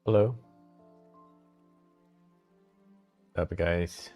Hello. What's up, guys?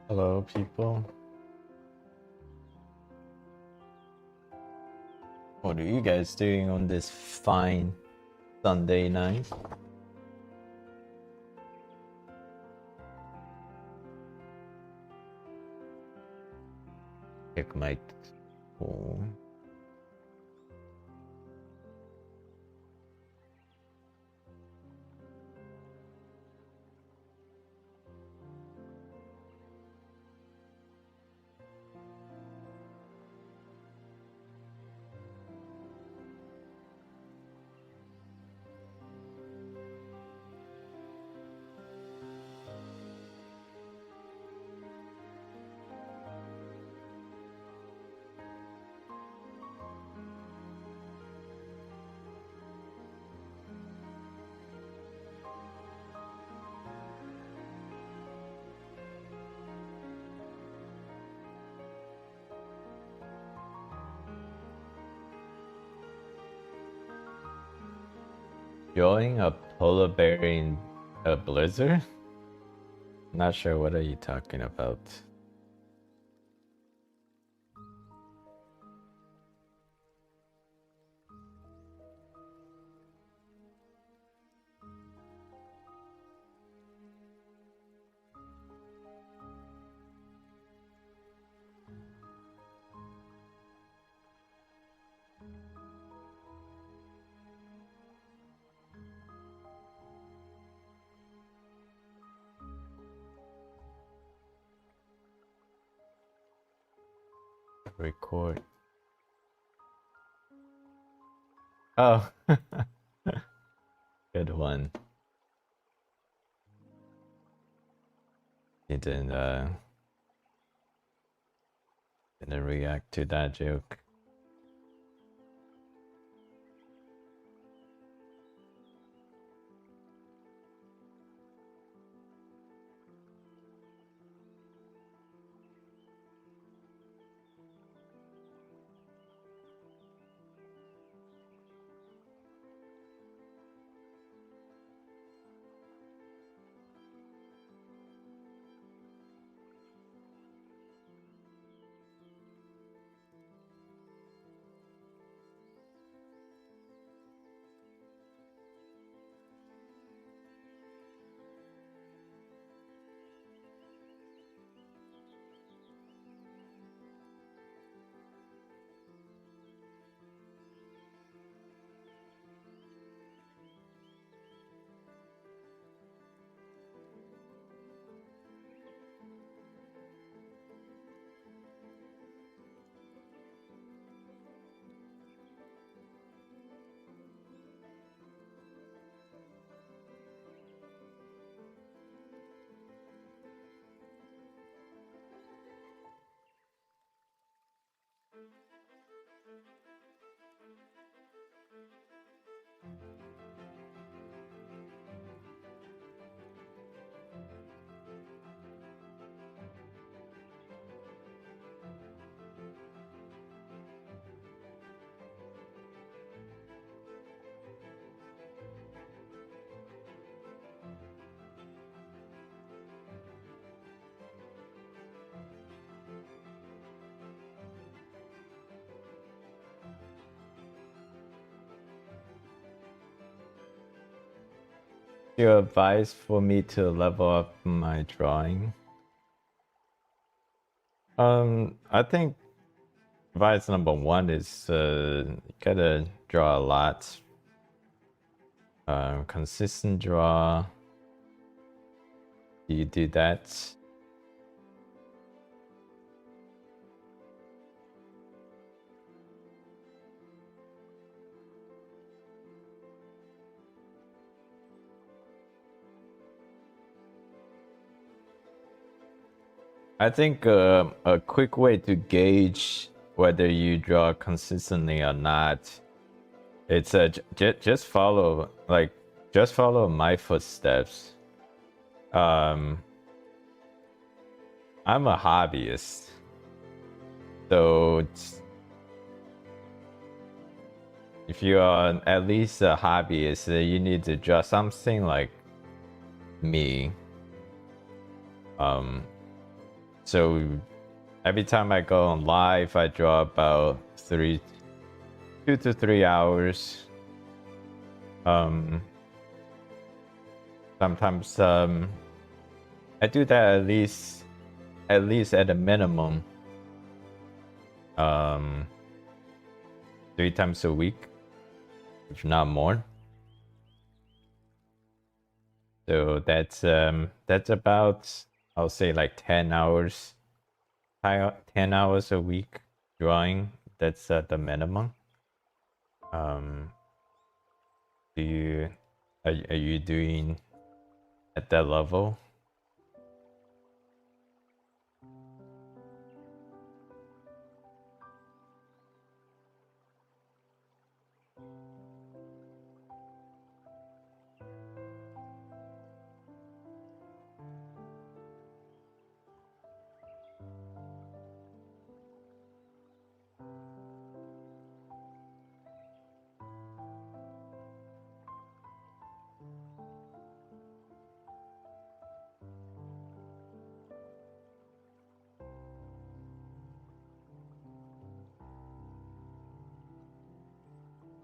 Hello, people. What are you guys doing on this fine Sunday night? Check my phone. Enjoying a polar bear in a blizzard? Not sure what are you talking about. Record. Oh, good one. You didn't react to that joke. Your advice for me to level up my drawing? I think advice number one is you gotta draw a lot. Consistent draw. Do you do that? I think a quick way to gauge whether you draw consistently or not, it's just follow my footsteps. I'm a hobbyist, so if you are at least a hobbyist, you need to draw something like me. So every time I go on live, I draw about 2 to 3 hours. Sometimes I do that at least at a minimum 3 times a week, if not more. So that's about, I'll say, like 10 hours. 10 hours a week drawing. That's the minimum. Are you doing at that level?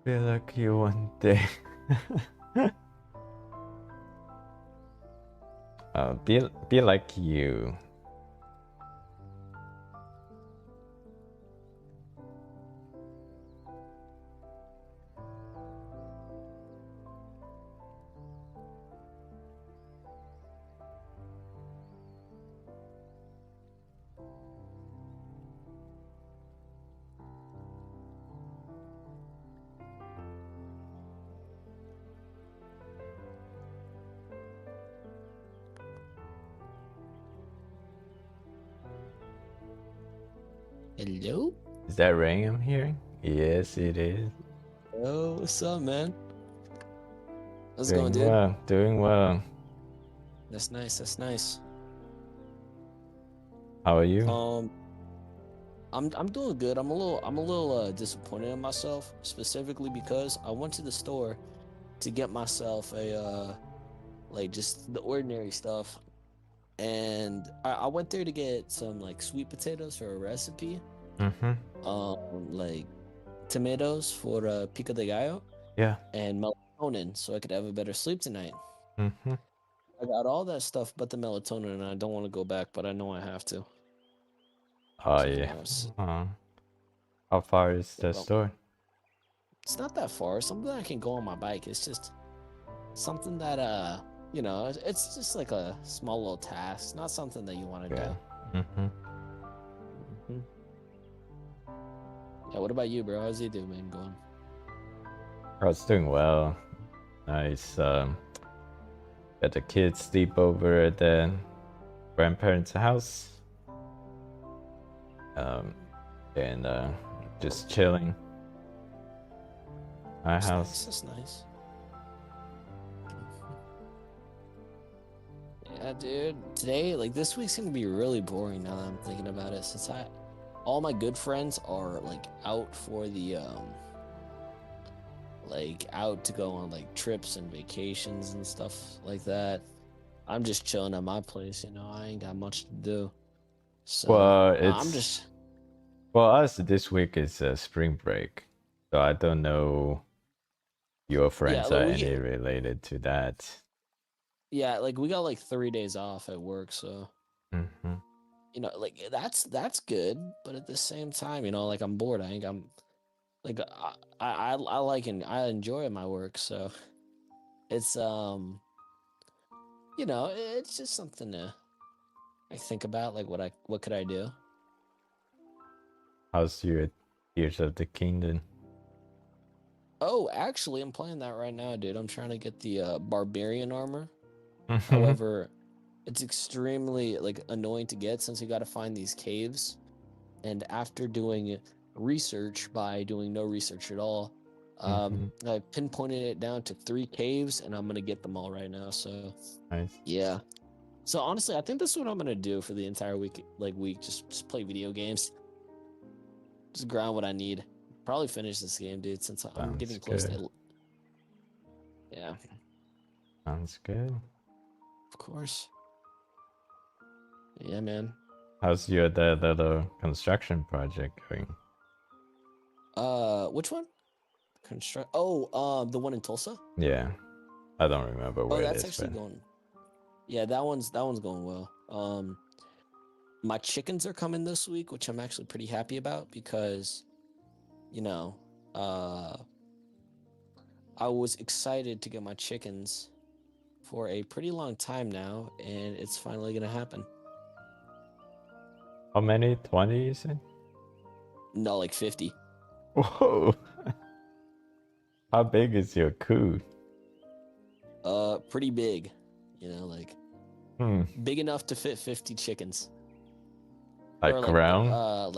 Be like you one day. Be like you. Hello? Is that Ring I'm hearing? Yes, it is. Oh, what's up, man? How's it Doing going, dude? well, doing well. That's nice. That's nice. How are you? I'm doing good. I'm a little disappointed in myself, specifically because I went to the store to get myself a like just the ordinary stuff, and I went there to get some like sweet potatoes for a recipe, like tomatoes for pico de gallo, Yeah. and melatonin so I could have a better sleep tonight. I got all that stuff but the melatonin, and I don't want to go back, but I know I have to. Oh So, yeah. How far is the store? It's not that far. Something I can go on my bike. It's just something that it's just like a small little task, not something that you want to do. Yeah, what about you, bro? How's you doing, going? I was doing well. Nice. Got the kids sleep over at the grandparents' house. And just chilling. My house. That's nice. Yeah, dude. Today, like this week's gonna be really boring now that I'm thinking about it, since all my good friends are like out for the like out to go on like trips and vacations and stuff like that. I'm just chilling at my place, I ain't got much to do. So well, us this week is spring break, so I don't know your friends are any related to that. Yeah, like we got like 3 days off at work, so you know, like that's good, but at the same time, you know, like I'm bored. I'm like I like and I enjoy my work, so it's you know, it's just something to I think about, like what could I do? How's your Tears of the Kingdom? Oh, actually, I'm playing that right now, dude. I'm trying to get the barbarian armor. Mhm. However, it's extremely like annoying to get since you got to find these caves. And after doing research by doing no research at all, Mhm. I pinpointed it down to 3 caves, and I'm gonna get them all right now. So Nice. yeah. So honestly, I think this is what I'm gonna do for the entire week. Like week, just play video games, just grind what I need. Probably finish this game, dude. Since I'm Sounds getting close good. to, yeah, Sounds good. of course. Yeah, man. How's your the little construction project going? Which one? Construct. Oh, the one in Tulsa. Yeah, I don't remember Oh, where it that's is, actually but going. Yeah, that one's going well. My chickens are coming this week, which I'm actually pretty happy about because, you know, uh, I was excited to get my chickens for a pretty long time now, and it's finally gonna happen. how many? 20, you said? No, like 50. Whoa! How big is your coop? Pretty big. You know, like Hmm. big enough to fit 50 chickens, Like or like ground?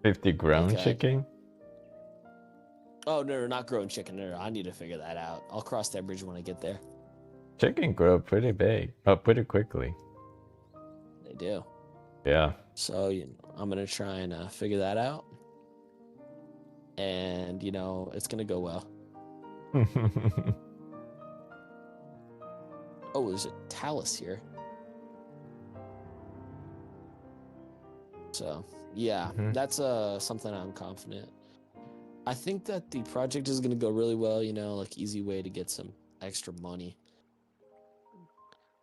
50 like ground chicken? oh no, not grown chicken. No, I need to figure that out. I'll cross that bridge when I get there. Chicken grow pretty big. Oh, pretty quickly. They do. Yeah. So I'm gonna try and figure that out, and it's gonna go well. Oh, there's a talus here. So yeah, Mhm. that's something I'm confident. I think that the project is gonna go really well. Like easy way to get some extra money.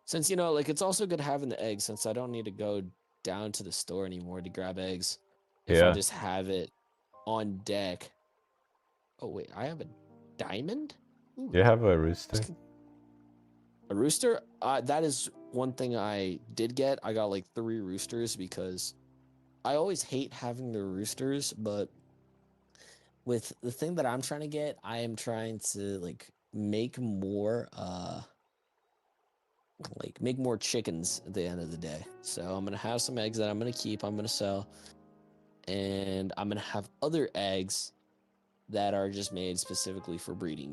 Since like it's also good having the eggs, since I don't need to go down to the store anymore to grab eggs. If I Yeah. just have it on deck. Oh wait, I have a diamond? Ooh, You have a rooster? a rooster? That is one thing I did get. I got like 3 roosters because I always hate having the roosters, but with the thing that I'm trying to get, I am trying to make more make more chickens at the end of the day. So I'm gonna have some eggs that I'm gonna keep, I'm gonna sell, and I'm gonna have other eggs that are just made specifically for breeding.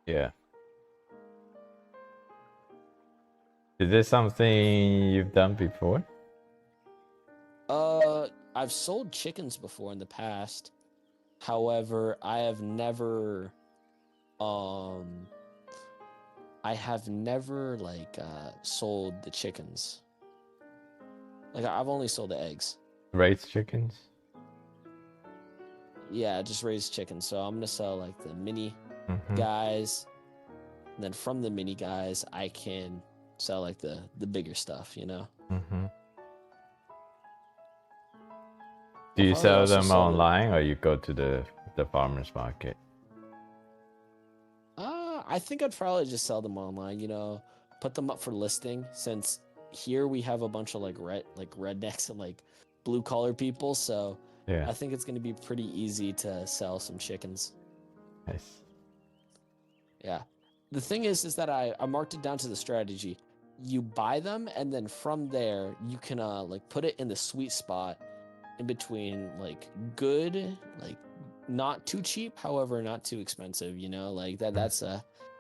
Yeah. Is this something you've done before? I've sold chickens before in the past. However, um I have never sold the chickens. Like I've only sold the eggs. Raise chickens? Yeah, just raised chickens. So I'm gonna sell like the mini Mm-hmm. guys. And then from the mini guys, I can sell like the bigger stuff. Mm-hmm. Do I'll you probably sell also them sell the online or you go to the farmer's market? I think I'd probably just sell them online, put them up for listing since here we have a bunch of rednecks and blue collar people, so Yeah. I think it's going to be pretty easy to sell some chickens. Nice. Yeah. The thing is that I marked it down to the strategy. You buy them and then from there you can put it in the sweet spot in between good, not too cheap, however not too expensive,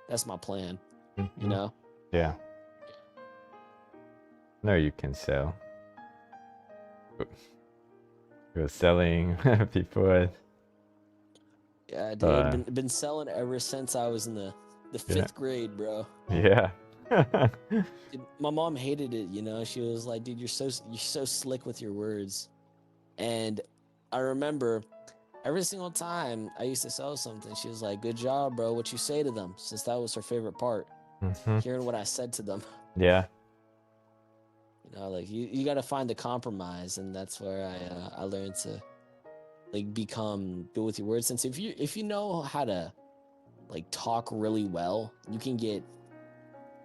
that's my plan, you Mm-hmm. know? Yeah. No, you can sell. You're selling before. Yeah, dude, been selling ever since I was in the Yeah. 5th grade, bro. Yeah. Dude, my mom hated it. She was like, dude, you're so slick with your words. And I remember every single time I used to sell something, she was like, good job, bro, what you say to them, since that was her favorite part, Mm-hmm. hearing what I said to them. Yeah. You know, like you got to find the compromise, and that's where I learned to like become good with your words. Since if you know how to like talk really well, you can get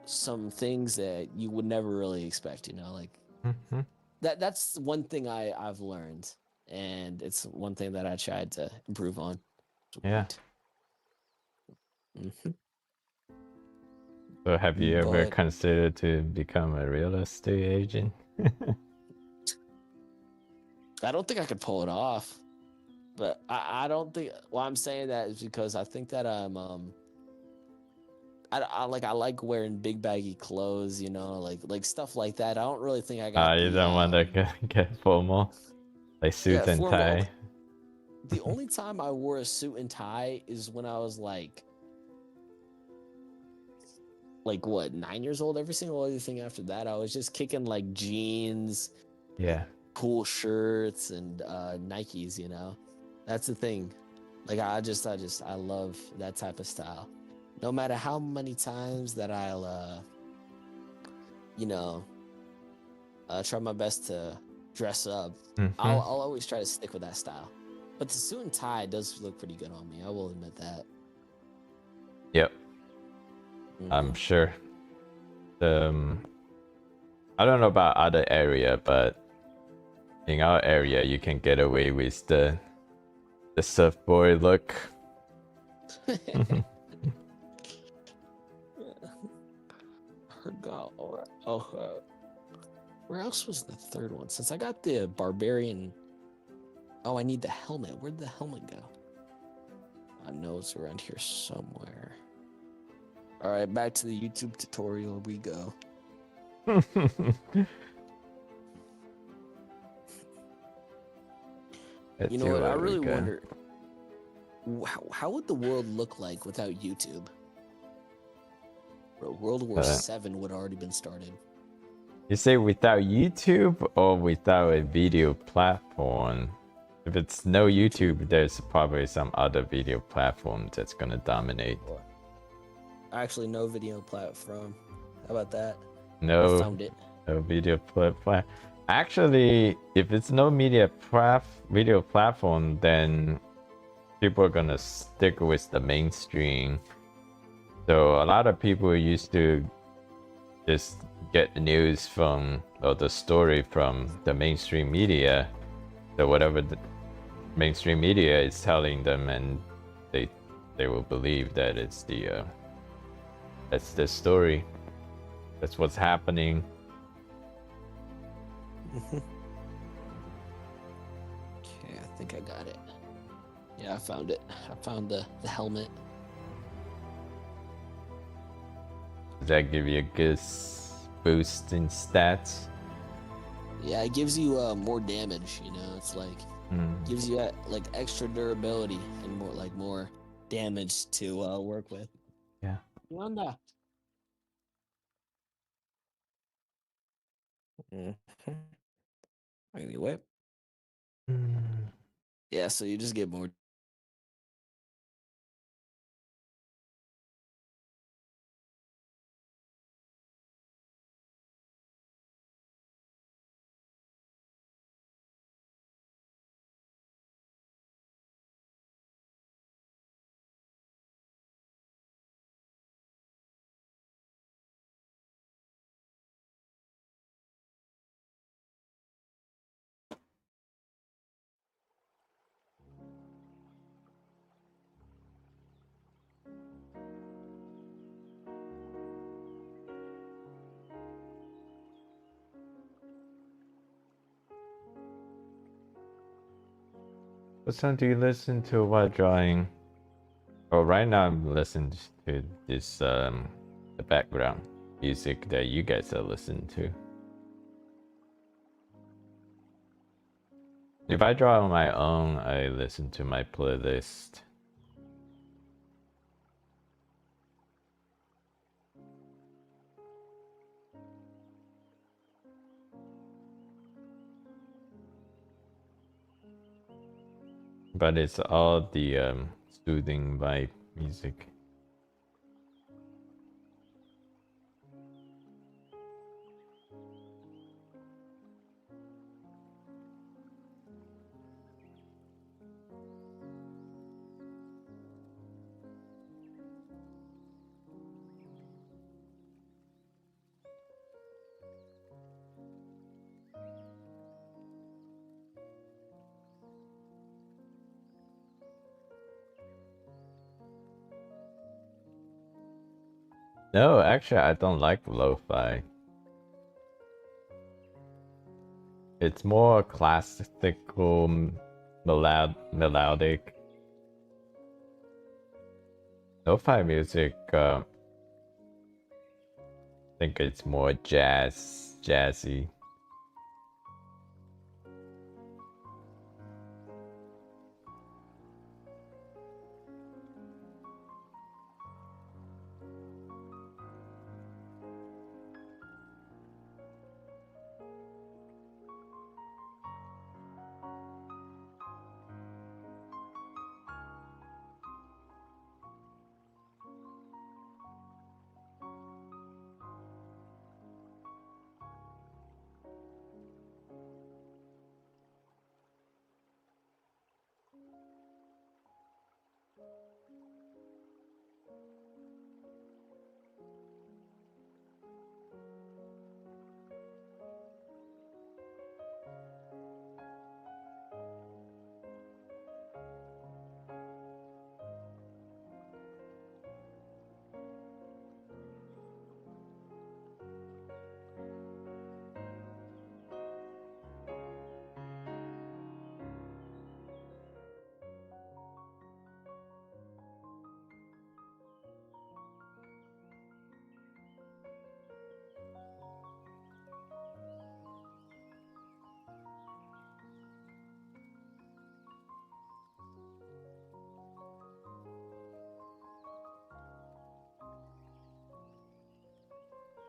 some things that you would never really expect. You know, like Mhm. that's one thing I've learned, and it's one thing that I tried to improve on. Yeah. Mhm. So have you ever But considered to become a real estate agent? I don't think I could pull it off. But I don't think why I'm saying that is because I think that I like wearing big baggy clothes, you know, like stuff like that. I don't really think I got You the don't want to get formal, like yeah, suit and formal. tie. The only time I wore a suit and tie is when I was like what, 9 years old. Every single other thing after that, I was just kicking like jeans, Yeah. cool shirts, and Nikes. You know, that's the thing. Like I love that type of style. No matter how many times that I'll you know try my best to dress up, Mm-hmm. I'll always try to stick with that style. But the suit and tie does look pretty good on me. I will admit that. Yep. I'm Hmm. sure. Um, I don't know about other area, but in our area, you can get away with the surfboard look. Forgot. Where else was the third one? Since I got the barbarian. Oh, I need the helmet. Where'd the helmet go? I know it's around here somewhere. All right, back to the YouTube tutorial we go. Let's You know see what? I where we really go. wonder how would the world look like without YouTube? Bro, World War VII would already been started. You say without YouTube or without a video platform? If it's no YouTube, there's probably some other video platform that's gonna dominate. Actually, no video platform. How about that? I No, found it. no video platform. Actually, if it's no video platform, then people are gonna stick with the mainstream. So a lot of people used to just get the news from or the story from the mainstream media. So whatever the mainstream media is telling them, and they will believe that it's that's the story. That's what's happening. Okay, I think I got it. Yeah, I found it. I found the helmet. Does that give you a good boost in stats? Yeah, it gives you more damage. You know, it's like gives you like extra durability and more damage to work with. Yeah. Yonder. Mm-hmm. Anyway, yeah. So you just get more. What song do you listen to while drawing? Oh, right now I'm listening to this the background music that you guys are listening to. If I draw on my own, I listen to my playlist. But it's all the soothing vibe music. No, actually, I don't like lo-fi. It's more classical, melodic. Lo-fi music, I think it's more jazzy.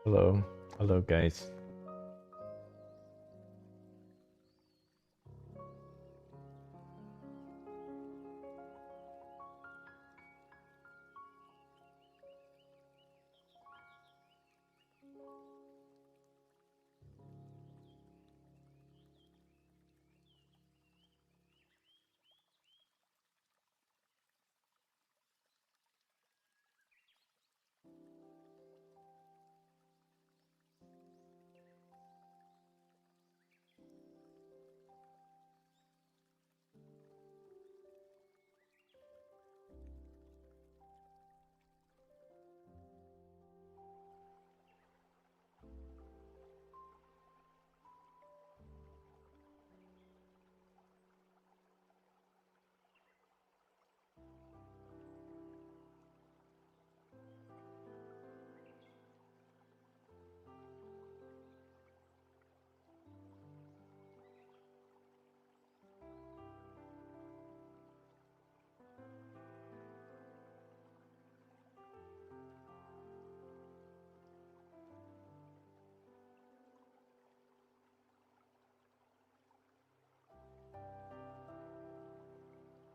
Hello, hello, guys.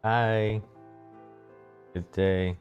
Hi, good day.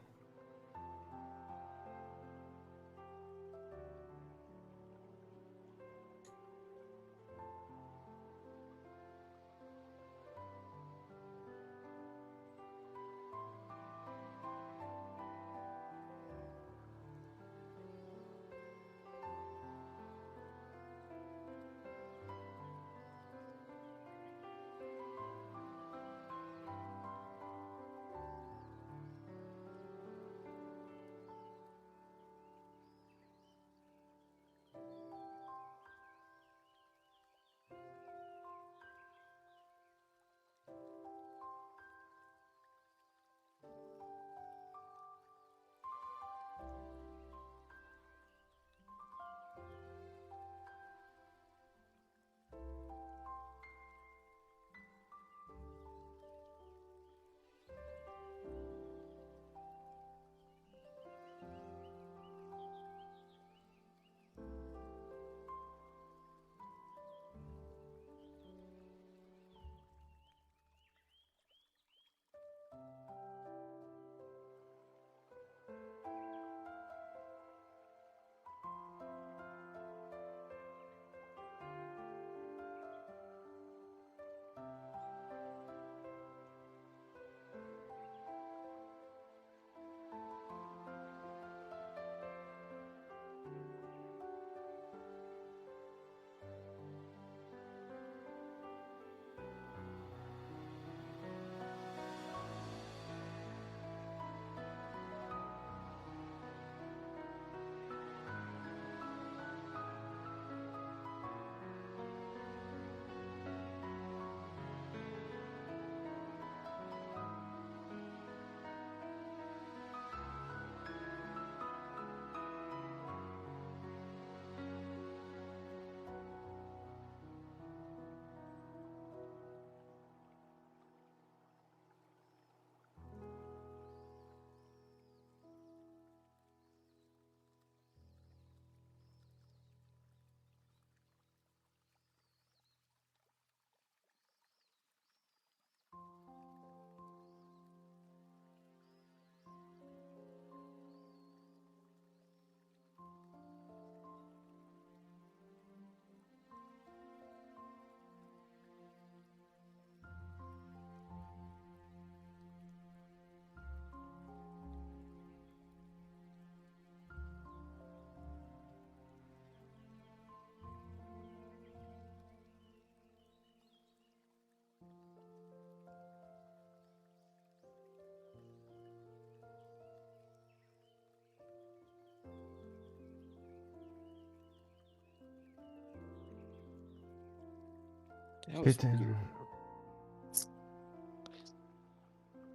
That was Good. weird.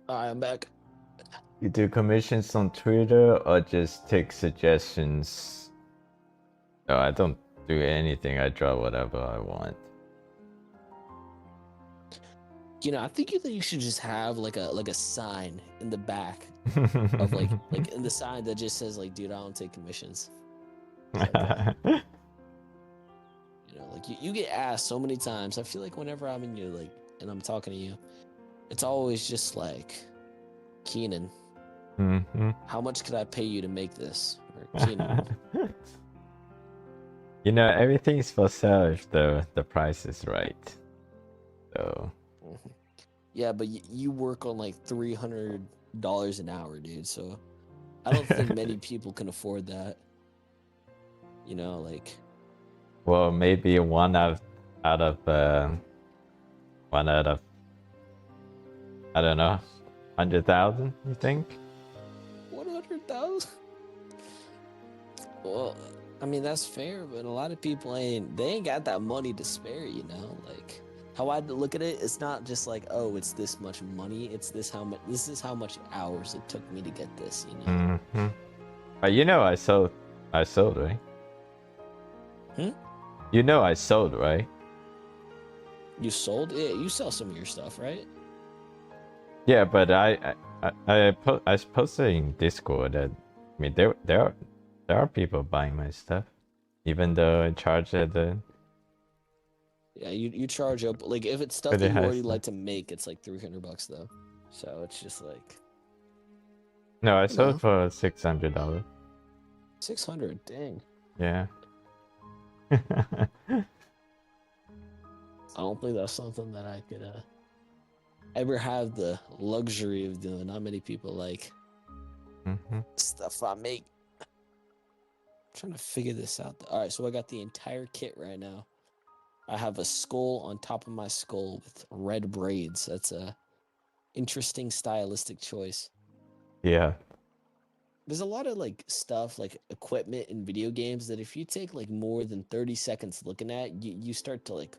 Alright, I'm back. You do commissions on Twitter or just take suggestions? No, I don't do anything. I draw whatever I want. You know, I think that you should just have like a sign in the back of like in the sign that just says like, dude, I don't take commissions. Like, you know, like you get asked so many times. I feel like whenever I'm in you like and I'm talking to you, it's always just like, Kenan, how much could I pay you to make this? Or Kenan. You know, everything's for sale if the price is right. So. Yeah, but you work on like $300 an hour, dude. So I don't think many people can afford that. You know, like. Well, maybe one out of I don't know, 100,000. You think? 100,000? Well, I mean that's fair, but a lot of people ain't got that money to spare. You know, like. How I look at it, it's not just like, oh, it's this much money. It's this is how much hours it took me to get this, you know. But you know, I sold, right? You know, I sold, right? You sold? Yeah, you sell some of your stuff, right? Yeah, but I posted in Discord that, I mean, there are people buying my stuff, even though I charge at the. Yeah, you charge up like if it's stuff Pretty that you high already stuff. like to make, it's like $300 though. So it's just like. No, I sold No. for $600. 600, dang. Yeah. I don't think that's something that I could ever have the luxury of doing. Not many people like stuff I make. I'm trying to figure this out. All right, so I got the entire kit right now. I have a skull on top of my skull with red braids. That's a interesting stylistic choice. Yeah. There's a lot of like stuff, like equipment in video games that if you take like more than 30 seconds looking at, you start to like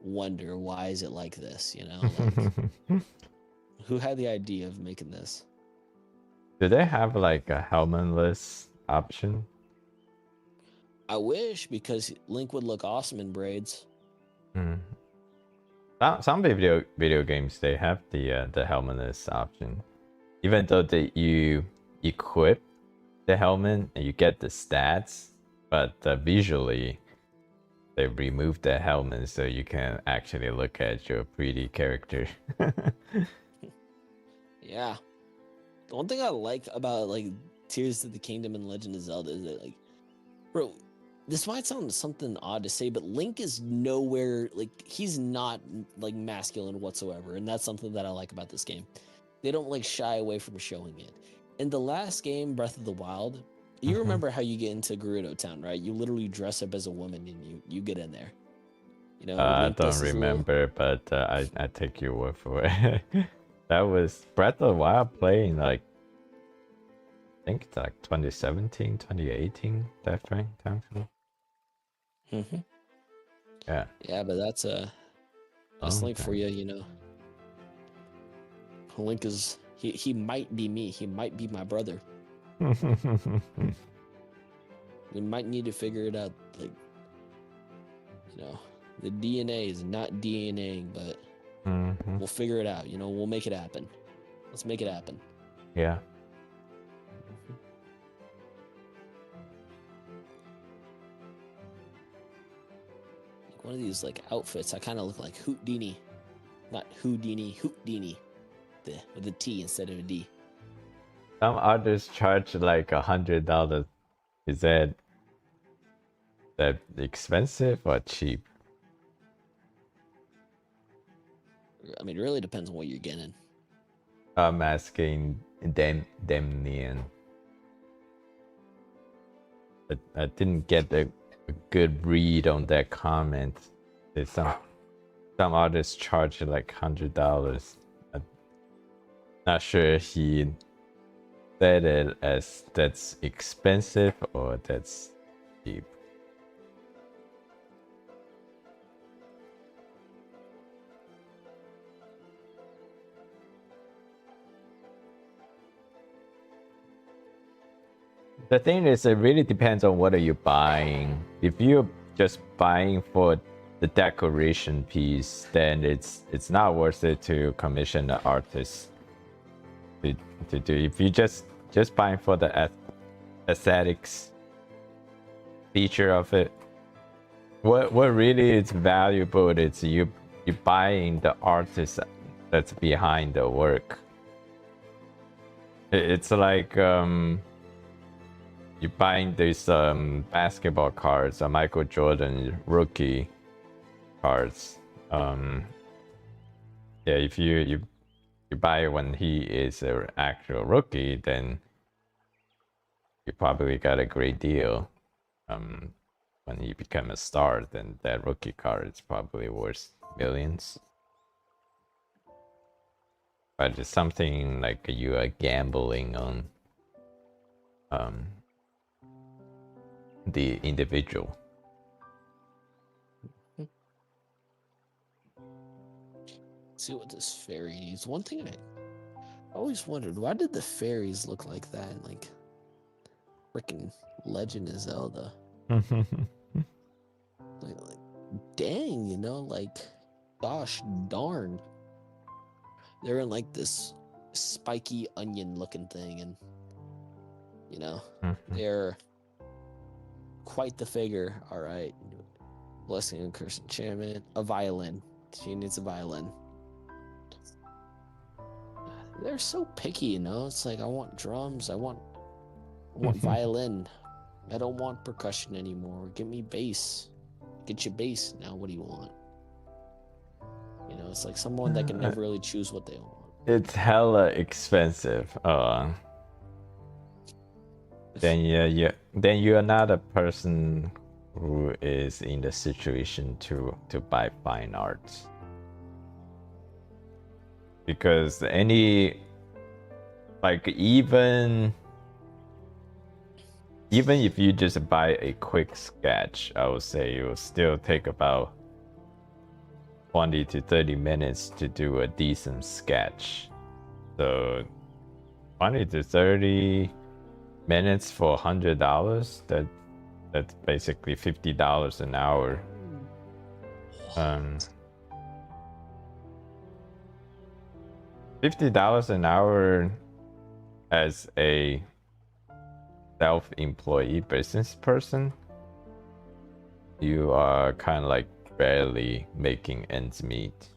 wonder why is it like this, you know? Like who had the idea of making this? Do they have like a helmetless option? I wish, because Link would look awesome in braids. Some video games, they have the helmetless option, even though you equip the helmet and you get the stats, but visually they remove the helmet so you can actually look at your pretty character. Yeah. The one thing I like about like Tears of the Kingdom and Legend of Zelda is that like, bro, this might sound something odd to say, but Link is nowhere, like, he's not like masculine whatsoever, and that's something that I like about this game. They don't like shy away from showing it. In the last game, Breath of the Wild, you remember how you get into Gerudo Town, right? You literally dress up as a woman and you get in there. You know, I Link don't remember, but I take your word for it. That was Breath of the Wild playing like, I think it's like 2017, 2018, that time frame. Yeah. Yeah, but that's Link for you, you know. Link is he might be me. He might be my brother. We might need to figure it out. Like, you know, the DNA is not DNAing, but we'll figure it out. You know, we'll make it happen. Let's make it happen. Yeah. One of these like outfits, I kind of look like Houdini, not Houdini, Houdini, with a T instead of a D. Some artists charge like $100. Is that expensive or cheap? I mean, it really depends on what you're getting. I'm asking Demnian. But I didn't get a good read on that comment. There's some artists charge like $100. I'm not sure he said it as that's expensive or that's cheap. The thing is, it really depends on what are you buying. If you're just buying for the decoration piece, then it's not worth it to commission the artist to, to do. If you just buying for the aesthetics feature of it, what really is valuable is you buying the artist that's behind the work. It's like you buying these basketball cards, Michael Jordan rookie cards. Yeah, if you buy it when he is an actual rookie, then you probably got a great deal. When you become a star, then that rookie card is probably worth millions. But it's something like you are gambling on the individual. See what this fairy needs. One thing I always wondered, why did the fairies look like that in like freaking Legend of Zelda? Like, dang, you know, like, gosh darn. They're in like this spiky onion looking thing, and you know, they're quite the figure. All right. Blessing and curse enchantment. A violin. She needs a violin. They're so picky, you know. It's like, I want drums. I want violin. I don't want percussion anymore. Give me bass. Get your bass. Now what do you want? You know, it's like someone that can never really choose what they want. It's hella expensive. Then then you are not a person who is in the situation to buy fine arts. Because even if you just buy a quick sketch, I would say it will still take about 20 to 30 minutes to do a decent sketch. So 20 to 30 minutes for $100, that's basically $50 an hour. $50 an hour as a self-employed business person, you are kind of like barely making ends meet.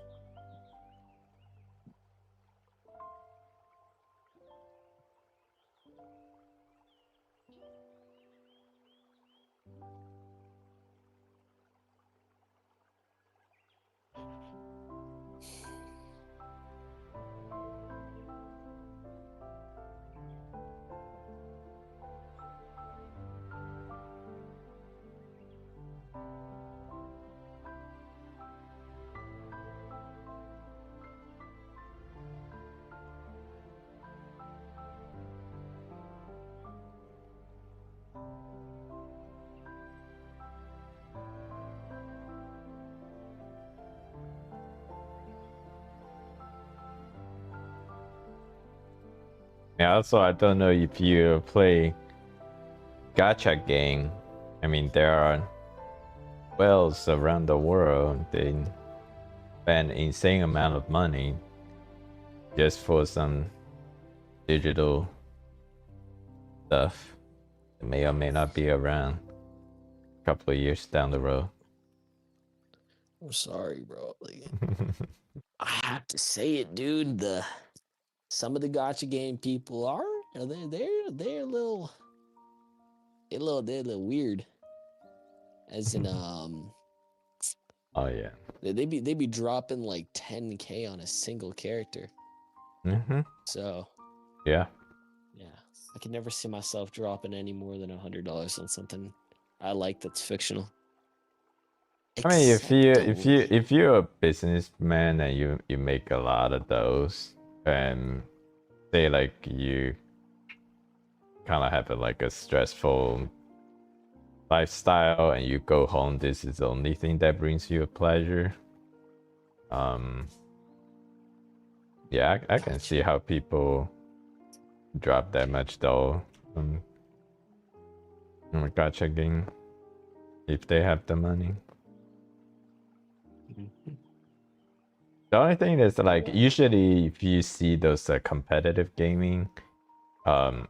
Yeah, also, I don't know if you play gacha game. I mean, there are whales around the world. They spend insane amount of money just for some digital stuff that may or may not be around a couple of years down the road. I'm sorry, bro. Like, I have to say it, dude. Some of the gacha game people they're a little weird. As in Oh yeah. they be dropping like 10K on a single character. So yeah, I can never see myself dropping any more than $100 on something I like that's fictional. I mean, if you're a businessman and you make a lot of those, and say like you kind of have like a stressful lifestyle and you go home, this is the only thing that brings you a pleasure. Yeah, I can see how people drop that much though. Gacha game if they have the money. The only thing is like usually if you see those competitive gaming, um,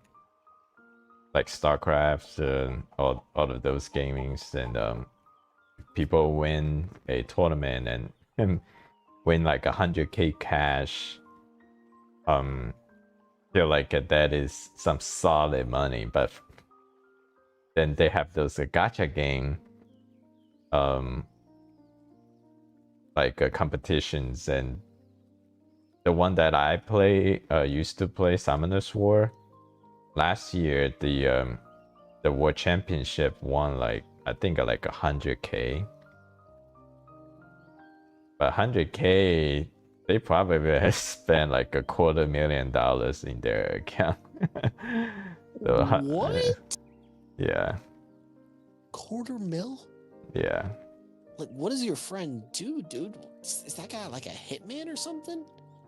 like StarCraft, all of those gamings, and people win a tournament and win like 100K cash, feel like that is some solid money. But then they have those gacha game, like competitions, and the one that I play used to play Summoner's War. Last year, the World Championship won like I think like 100K. But 100K, they probably have spent like $250,000 in their account. So, What? Yeah. $250,000? Yeah. Like, what does your friend do, dude? Is that guy like a hitman or something?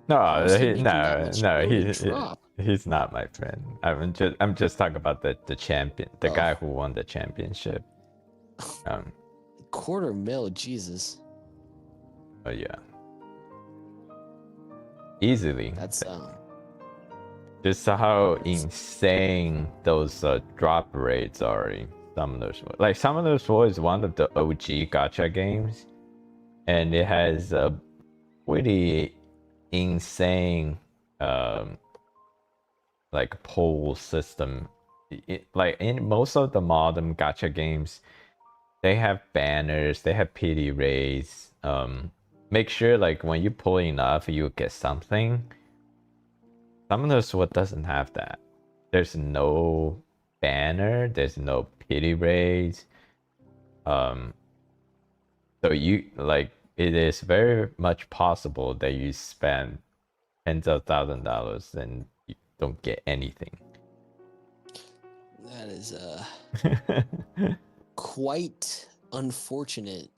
No, How is he making that much money he, drop? he's not my friend. I'm just talking about the champion, the guy who won the championship. $250,000, Jesus. Oh yeah. Easily. That's Just how insane those drop rates are in Summoner's War. Like Summoner's War is one of the OG gacha games, and it has a pretty insane like poll system. Like in most of the modern gacha games, they have banners, they have pity rates. Make sure like when you pull enough, you get something. Summoner's Sword doesn't have that. There's no banner, there's no pity raise. So you like it is very much possible that you spend tens of $1,000s and you don't get anything. that is quite unfortunate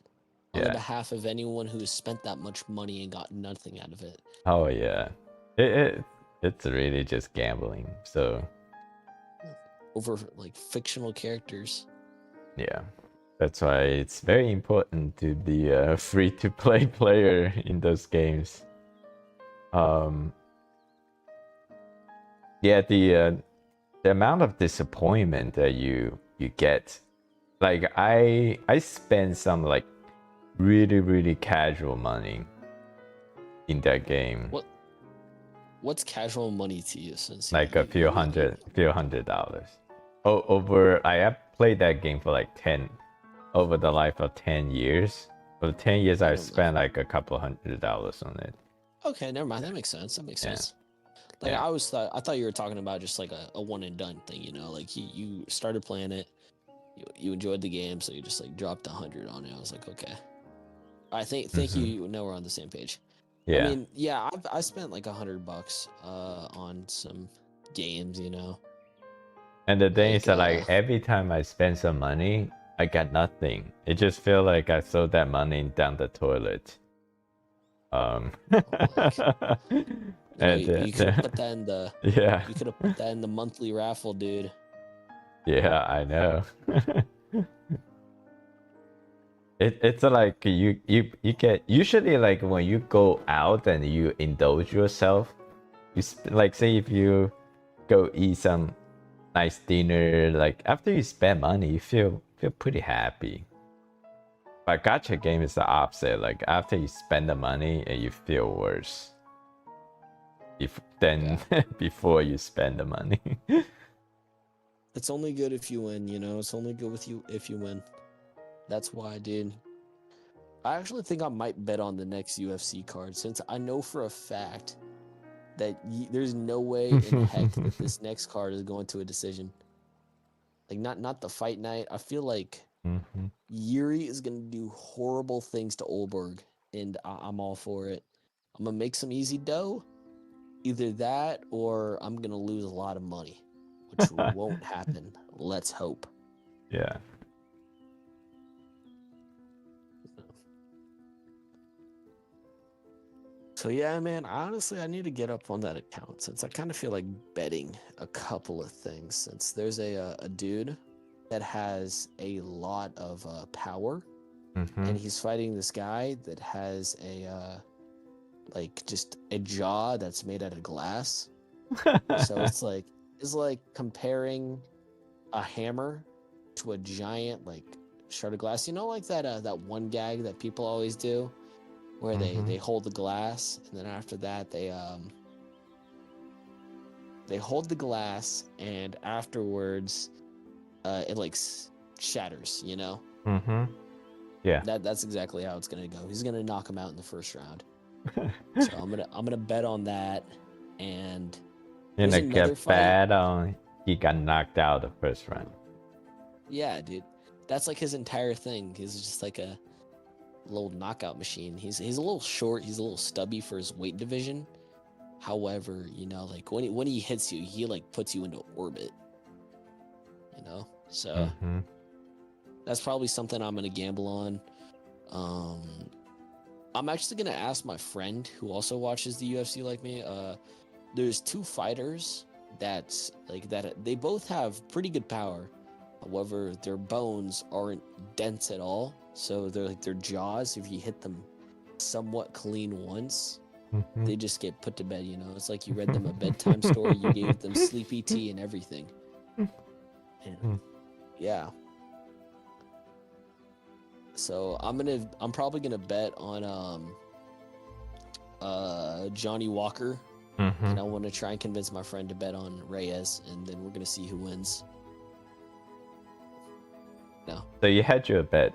on the behalf of anyone who has spent that much money and got nothing out of it. Oh yeah. It's really just gambling. So over like fictional characters. Yeah. That's why it's very important to be a free-to-play player in those games. Yeah, the amount of disappointment that you get, like I spent some like really casual money in that game. What's casual money to you? Since like a few hundred dollars. I have played that game for like 10 over the life of 10 years. For 10 years, I've spent like a couple $100 on it. Okay, never mind. That makes sense. Sense. Like I thought you were talking about just like a one and done thing. You know, like you started playing it, you enjoyed the game, so you just like dropped 100 on it. I was like, okay. I think you know we're on the same page. Yeah. I mean, yeah, I spent like $100 on some games, you know. And the thing is that like every time I spend some money, I get nothing. It just feels like I throw that money down the toilet. And you could have put that in the You could have put that in the monthly raffle, dude. Yeah, I know. It's like you get usually like when you go out and you indulge yourself, you like say if you go eat some nice dinner, like after you spend money, you feel pretty happy. But gacha game is the opposite. Like after you spend the money, and you feel worse. Before you spend the money. It's only good if you win, you know. It's only good with you if you win. That's why, dude. I actually think I might bet on the next UFC card, since I know for a fact that there's no way in heck that this next card is going to a decision. Like not the fight night. I feel like Yuri is gonna do horrible things to Olberg, and I'm all for it. I'm gonna make some easy dough. Either that, or I'm gonna lose a lot of money, which won't happen. Let's hope. Yeah. So yeah, man, honestly, I need to get up on that account, since I kind of feel like betting a couple of things, since there's a dude that has a lot of power, Mm-hmm. and he's fighting this guy that has a like just a jaw that's made out of glass. So it's like comparing a hammer to a giant like shard of glass. You know, like that one gag that people always do, where they hold the glass, and then after that they hold the glass, and afterwards it like shatters. You know. Mm-hmm. Yeah. That's exactly how it's gonna go. He's gonna knock him out in the first round. So I'm gonna bet on that, and You there's know, another get fight. bad on he got knocked out the first round. Yeah, dude, that's like his entire thing. He's just like a little knockout machine. He's a little short. He's a little stubby for his weight division. However, you know, like when he hits you, he like puts you into orbit. You know, so that's probably something I'm gonna gamble on. I'm actually gonna ask my friend who also watches the UFC like me. There's two fighters that's like that. They both have pretty good power. However, their bones aren't dense at all. So they're like their jaws. If you hit them somewhat clean once, they just get put to bed. You know, it's like you read them a bedtime story. You gave them sleepy tea and everything. And, yeah. So I'm probably gonna bet on Johnny Walker, and I want to try and convince my friend to bet on Reyes, and then we're gonna see who wins. No. So you had your bet.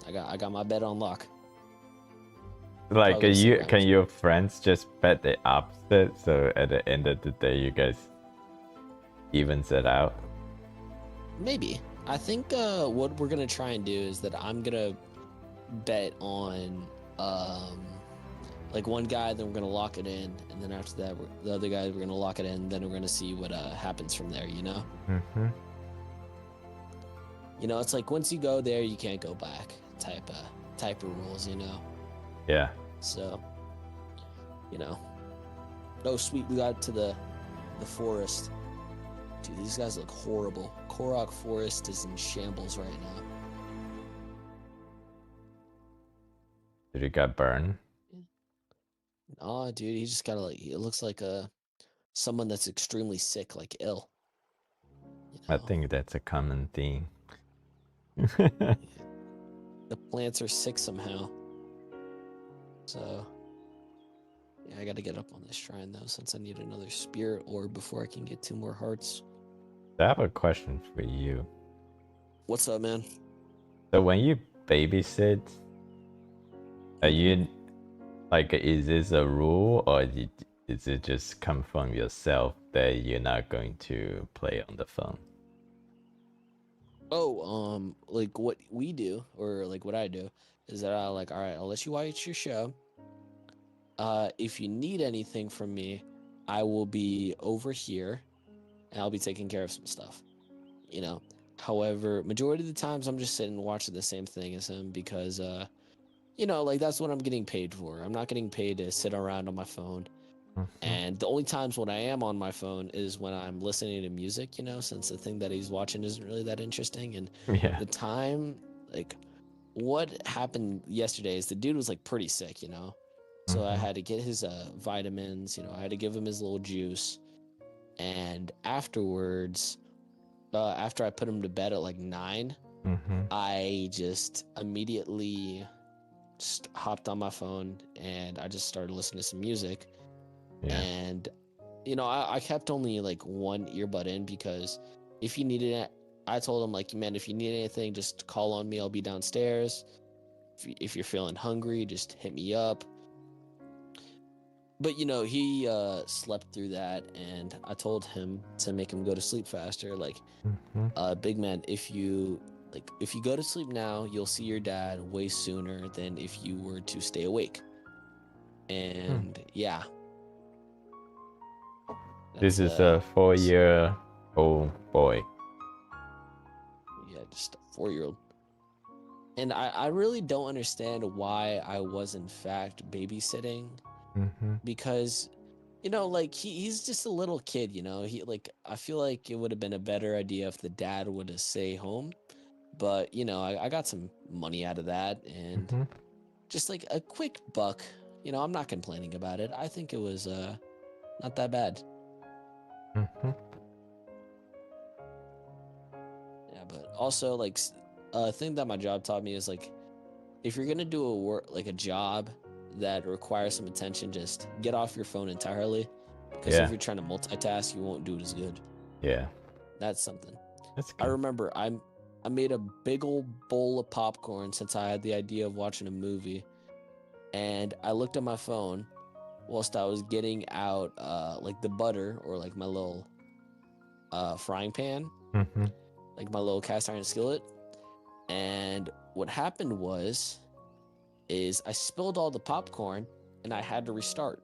I got my bet on lock. Like Probably the same can your friends just bet the opposite? So at the end of the day, you guys evens it out. Maybe. I think what we're gonna try and do is that I'm gonna bet on like one guy, then we're gonna lock it in, and then after that, the other guy we're gonna lock it in. Then we're gonna see what happens from there. You know. You know, it's like once you go there, you can't go back. Type of rules. You know. Yeah. So, you know. Oh sweet, we got to the forest. Dude, these guys look horrible. Korok Forest is in shambles right now. Did it got burned? Nah, dude, he just got it looks like someone that's extremely sick, like ill. You know? I think that's a common theme. The plants are sick somehow. So, yeah, I gotta get up on this shrine though, since I need another spirit orb before I can get 2 more hearts. I have a question for you. What's up, man? So when you babysit, are you like, is this a rule, or is it just come from yourself that you're not going to play on the phone? Oh, like what we do, or like what I do, is that I like, all right, I'll let you watch your show. If you need anything from me, I will be over here, and I'll be taking care of some stuff. You know. However, majority of the times I'm just sitting watching the same thing as him because, you know, like that's what I'm getting paid for. I'm not getting paid to sit around on my phone. And the only times when I am on my phone is when I'm listening to music, you know, since the thing that he's watching isn't really that interesting. And Yeah. the time, like, what happened yesterday is the dude was like pretty sick, you know. So I had to get his vitamins, you know, I had to give him his little juice. And afterwards, after I put him to bed at like 9, I just immediately just hopped on my phone and I just started listening to some music. Yeah. And, you know, I kept only like one earbud in because if you needed it, I told him like, man, if you need anything, just call on me. I'll be downstairs. If you're feeling hungry, just hit me up. But, you know, he slept through that, and I told him to make him go to sleep faster. Like, big man, if you go to sleep now, you'll see your dad way sooner than if you were to stay awake. And yeah. This is a 4-year-old boy. Yeah, just a 4-year-old. And I really don't understand why I was in fact babysitting. Because You know, like he's just a little kid, you know. He like I feel like it would have been a better idea if the dad would have stayed home. But you know, I got some money out of that and Hmm. just like a quick buck. You know, I'm not complaining about it. I think it was not that bad. Hmm. Yeah, but also like a thing that my job taught me is like if you're gonna do a work like a job that requires some attention, just get off your phone entirely. Because if Yeah. you're trying to multitask, you won't do it as good. Yeah. That's something. That's I good. remember I made a big old bowl of popcorn since I had the idea of watching a movie, and I looked at my phone whilst I was getting out like the butter or like my little frying pan, Hmm. like my little cast iron skillet. And what happened is I spilled all the popcorn and I had to restart.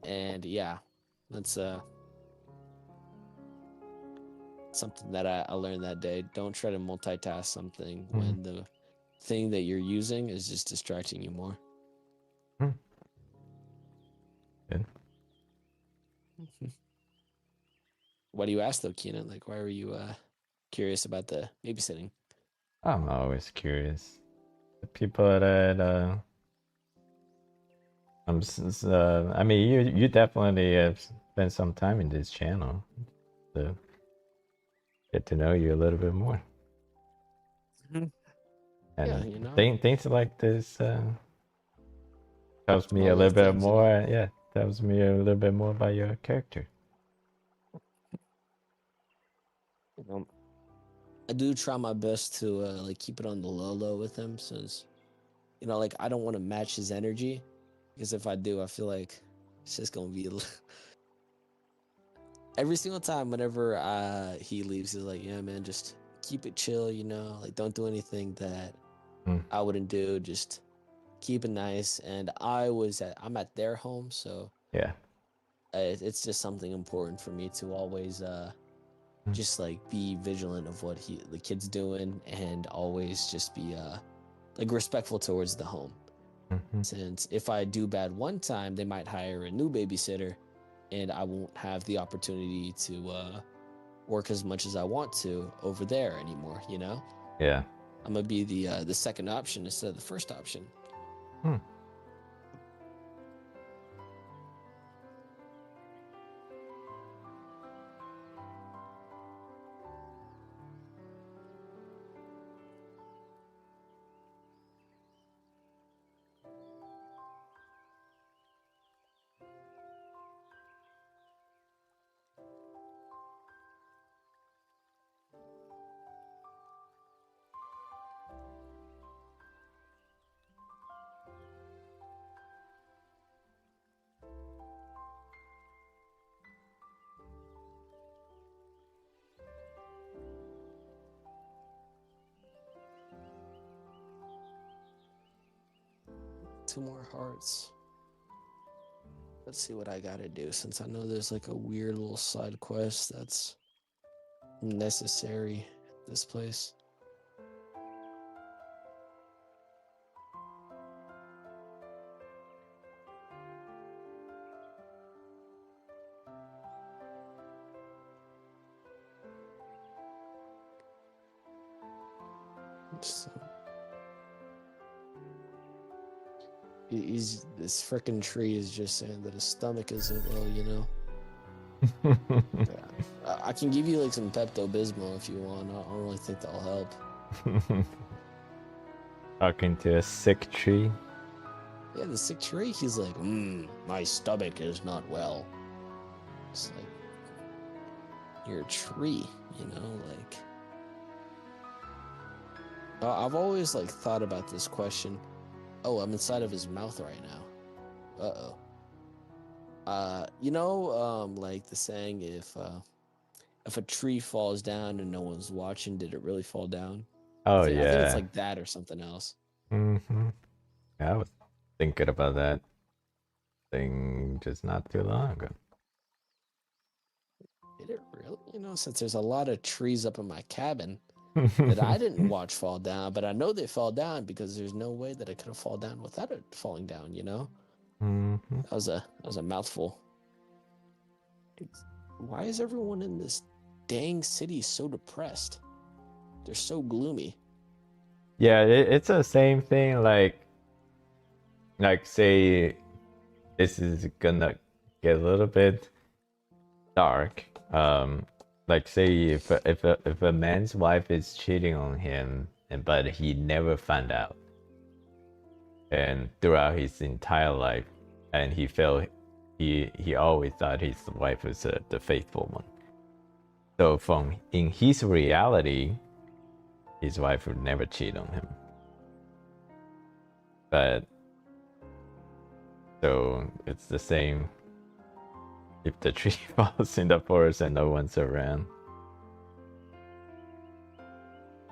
And yeah, that's something that I learned that day. Don't try to multitask something Mm-hmm. when the thing that you're using is just distracting you more. Good. Why do you ask though, Kenan? Like, why were you curious about the babysitting? I'm always curious. The people that I mean, you definitely have spent some time in this channel to get to know you a little bit more, Mhm. Yeah, and you know, things like this tells me small a little little bit things, you know. more. Yeah, tells me a little bit more about your character. You know, I do try my best to like keep it on the low low with him, since you know, like I don't want to match his energy, because if I do, I feel like it's just gonna be every single time. Whenever he leaves, he's like, "Yeah, man, just keep it chill, you know, like don't do anything that Mm, I wouldn't do. Just keep it nice." And I'm at their home, so yeah. it's just something important for me to always Mm, just like be vigilant of what the kid's doing, and always just be like respectful towards the home, mm-hmm. since if I do bad one time, they might hire a new babysitter and I won't have the opportunity to work as much as I want to over there anymore, you know. Yeah. I'm gonna be the second option instead of the first option. Hmm. 2 more hearts. Let's see what I gotta do, since I know there's like a weird little side quest that's necessary at this place. So he's this freaking tree is just saying that his stomach isn't well, you know. Yeah, I can give you like some Pepto Bismol if you want. I don't really think that'll help. Talking to a sick tree. Yeah, the sick tree. He's like, my stomach is not well. It's like you're a tree, you know. Like I've always like thought about this question. Oh, I'm inside of his mouth right now. Uh-oh. You know, like the saying, if a tree falls down and no one's watching, did it really fall down? Oh I think it's yeah. like that or something else. Hmm. I was thinking about that thing just not too long ago. Did it really? You know, since there's a lot of trees up in my cabin that I didn't watch fall down, but I know they fell down because there's no way that it could have fallen down without it falling down, you know? Mm-hmm. That was a mouthful. Why is everyone in this dang city so depressed? They're so gloomy. Yeah, it's the same thing. Like say, this is gonna get a little bit dark. Like say if a man's wife is cheating on him, but he never found out, and throughout his entire life, and he always thought his wife was the faithful one. So from in his reality, his wife would never cheat on him. But so it's the same if the tree falls in the forest and no one's around.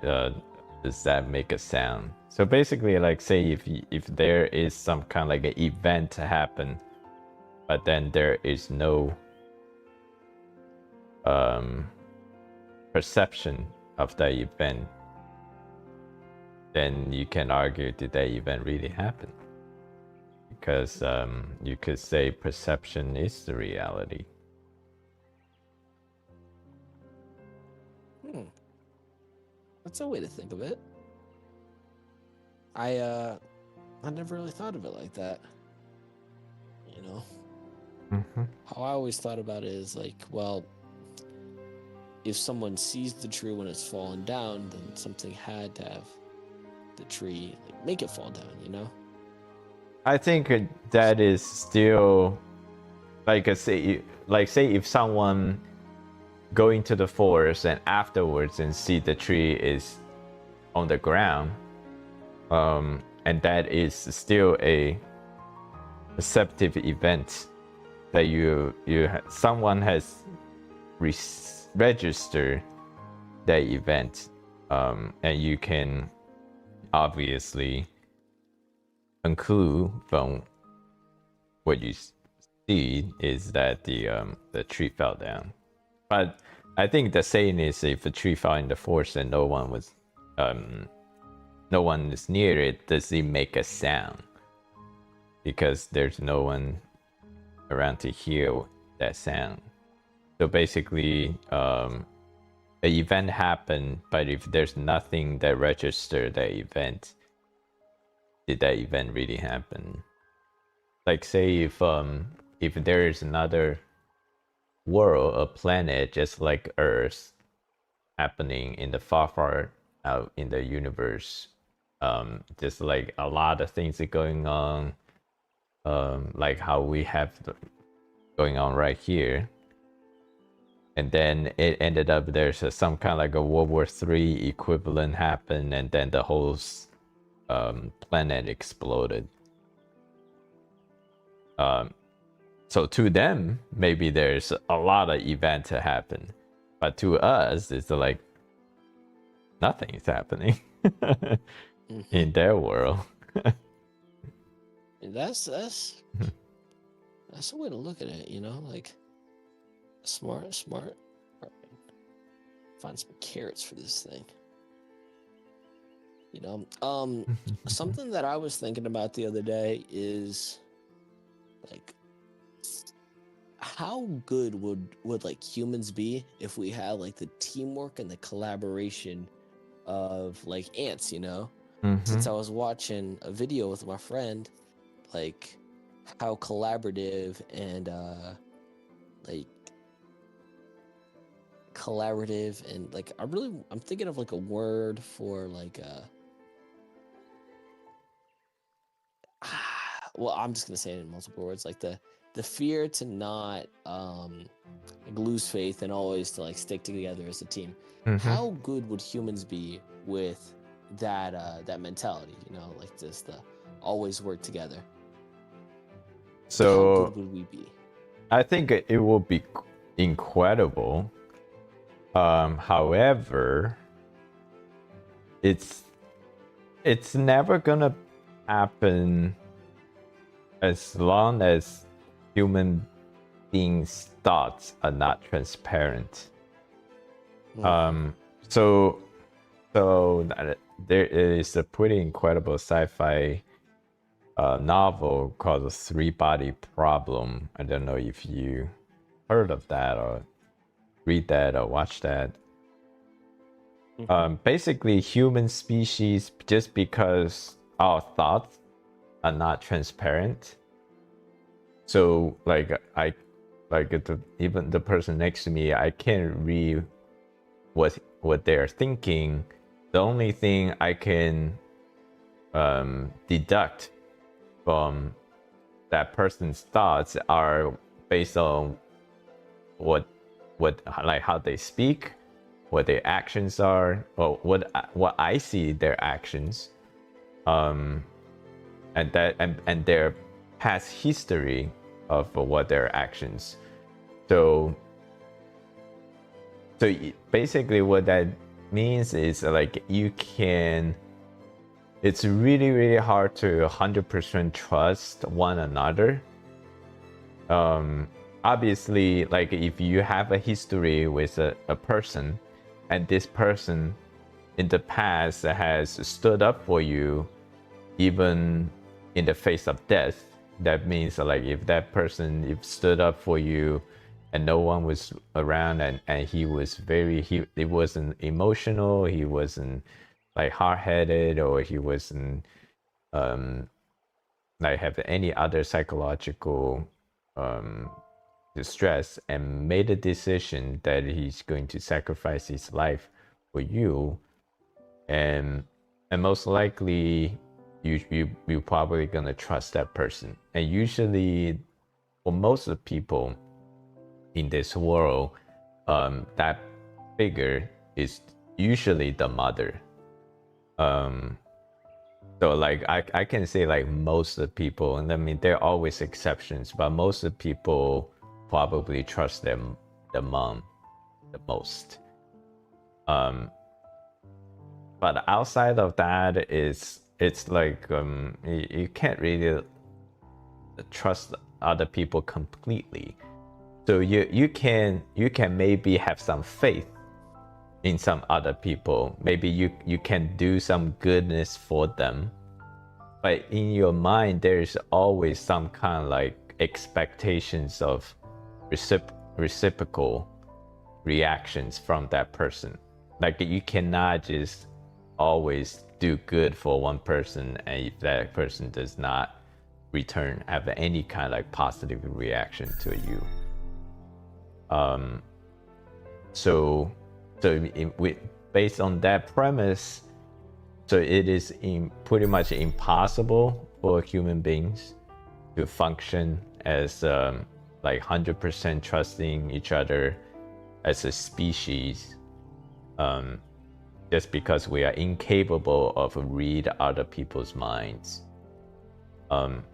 Does that make a sound? So basically, like say if there is some kind of like an event to happen, but then there is no perception of that event, then you can argue did that event really happen? Because you could say perception is the reality. That's a way to think of it. I never really thought of it like that. You know, how I always thought about it is like, well, if someone sees the tree when it's fallen down, then something had to have the tree like make it fall down. You know. I think that is still like say if someone go into the forest and afterwards and see the tree is on the ground, and that is still a perceptive event that someone has registered that event, and you can obviously conclude from what you see is that the tree fell down. But I think the saying is if a tree fell in the forest and no one is near it, does it make a sound? Because there's no one around to hear that sound. So basically, an event happened, but if there's nothing that registered that event, did that event really happen? Like say if there is another world, a planet just like Earth, happening in the far out in the universe, just like a lot of things are going on, like how we have going on right here, and then it ended up there's some kind of like a World War III equivalent happened, and then the whole planet exploded. So to them, maybe there's a lot of event to happen, but to us, it's like nothing is happening in their world. That's a way to look at it, you know, like smart. Find some carrots for this thing. You know, something that I was thinking about the other day is like, how good would like humans be if we had like the teamwork and the collaboration of like ants, you know? Since I was watching a video with my friend, like how collaborative and like I'm thinking of like a word for like well, I'm just gonna say it in multiple words, like the fear to not like lose faith and always to like stick together as a team. How good would humans be with that mentality, you know, like just the always work together? So how good would we be? I think it will be incredible. However, it's never gonna happen as long as human beings' thoughts are not transparent. So there is a pretty incredible sci-fi a novel called The Three Body Problem. I don't know if you heard of that or read that or watch that. Basically, human species, just because our thoughts are not transparent. So, even the person next to me, I can't read what they're thinking. The only thing I can deduct from that person's thoughts are based on what like how they speak, what their actions are, or what I see their actions, and their past history of what their actions. So basically, what that means is like it's really really hard to 100% trust one another. Obviously, like if you have a history with a person, and this person in the past has stood up for you even in the face of death, that means like if that person if stood up for you and no one was around, and he was it wasn't emotional, he wasn't like hard-headed, or he wasn't like have any other psychological distress, and made a decision that he's going to sacrifice his life for you, and most likely you probably gonna trust that person. And usually for most of the people in this world, that figure is usually the mother. So like I can say like most of the people, and I mean there are always exceptions, but most of the people probably trust them the mom the most. But outside of that, it's like you can't really trust other people completely. So you can maybe have some faith in some other people. Maybe you can do some goodness for them, but in your mind there's always some kind of like expectations of reciprocal reactions from that person. Like you cannot just always do good for one person, and if that person does not have any kind of like positive reaction to you. So based on that premise, so it is pretty much impossible for human beings to function as like 100% trusting each other as a species, just because we are incapable of read other people's minds.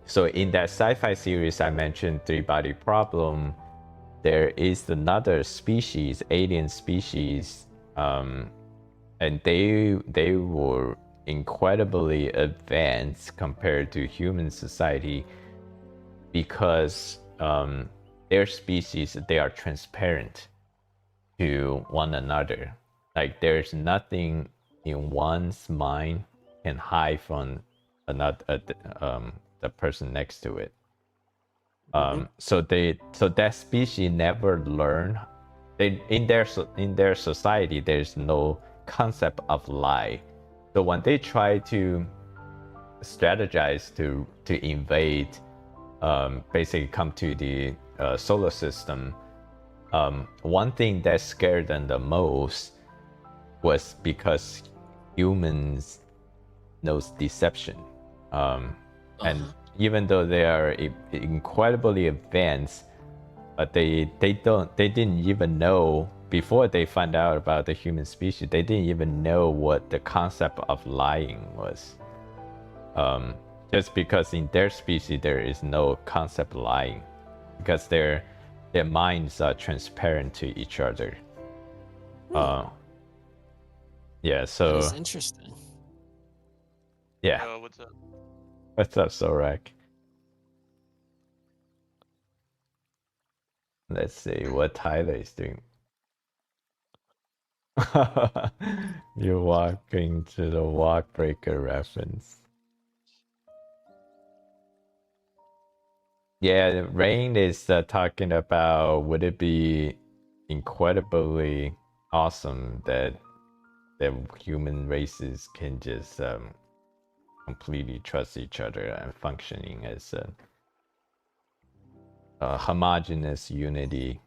So in that sci-fi series I mentioned, Three Body Problem, there is another species, alien species, and they were incredibly advanced compared to human society, because their species, they are transparent to one another. Like there's nothing in one's mind can hide from another the person next to it. So that species never learn. They in their society there's no concept of lie. So when they try to strategize to invade, basically come to the solar system, one thing that scared them the most was because humans knows deception, and even though they are incredibly advanced, but they didn't even know, before they found out about the human species, they didn't even know what the concept of lying was. Just because in their species there is no concept of lying, because their minds are transparent to each other. Yeah, so that is interesting. Yeah. Yo, what's up? What's up, Sorak? Let's see what Tyler is doing. You're walking to the walk breaker reference. Yeah, Rain is talking about would it be incredibly awesome that the human races can just completely trust each other and functioning as a homogeneous unity.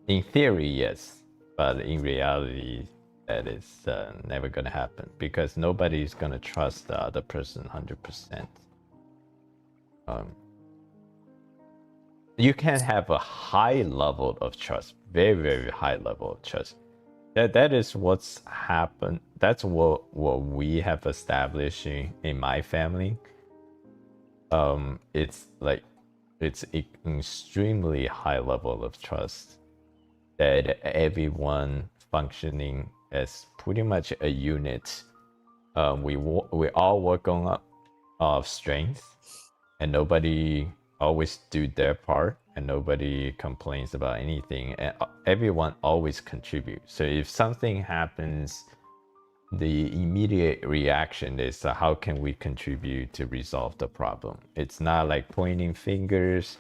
In theory, yes, but in reality, that is never gonna happen because nobody's gonna trust the other person 100%. You can have a high level of trust, very very high level of trust. That is what's happened. That's what we have established in my family. It's like it's extremely high level of trust that everyone functioning as pretty much a unit. We all work on of strength, and nobody always do their part, and nobody complains about anything, and everyone always contribute. So if something happens, the immediate reaction is how can we contribute to resolve the problem. It's not like pointing fingers,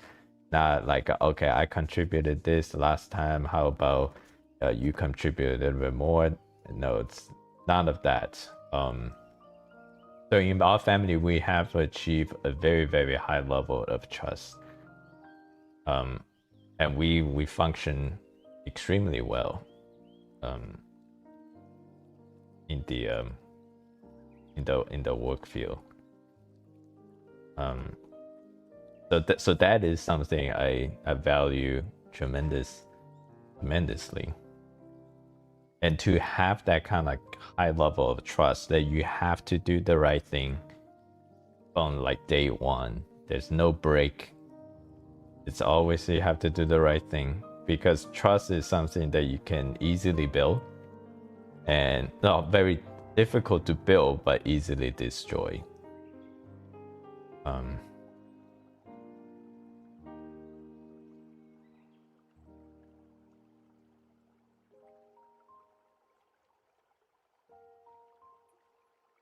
not like okay, I contributed this last time, how about you contribute a little bit more. No, it's none of that. So in our family we have achieved a very very high level of trust, and we function extremely well in the work field. So that is something I value tremendously, and to have that kind of high level of trust that you have to do the right thing on like day one. There's no break. It's always you have to do the right thing, because trust is something that you can easily build, and not very difficult to build but easily destroy.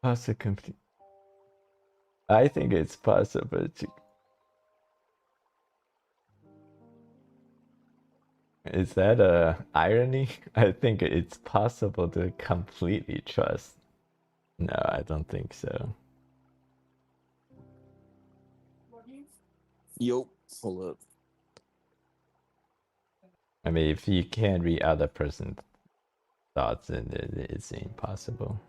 Possible. I think it's possible to. Is that a irony? I think it's possible to completely trust. No, I don't think so. Yo, hold up. I mean, if you can't read other person's thoughts, then it's impossible.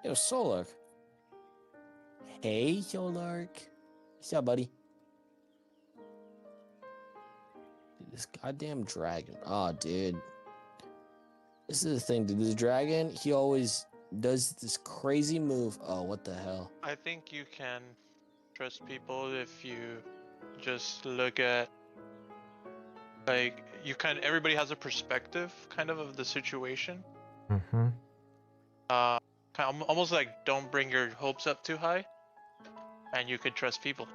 Yo, Solark. Hey, Solark. What's up, buddy? Dude, this goddamn dragon. Oh, dude. This is the thing, dude. This dragon, he always does this crazy move. Oh, what the hell? I think you can trust people if you just look at, like, everybody has a perspective kind of the situation. Mm-hmm. Kind of almost like don't bring your hopes up too high, and you could trust people.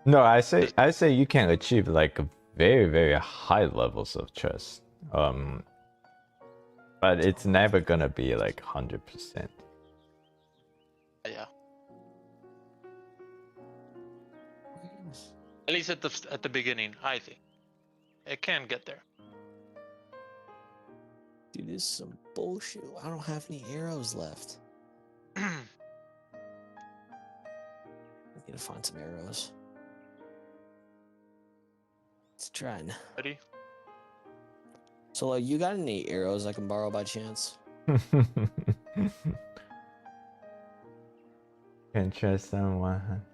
No, I say you can achieve like very very high levels of trust, but it's never gonna be like 100%. Yeah. At least at the beginning, I think it can get there. Dude, this is some bullshit. I don't have any arrows left. I need to find some arrows. Let's try. Ready? So, like, you got any arrows I can borrow by chance? Can trust someone.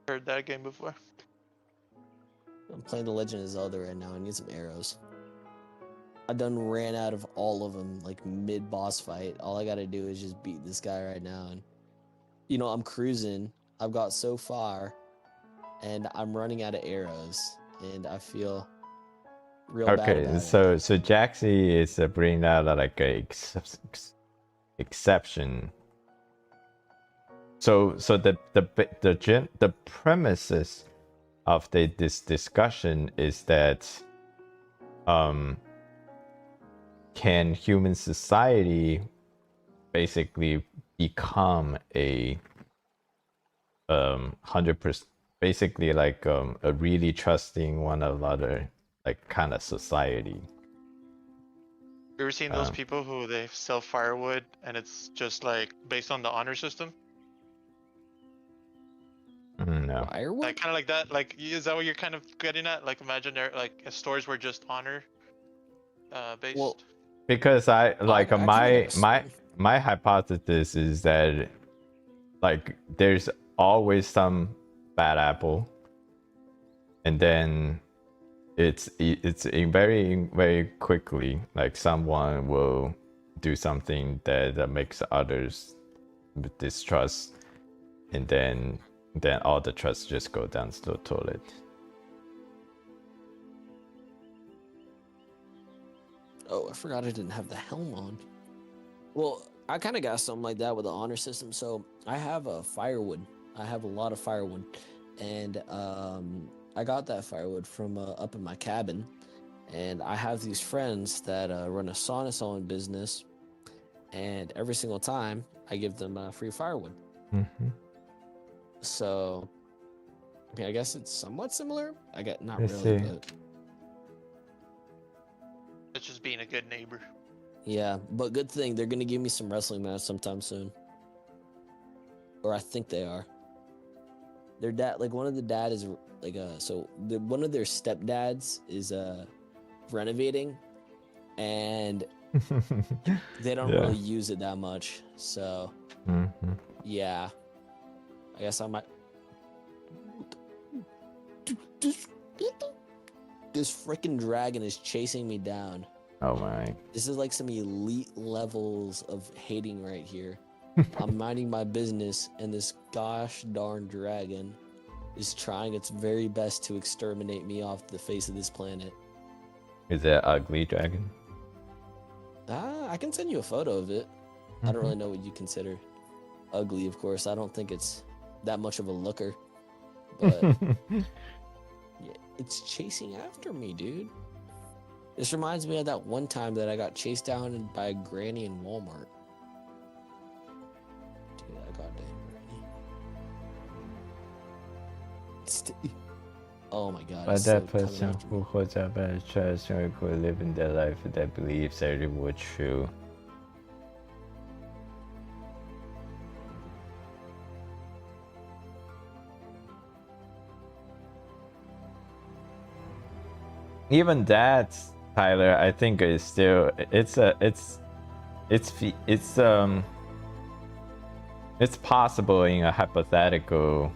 Heard that game before. I'm playing The Legend of Zelda right now. I need some arrows. I done ran out of all of them, like, mid-boss fight. All I gotta do is just beat this guy right now. And, you know, I'm cruising. I've got so far, and I'm running out of arrows. And I feel real bad Okay, about so it. Jaxie is bringing out like a exception. So the premises of this discussion is that can human society basically become a 100%, basically like a really trusting one another like kind of society? You ever seen those people who they sell firewood and it's just like based on the honor system? No. Firewood? Like kind of like that. Like is that what you're kind of getting at? Like imaginary like stores were just honor based. Well, Because I like I kinda got my hypothesis is that like there's always some bad apple, and then it's a very quickly like someone will do something that makes others distrust, and then all the trust just go down to the toilet. Oh, I forgot I didn't have the helm on. Well, I kind of got something like that with the honor system. So I have a firewood. I have a lot of firewood, and I got that firewood from up in my cabin. And I have these friends that run a sauna sewing business, and every single time I give them free firewood. Mm-hmm. So, I mean, I guess it's somewhat similar. I get not Let's really, see. but It's just being a good neighbor. yeah. But good thing they're gonna give me some wrestling match sometime soon, or I think they are. Their dad, like one of the dad is like one of their stepdads is renovating, and they don't really use it that much. So yeah, I guess I might. This freaking dragon is chasing me down. Oh my. This is like some elite levels of hating right here. I'm minding my business, and this gosh darn dragon is trying its very best to exterminate me off the face of this planet. Is that ugly dragon? I can send you a photo of it. I don't really know what you consider ugly, of course. I don't think it's that much of a looker. But yeah, it's chasing after me, dude. This reminds me of that one time that I got chased down by a granny in Walmart. Dude, that goddamn granny. Oh my god. But it's that so coming person after me. who holds up a trust and living their life that believes every word true. Even that, Tyler, I think is still it's possible in a hypothetical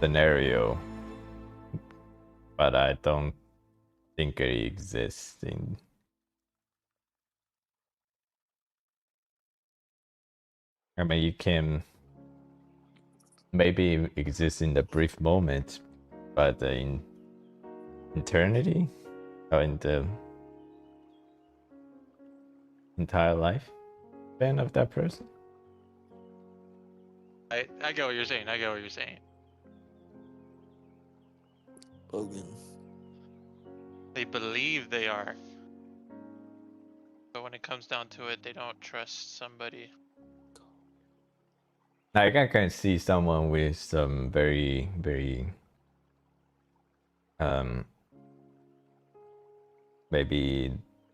scenario, but I don't think it exists in. I mean, you can maybe exist in the brief moment, but in eternity, or in the entire life span of that person. I get what you're saying. I get what you're saying. Logan. They believe they are. But when it comes down to it, they don't trust somebody. Like I can see someone with some very maybe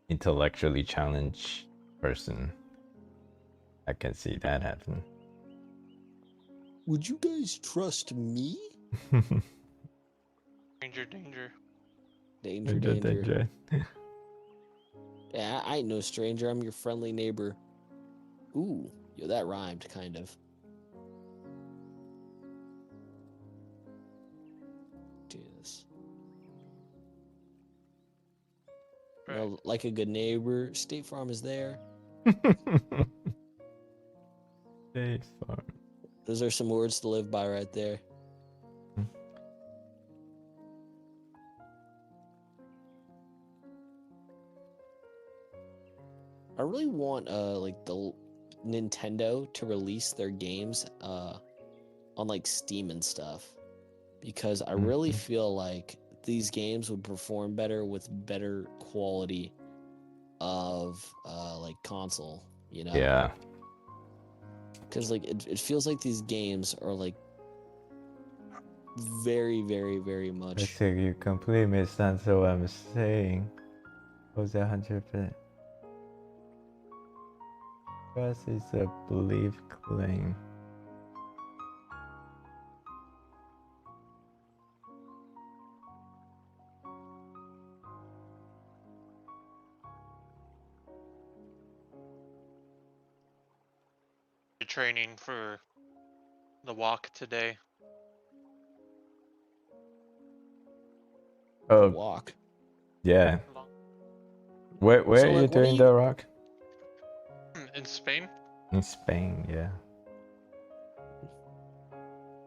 intellectually challenged person. I can see that happen. Would you guys trust me? Danger, danger. Danger. Yeah, I ain't no stranger. I'm your friendly neighbor. Ooh, yo, that rhymed, kind of. Jesus. You know, like a good neighbor, State Farm is there. State Farm. Those are some words to live by right there. I really want like the Nintendo to release their games on like Steam and stuff. because I really feel like these games would perform better with better quality of like console, you know? Yeah. Because like it feels like these games are like very, very, very I much. think you completely misunderstood what I'm saying. What was that 100%? Trust is a belief claim. You're training for the walk today. Oh, Walk. yeah. Where So, are you like, what do doing you- the rock? In Spain, In Spain, yeah.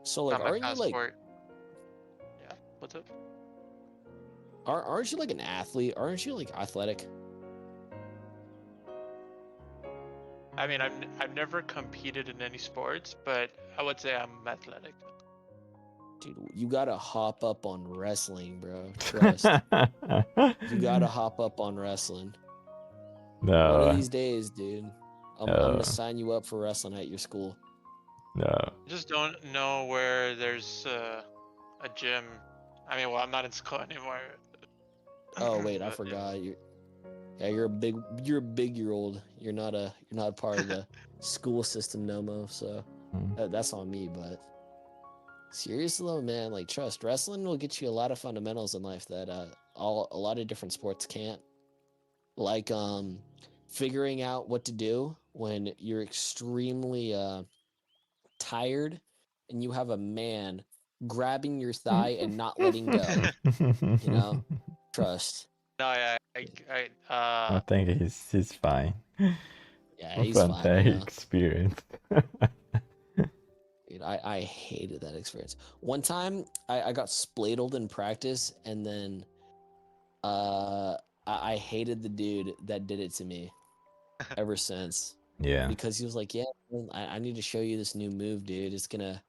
So like, got my are you like, passport. Yeah, what's up? aren't you like an athlete? Aren't you like athletic? I mean, I've never competed in any sports, but I would say I'm athletic. Dude, you gotta hop up on wrestling, bro. Trust. You gotta hop up on wrestling. One of No, these days, dude. I'm gonna sign you up for wrestling at your school. no. I just don't know where there's a gym. I mean, well, I'm not in school anymore. Oh wait, I But, yeah. forgot. You're a big year old. You're not part of the school system no more. So that's on me. But seriously though, man, like trust, wrestling will get you a lot of fundamentals in life that a lot of different sports can't. Like figuring out what to do when you're extremely tired and you have a man grabbing your thigh and not letting go. You know, trust. No, I think he's fine. Yeah, he's From fine. that You know? experience. Dude, I hated that experience. One time I got spladled in practice, and then I hated the dude that did it to me ever since. Yeah. Because he was like, yeah, man, I need to show you this new move, dude. It's gonna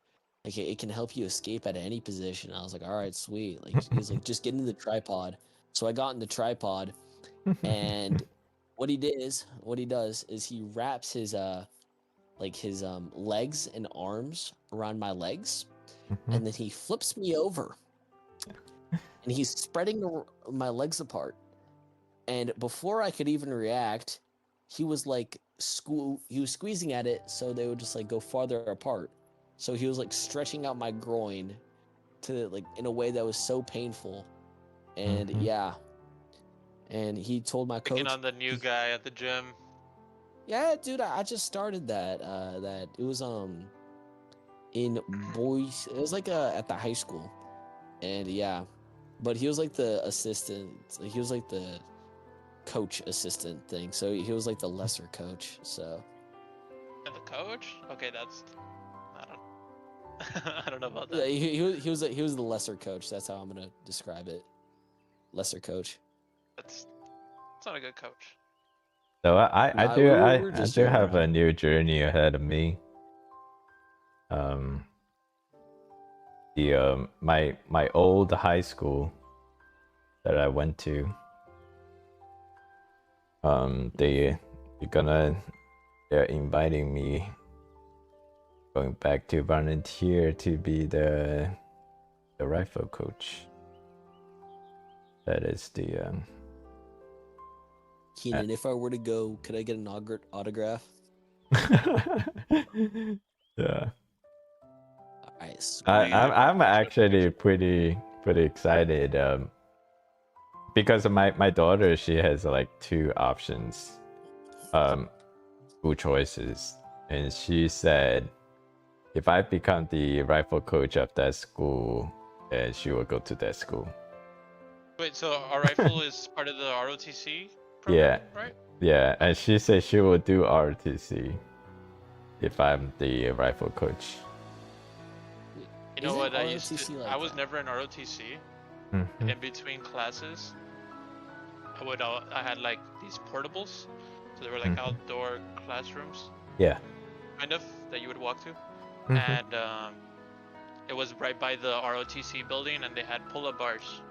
like it can help you escape at any position. I was like, all right, sweet. Like he was like, just get into the tripod. So I got in the tripod, and what he does is he wraps his legs and arms around my legs, and then he flips me over, and he's spreading my legs apart. And before I could even react, he was like he was squeezing at it so they would just like go farther apart. So he was like stretching out my groin to like in a way that was so painful. And yeah. And he told my coach, picking on the new guy at the gym. yeah, dude, I just started that. That it was in boys. It was like at the high school, and yeah, but he was like the assistant. He was like the coach assistant thing. So he was like the lesser coach. So And the coach? Okay, that's I don't I don't know about yeah, that. he was the lesser coach. That's how I'm gonna describe it. Lesser coach. That's not a good coach. So I Nah, do we're I just do joking have a around. new journey ahead of me. My old high school that I went to, they're inviting me going back to volunteer to be the rifle coach. That is the Kenan, if I were to go, could I get an autograph? yeah. Alright, sweet. I'm actually pretty excited because my daughter, she has like two options, school choices, and she said if I become the rifle coach of that school, then she will go to that school. Wait, so our rifle is part of the ROTC Yeah, program, right? yeah, and she said she will do RTC if I'm the rifle coach. You know Isn't what I used ROTC to? like I was that? never in ROTC. Mhm. In between classes, I had like these portables, so they were like outdoor classrooms, Yeah. kind of, that you would walk to, Mhm. and it was right by the ROTC building, and they had pull-up bars.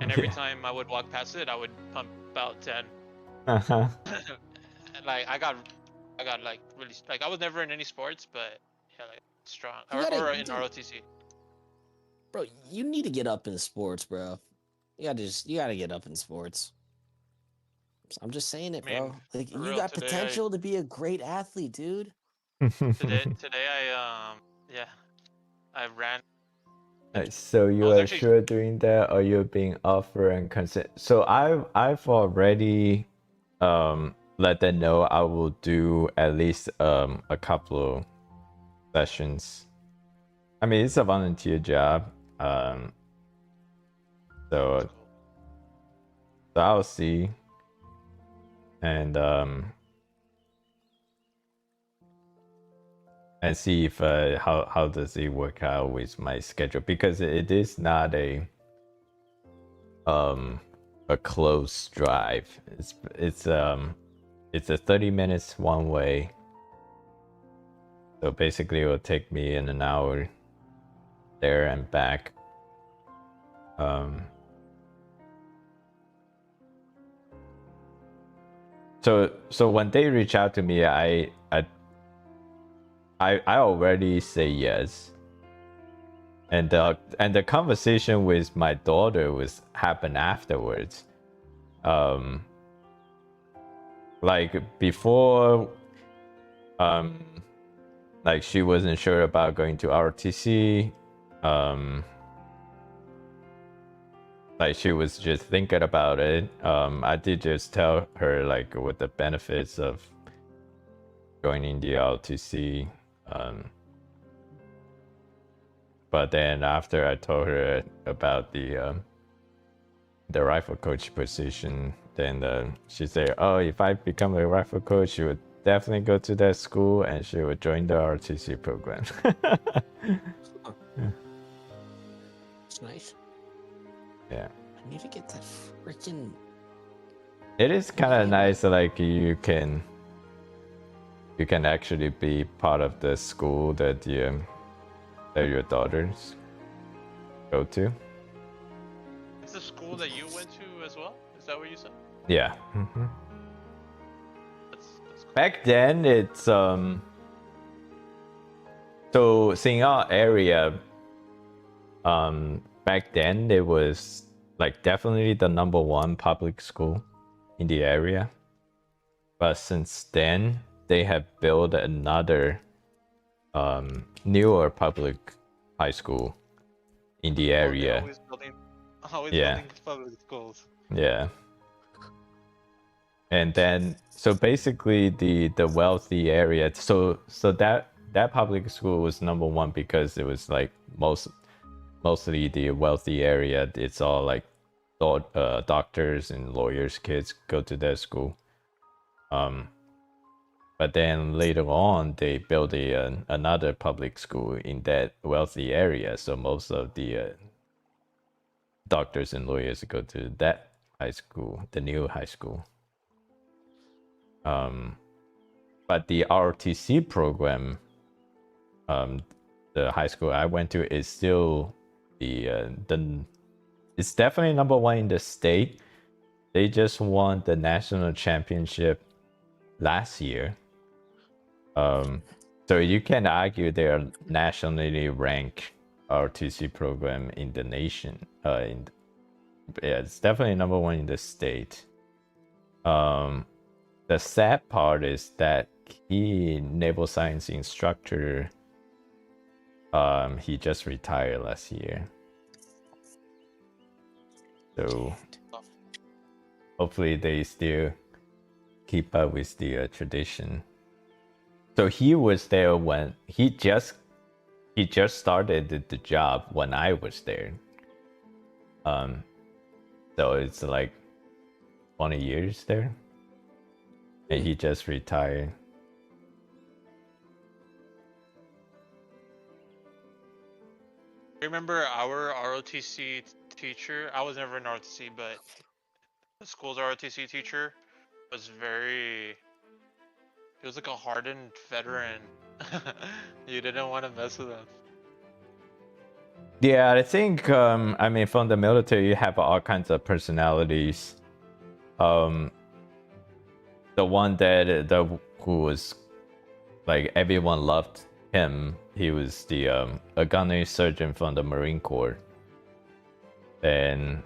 And every time I would walk past it, I would pump out 10. Uh-huh. And like I got like really like I was never in any sports, but yeah, like strong You gotta- or in dude. ROTC. Bro, you need to get up in sports, bro. You gotta get up in sports. I'm just saying it, I mean, bro. Like for you real, got today potential to be a great athlete, dude. today I yeah, I ran. So I you was are actually sure doing that, or you're being offered and consent? So I've already let them know I will do at least a couple of sessions. I mean, it's a volunteer job. So I'll see. And see if how does it work out with my schedule, because it is not a close drive. It's a 30 minutes one way. So basically it will take me in an hour there and back. So when they reach out to me, I already say yes. And the conversation with my daughter was happened afterwards. Like before, like she wasn't sure about going to RTC. Like she was just thinking about it. I did just tell her like what the benefits of joining the RTC. But then after I told her about the rifle coach position, then she said, "Oh, if I become a rifle coach, she would definitely go to that school and she would join the RTC program." It's nice. Yeah. I need to get that freaking. It is kind of nice, like you can actually be part of the school that your daughters go to. It's the school that you went to as well. Is that what you said? Yeah. That's cool. Back then, it's so in our area, back then it was like definitely the #1 public school in the area. But since then, they have built another newer public high school in the area. Always building public schools. Yeah. And then so basically the wealthy area, so that public school was #1 because it was like mostly the wealthy area. It's all like doctors and lawyers kids go to that school. But then later on, they built another public school in that wealthy area. So most of the doctors and lawyers go to that high school, the new high school. But the ROTC program, the high school I went to, is still it's definitely #1 in the state. They just won the national championship last year. So you can argue they're nationally ranked ROTC program in the nation. Yeah, it's definitely #1 in the state. The sad part is that naval science instructor, he just retired last year. So hopefully they still keep up with the tradition. So he was there when he just started the job when I was there. So it's like 20 years there. And he just retired. Remember our ROTC teacher? I was never an ROTC, but the school's ROTC teacher was he was like a hardened veteran. You didn't want to mess with him. Yeah, I think I mean from the military you have all kinds of personalities. The one that who was like everyone loved him. He was the a gunnery surgeon from the Marine Corps, and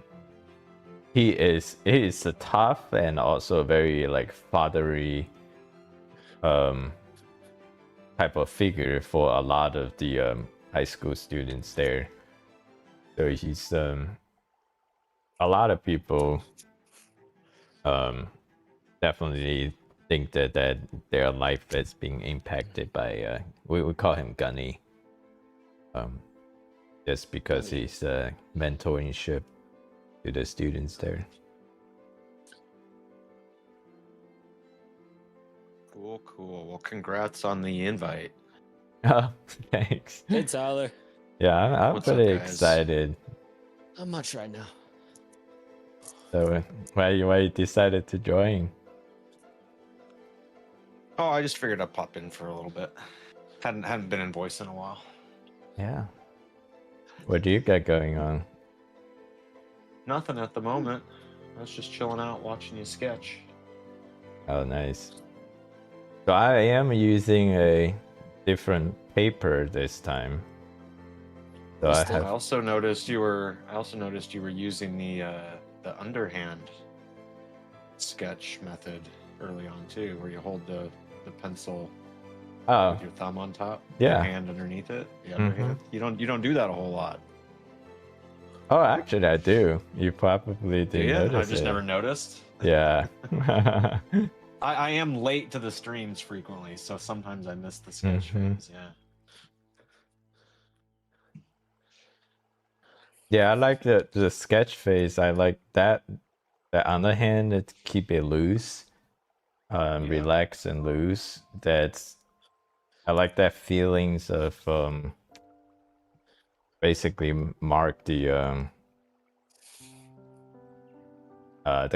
he is a tough and also very like fatherly type of figure for a lot of the high school students there. So he's a lot of people definitely think that their life is being impacted by we call him Gunny. Just because he's mentorship to the students there. Cool. Well, congrats on the invite. Oh, thanks. Hey, Tyler. Yeah, I'm What's up, pretty guys? excited. I'm much right now. So why you decided to join? Oh, I just figured I'd pop in for a little bit. Hadn't been in voice in a while. Yeah. What do you got going on? Nothing at the moment. I was just chilling out, watching you sketch. Oh, nice. So I am using a different paper this time. So I I have. also noticed you were using the underhand sketch method early on too, where you hold the pencil Oh, with your thumb on top, yeah. your hand underneath it, the other hand. You don't do that a whole lot. Oh, actually, I do. You probably Do didn't you? notice I just it. never noticed. Yeah. I am late to the streams frequently, so sometimes I miss the sketch phase. Yeah. Yeah, I like the sketch phase. I like that. On the hand, it keep it loose, relax and loose. I like that feelings of basically mark the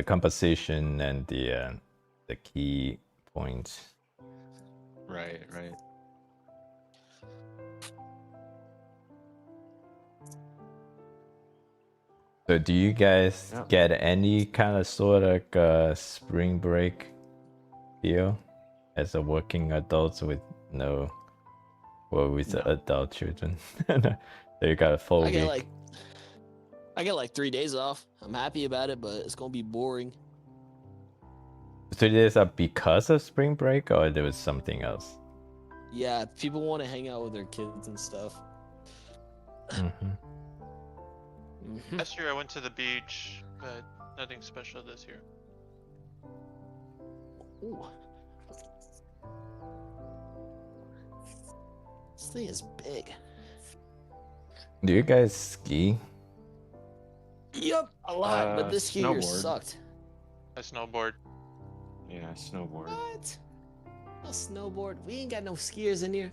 composition and the key points. Right. So do you guys Yeah. get any kind of sort of spring break feel as a working adults with with adult children? So you got a full I week. get like 3 days off. I'm happy about it, but it's gonna be boring. So this are because of spring break or there was something else? Yeah, people want to hang out with their kids and stuff. Last year I went to the beach, but nothing special this year. Ooh. This thing is big. Do you guys ski? Yep, a lot, but this year snowboard. sucked. I snowboard. Yeah, snowboard. What? A snowboard? We ain't got no skiers in here.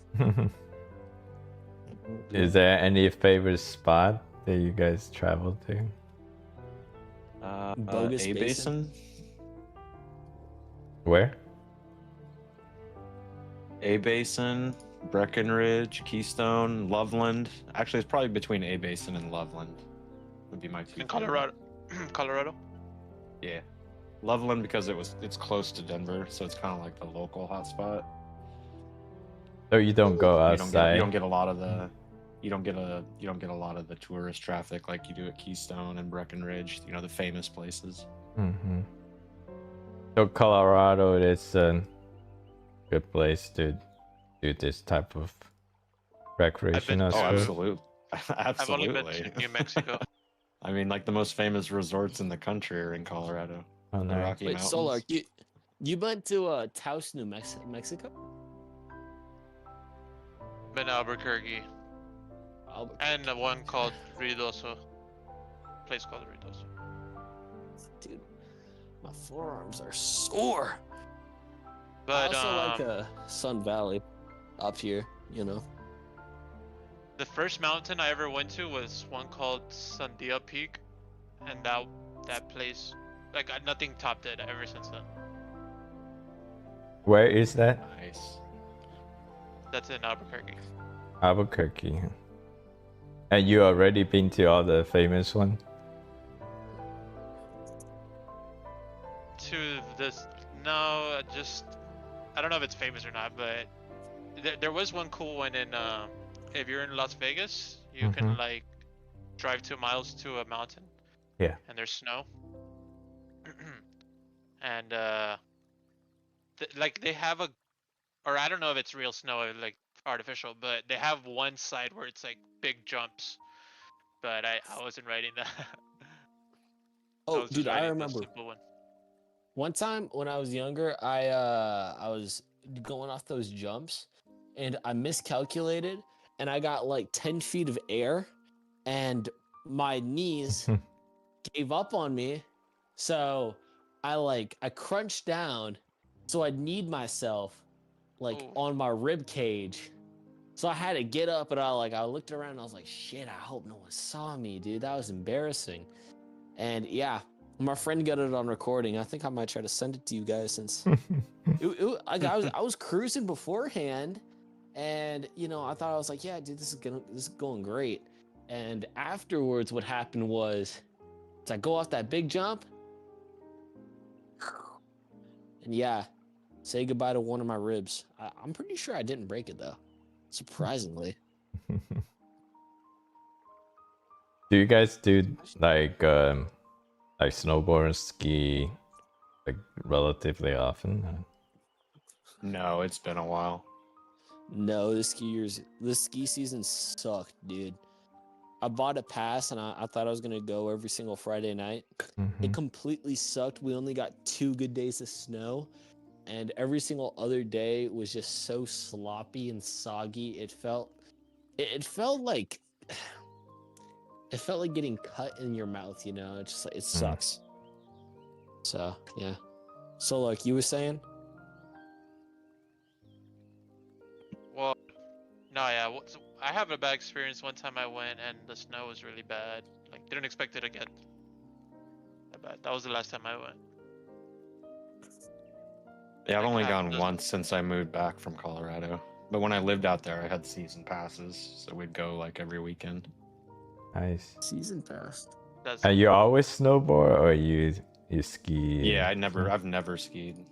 Is there any favorite spot that you guys travel to? Bogus A Basin? Where? A Basin, Breckenridge, Keystone, Loveland. Actually, it's probably between A Basin and Loveland. Would be my two. In Colorado. Colorado. Yeah, Loveland because it's close to Denver, so it's kind of like the local hotspot. So you don't go outside? You don't get a lot of the. You don't get a lot of the tourist traffic like you do at Keystone and Breckenridge. You know, the famous places. So Colorado is a good place to do this type of recreational Oh, sport. I've only been Absolutely. to New Mexico. I mean, like the most famous resorts in the country are in Colorado. Oh, The nice. Rocky Wait, Mountains. Solar, you went to Taos, New Mexico? Been to Albuquerque. And the one called Ruidoso. Place called Ruidoso. Dude, my forearms are sore. But I also like Sun Valley up here, you know. the first mountain I ever went to was one called Sandia Peak, and that place, like nothing topped it ever since then. Where is that? Nice. That's in Albuquerque. Albuquerque. And you already been to all the famous one? To this, no, just I don't know if it's famous or not, but there was one cool one in if you're in Las Vegas, you can like drive 2 miles to a mountain. Yeah. And there's snow. And like they have a, or I don't know if it's real snow or like artificial, but they have one side where it's like big jumps. But I wasn't riding that. I Oh, was just dude, I riding the remember simple one. one time when I was younger, I was going off those jumps, and I miscalculated, and I got like 10 feet of air, and my knees gave up on me, so I crunched down, so I'd kneed myself like Ooh. on my rib cage. So I had to get up, and I looked around and I was like, shit, I hope no one saw me, dude. That was embarrassing. And yeah, my friend got it on recording. I think I might try to send it to you guys since I was cruising beforehand, and I thought, I was like, yeah, dude, this is going great. And afterwards, what happened was, I go off that big jump, and yeah, say goodbye to one of my ribs. I'm pretty sure I didn't break it though, surprisingly. Do you guys do like snowboard and ski like relatively often? No, it's been a while. No, the ski season sucked, dude. I bought a pass, and I thought I was gonna go every single Friday night. It completely sucked. We only got 2 good days of snow, and every single other day was just so sloppy and soggy. It felt like it felt like getting cut in your mouth. It's just like, it sucks. So yeah. So like you were saying. Well, no, yeah. I have a bad experience. One time I went and the snow was really bad. Like, didn't expect it to get that bad. That was the last time I went. Yeah, I've Like, only half gone the- once since I moved back from Colorado. But when I lived out there, I had season passes, so we'd go like every weekend. Nice. Season passed. That's And you always snowboard or you ski? Yeah, I've never skied.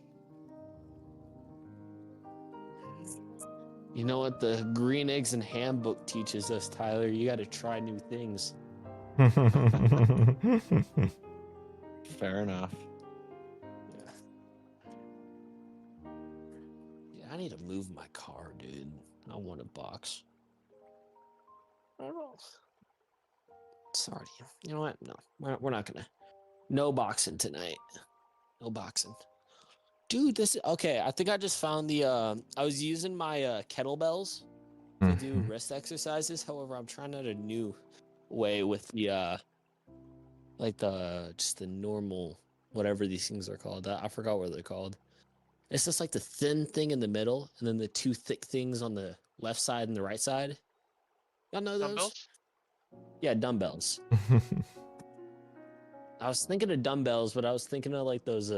You know what the Green Eggs and Ham book teaches us, Tyler? You got to try new things. Fair enough. Yeah, I need to move my car, dude. I want a box. I don't know. Sorry. You know what? No, we're not gonna. No boxing tonight. No boxing. Dude, this okay. I think I just found the. I was using my kettlebells to do wrist exercises. However, I'm trying out a new way with the like just the normal whatever these things are called. I forgot what they're called. It's just like the thin thing in the middle, and then the 2 thick things on the left side and the right side. Y'all know those? dumbbells. Yeah, dumbbells. I was thinking of dumbbells, but I was thinking of like those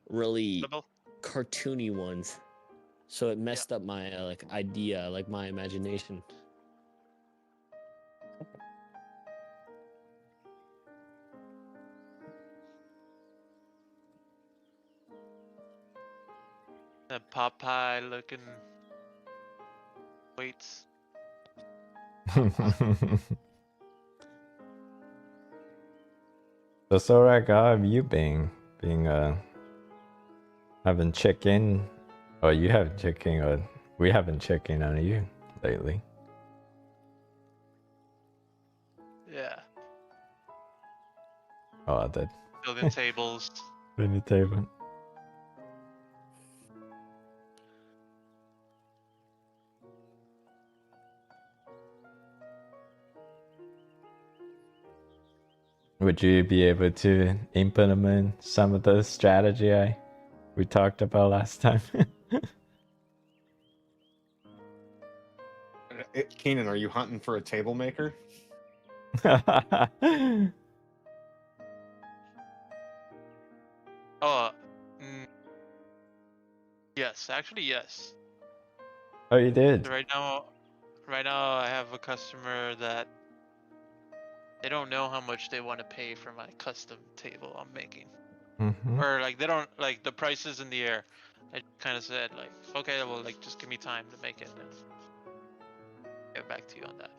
really Dumbbell. cartoony ones. So it messed up my like idea, like my imagination. The Popeye looking weights. So Sorak, how have you been? Haven't checked in, or you haven't checked in, or we haven't checked in on you lately. Yeah. Oh, that Building tables. mini table. Would you be able to implement some of the strategy we talked about last time? Kenan, are you hunting for a table maker? Oh, yes. Actually, yes. Oh, you did? So right now, right now I have a customer that they don't know how much they want to pay for my custom table I'm making. Mm-hmm. Or like they don't like the price is in the air. I kind of said like, okay, well like just give me time to make it and get back to you on that.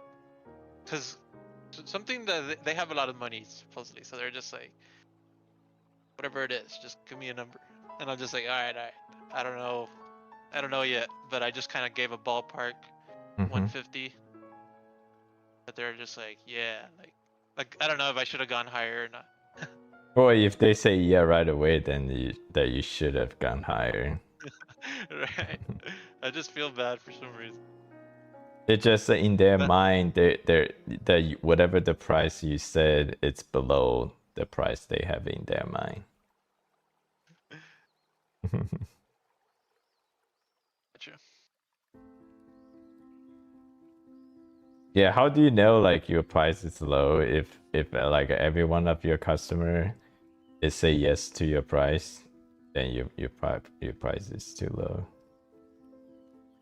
Because something that they have a lot of money supposedly, so they're just like, whatever it is, just give me a number. And I'm just like, all right, I don't know yet, but I just kind of gave a ballpark Mm-hmm. 150. But they're just like, yeah, like I don't know if I should have gone higher or not. Or if they say yeah right away, then you should have gone higher. Right. I just feel bad for some reason. It's just in their But mind, they whatever the price you said, it's below the price they have in their mind. gotcha. Yeah, how do you know like your price is low if like every one of your customer is say yes to your price, then your price is too low.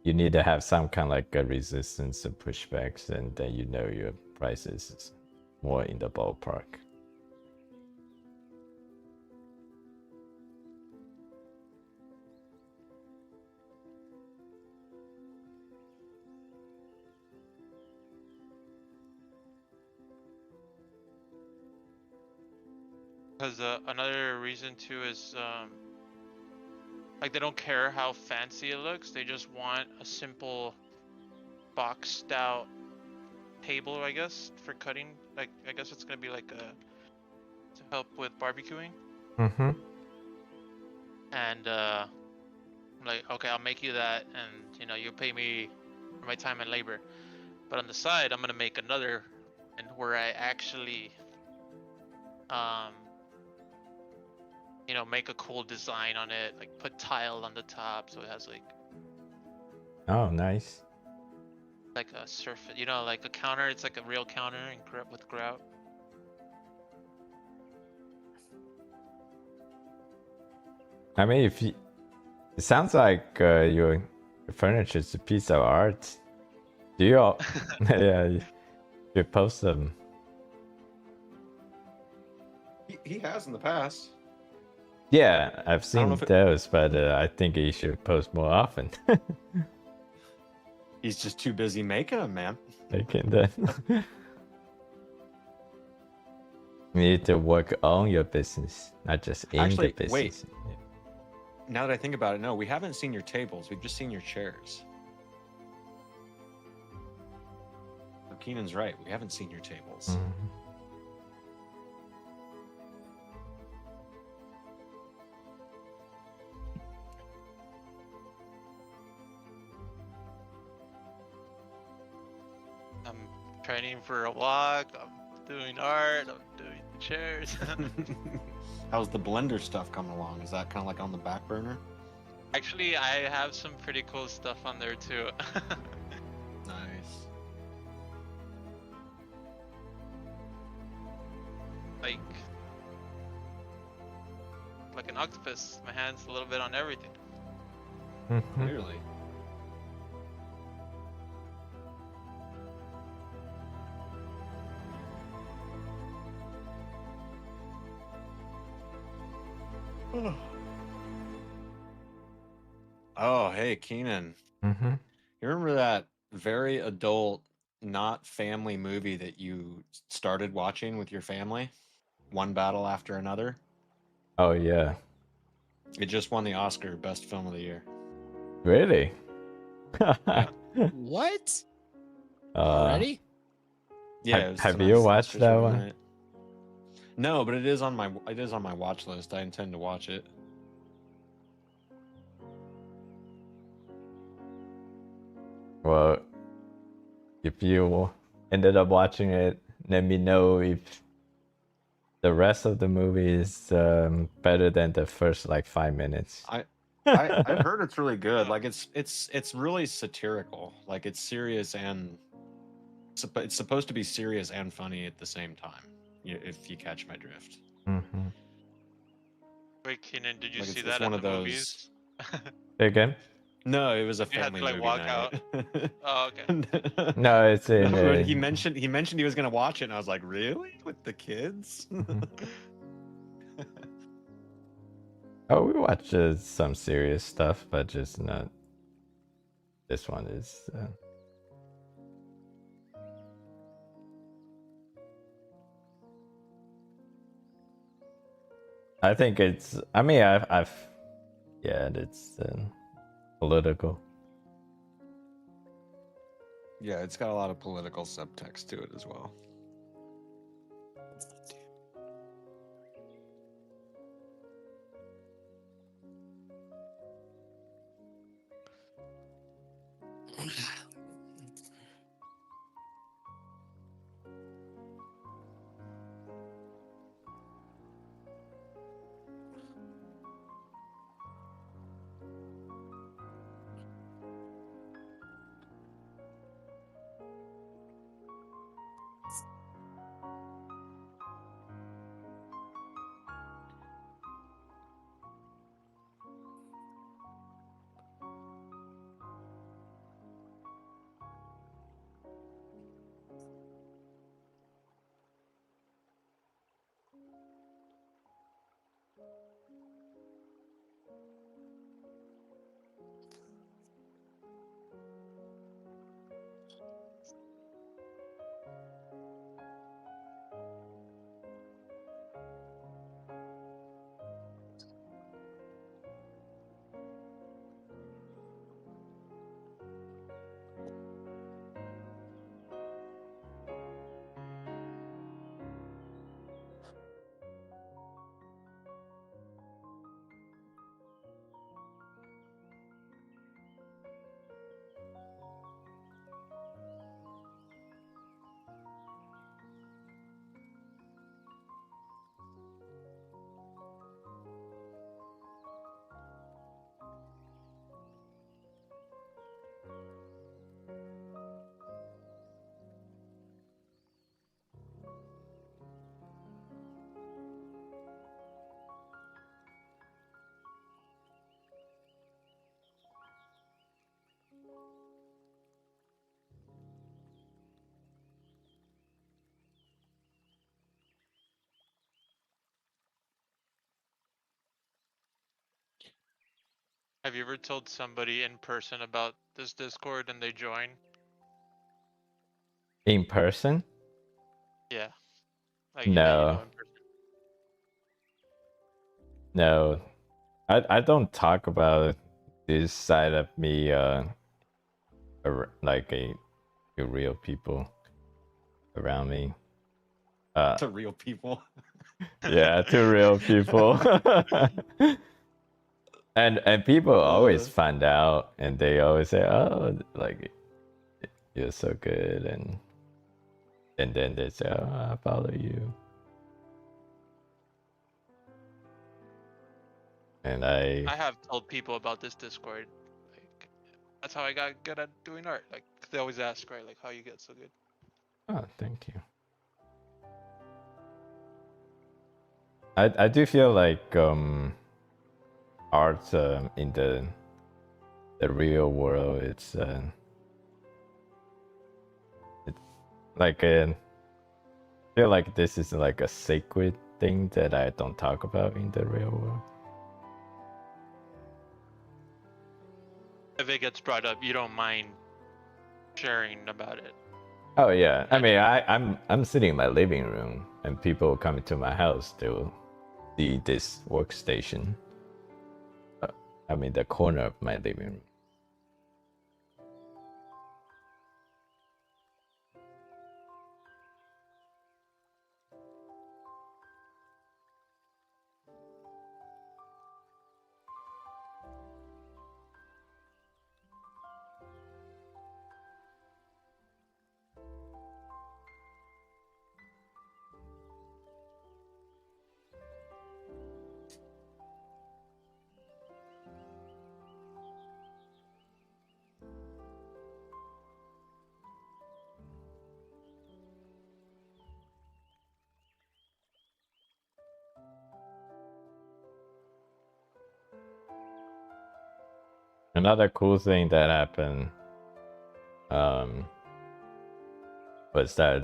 You need to have some kind of like a resistance and pushbacks, and then you know your price is more in the ballpark. Because another reason too is like they don't care how fancy it looks. They just want a simple boxed out table, I guess, for cutting. Like I guess it's gonna be like to help with barbecuing. Mm-hmm. And I'm like, okay, I'll make you that, and you know, you pay me for my time and labor. But on the side, I'm gonna make another, and where I actually, you know, make a cool design on it, like put tile on the top, so it has Oh, nice. like a surface, you know, like a counter. It's like a real counter and with grout. I mean, if you, it sounds like your furniture is a piece of art. Do you all? Yeah, you post them. He has in the past. Yeah, I've know seen if it- those, but I think you should post more often. He's just too busy making them, man. Making that. You need to work on your business, not just in Actually, the business. wait. Yeah. Now that I think about it, no, we haven't seen your tables. We've just seen your chairs. So Kenan's right. We haven't seen your tables. Mhm. I'm training for a walk. I'm doing art. I'm doing chairs. How's the Blender stuff coming along? Is that kind of like on the back burner? Actually, I have some pretty cool stuff on there too. Nice. like an octopus. My hand's a little bit on everything. Mhm. Clearly. Oh, hey, Kenan. Mhm. You remember that very adult, not family movie that you started watching with your family? One Battle After Another? Oh yeah. It just won the Oscar Best Film of the Year. Really? What? Uh, Already? Yeah, Have- it was have tonight's you watched Oscars that were one? tonight. No, but it is on my watch list. I intend to watch it. well, if you ended up watching it, let me know if the rest of the movie is better than the first like 5 minutes. I've heard it's really good. Like it's really satirical. Like it's serious and it's supposed to be serious and funny at the same time. If you catch my drift. Mm-hmm. Wait, Kenan, did you Like, see it's that one at of the those- movies? Again? No, it was a You had family to like movie walk night. out. Oh, okay. No, it's in. No, he mentioned he was gonna watch it, and I was like, really? With the kids? Oh, we watch some serious stuff, but just not. This one is. I think it's. I mean, I've. Yeah, it's political. Yeah, it's got a lot of political subtext to it as well. Have you ever told somebody in person about this Discord and they join? In person? Yeah. Like that you know No, in person. no. I don't talk about this side of me like to real people around me. To real people. Yeah, to real people. And people always find out, and they always say, "Oh, like you're so good," and then they say, "Oh, I follow you," and I have told people about this Discord. Like that's how I got good at doing art. Like they always ask, right? Like how you get so good. Oh, thank you. I do feel like art in the real world, it's like I feel like this is like a sacred thing that I don't talk about in the real world. If it gets brought up, you don't mind sharing about it. Oh yeah, I mean I'm sitting in my living room, and people coming to my house, they will see this workstation. I mean the corner of my living room. Another cool thing that happened um was that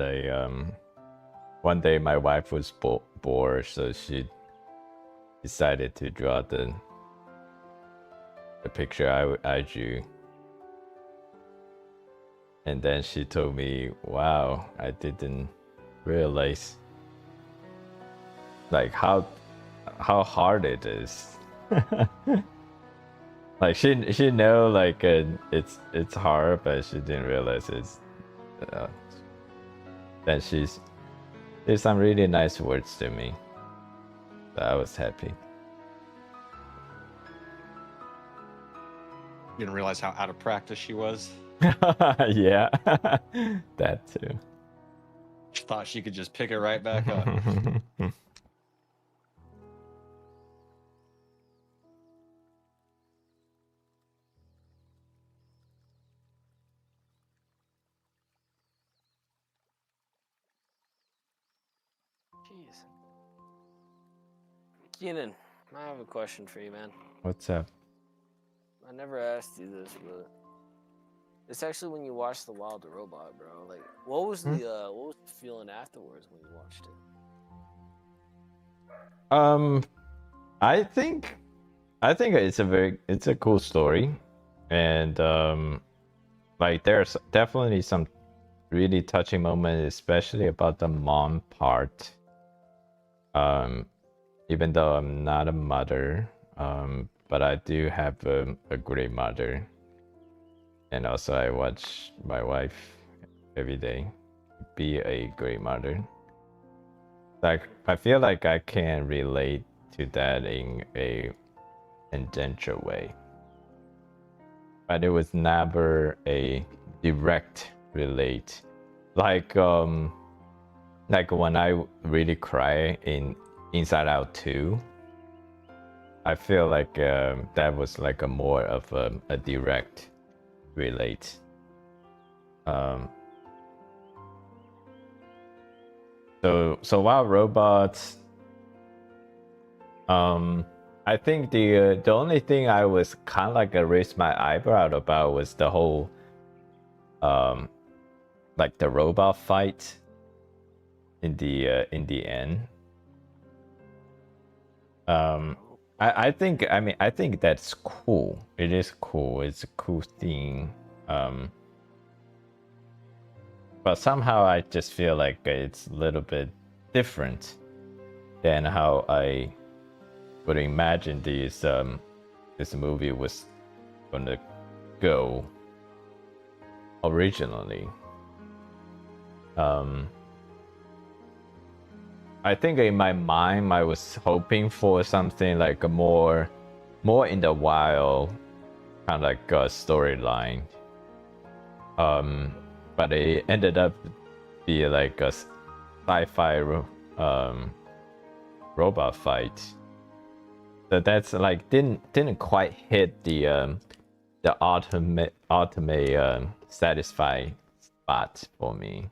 one day my wife was bored, so she decided to draw the picture I drew. And then she told me, wow, I didn't realize like how hard it is. Like she know like it's hard, but she didn't realize it's then she's there's some really nice words to me, so I was happy. Didn't realize how out of practice she was. Yeah. That too. She thought she could just pick it right back up. Jeez. Kenan, I have a question for you, man. What's up? I never asked you this, but it's actually when you watched The Wild Robot, bro. Like, what was the feeling afterwards when you watched it? I think it's a cool story, and like there's definitely some really touching moment, especially about the mom part. Even though I'm not a mother, but I do have a great mother, and also I watch my wife every day be a great mother. Like I feel like I can relate to that in a tangential way, but it was never a direct relate. Like when I really cry in Inside Out 2, I feel like that was like a more of a direct relate. So while robots, I think the only thing I was kind of like raised my eyebrow about was the whole like the robot fight in the end. I think that's cool. It is cool. It's a cool thing. But somehow I just feel like it's a little bit different than how I would imagine this movie was gonna go originally. I think in my mind I was hoping for something like a more in the wild kind of like a storyline. But it ended up be like a sci-fi robot fight. So that's like didn't quite hit the ultimate satisfying spot for me.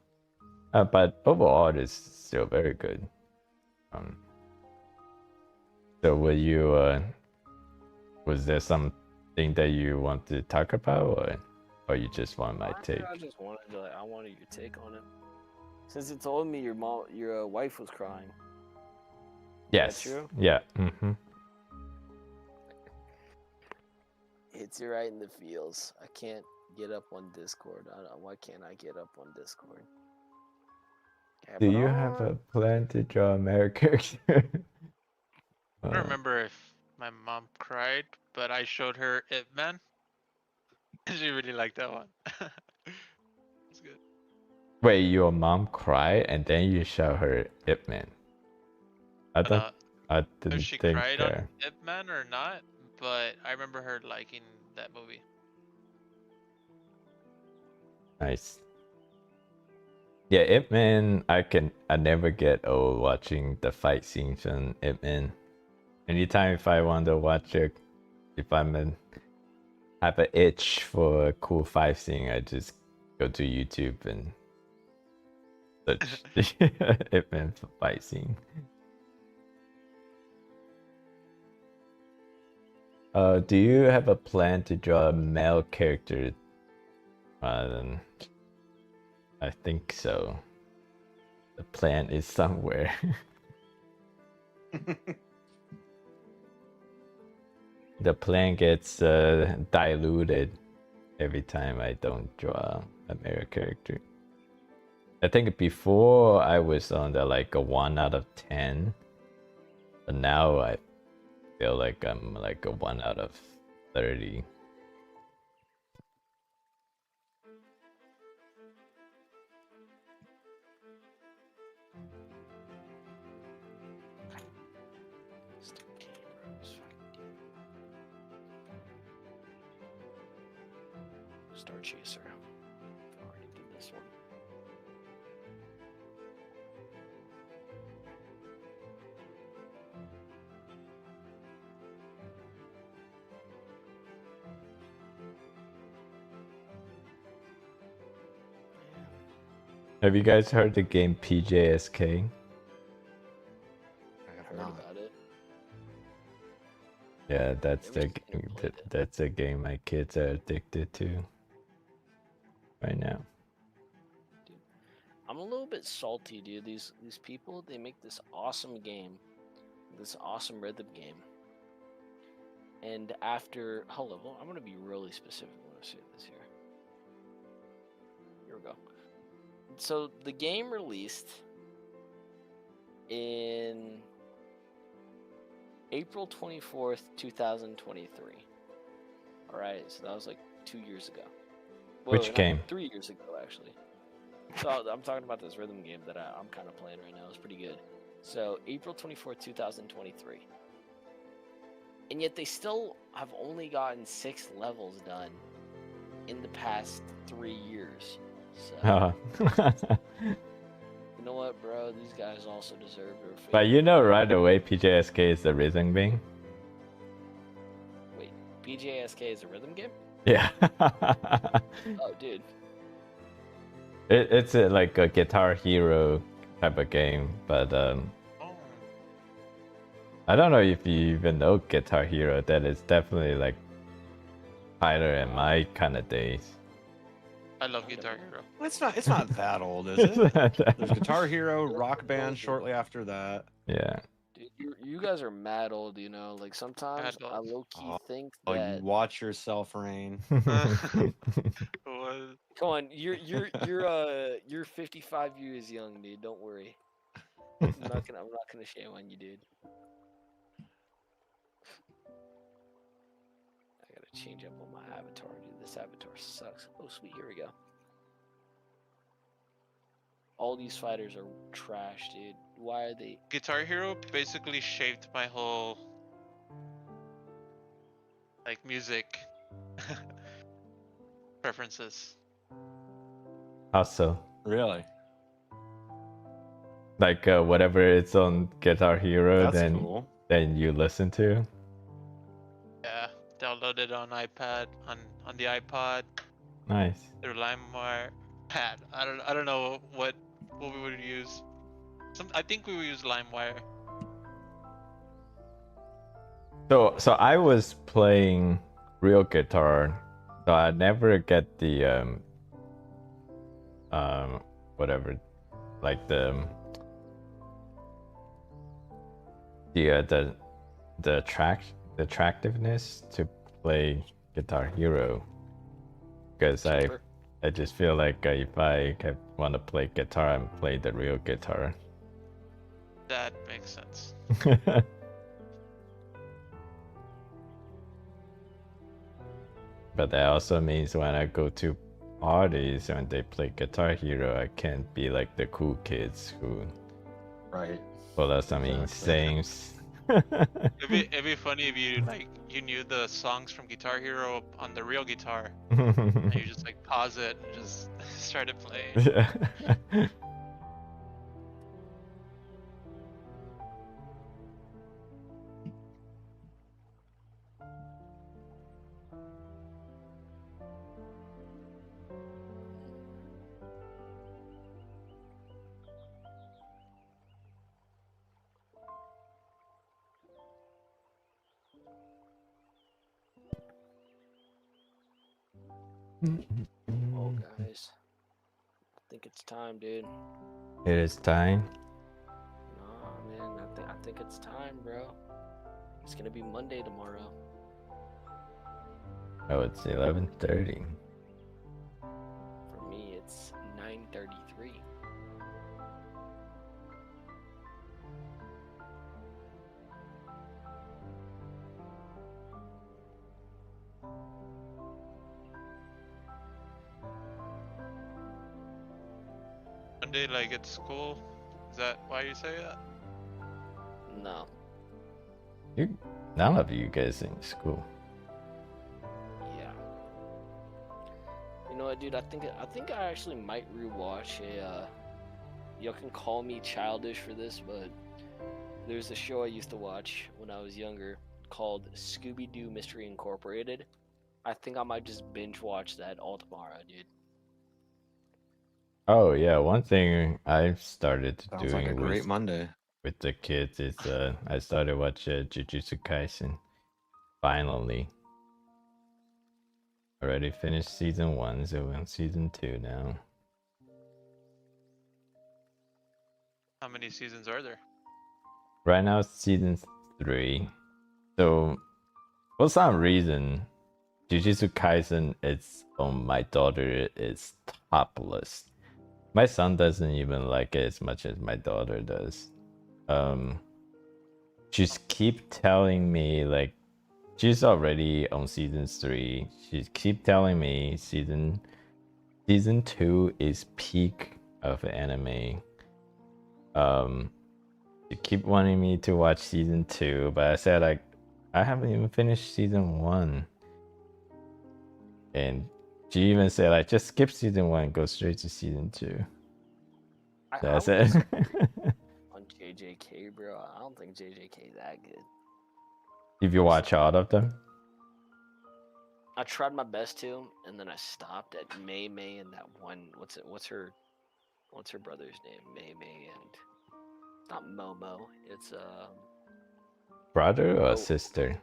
But overall, it is still very good. So were you was there something that you want to talk about, or you just want my take? I just wanted to I wanted your take on it. Since it told me your wife was crying. Yes. Is that true? Yeah. Hits you right in the feels. I can't get up on Discord. Why can't I get up on Discord? Do you have a plan to draw a male character? I don't remember if my mom cried, but I showed her Ip Man. She really liked that one. It's good. Wait, your mom cried and then you show her Ip Man. I know didn't if she think cried on Ip Man or not, but I remember her liking that movie. Nice. Yeah, Ip Man, I never get old watching the fight scenes on Ip Man. Anytime if I want to watch it, if have an itch for a cool fight scene, I just go to YouTube and search Ip Man fight scene. Do you have a plan to draw a male character? I think so. The plan is somewhere. The plan gets diluted every time I don't draw a male character. I think before I was on the like a 1 out of 10, but now I feel like I'm like a 1 out of 30. Star Chaser. Already did this one. Have you guys heard the game PJSK? I have Heard not. about it. Yeah, that's Never the seen or played it. that's a game my kids are addicted to right now. I'm a little bit salty, dude. These people, they make this awesome game, this awesome rhythm game, and after hold on, well, I'm gonna be really specific when I say this here. Here we go. So the game released in April 24th, 2023. All right, so that was like 2 years ago. Which no, game? 3 years ago, actually. So I'm talking about this rhythm game that I'm kind of playing right now. It's pretty good. So April 24th, 2023. And yet they still have only gotten 6 levels done in the past 3 years. So, you know what, bro? These guys also deserve their fate. But you know right away PJSK is the rhythm game. Wait, BJSK is a rhythm game? Yeah. Oh, dude. It's like a Guitar Hero type of game, but Oh, I don't know if you even know Guitar Hero. That is definitely like higher in my kind of days. I love Guitar Hero. It's not that old, is it? There's Guitar Hero, Rock Band shortly after that. Yeah. Dude, you guys are mad old, you know? Like, sometimes I old. low-key think Oh, that... you watch yourself, Rain. What? Come on, you're 55 years young, dude. Don't worry. I'm not gonna shame on you, dude. I gotta change up on my avatar, dude. This avatar sucks. Oh, sweet, here we go. All these fighters are trash, dude. Why are they? Guitar Hero basically shaped my whole like music preferences. How so? Really? Like whatever it's on Guitar Hero, That's then cool. you listen to. Yeah, downloaded on iPad, on the iPod, Nice. through LimeWire. Pad. I don't know what we would use. I think we would use LimeWire. So I was playing real guitar, so I never get the whatever, like the attractiveness to play Guitar Hero, because Cheaper. I just feel like if I want to play guitar, I'm play the real guitar. That makes sense. But that also means when I go to parties and they play Guitar Hero, I can't be like the cool kids who Right. pull out some Exactly. insane. It'd be funny if you knew the songs from Guitar Hero on the real guitar, and you just like pause it and just started playing. Yeah. Oh, guys. I think it's time, dude. It is time. Nah, man. I think it's time, bro. It's gonna be Monday tomorrow. Oh, it's 11:30. For me, it's 9:33. Monday, like it's school. Is that why you say that? No. None of you guys in school. Yeah. You know what, dude? I think I actually might rewatch a. Y'all can call me childish for this, but there's a show I used to watch when I was younger called Scooby-Doo Mystery Incorporated. I think I might just binge watch that all tomorrow, dude. Oh yeah, one thing I've started Sounds doing like a great with, Monday. with the kids is I started watching Jujutsu Kaisen. Finally. Already finished season 1, so we're on season 2 now. How many seasons are there? Right now it's season 3. So for some reason Jujutsu Kaisen is on my daughter is top list. My son doesn't even like it as much as my daughter does. She's keep telling me like she's already on season 3. She keep telling me season 2 is peak of anime. She keep wanting me to watch season 2, but I said like I haven't even finished season 1. And she even said like just skip season 1, go straight to season 2. So I said On JJK, bro. I don't think JJK that good. if you watch all of them. I tried my best to, and then I stopped at May and that one. What's her brother's name? May and not Momo. It's Brother or Oh. sister?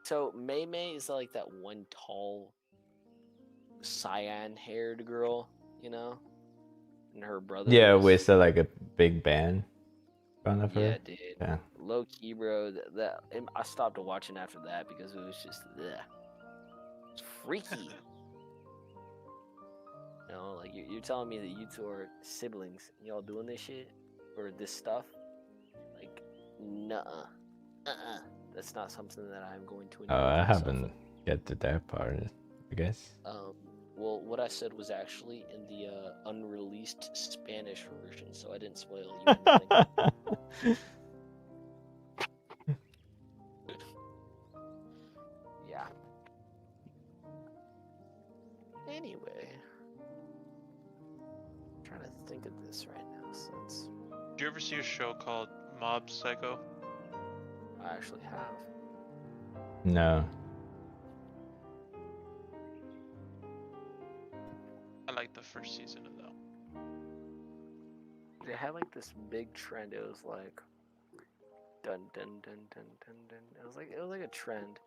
So May is like that one tall, cyan-haired girl, you know, and her brother. Yeah, is- with like a big band in front of yeah, her. dude. Yeah. Low key, bro. I stopped watching after that because it was just it's freaky. You know, like you're telling me that you two are siblings, and y'all doing this shit or this stuff? Like, nuh-uh. That's not something that I'm going to. Oh, I myself haven't in. get to that part, I guess. Well, what I said was actually in the unreleased Spanish version, so I didn't spoil you anything. Yeah. Anyway, I'm trying to think of this right now since Did you ever see a show called Mob Psycho? I actually have. No. I like the first season of that. They had like this big trend. It was like dun dun dun dun dun dun. It was like a trend.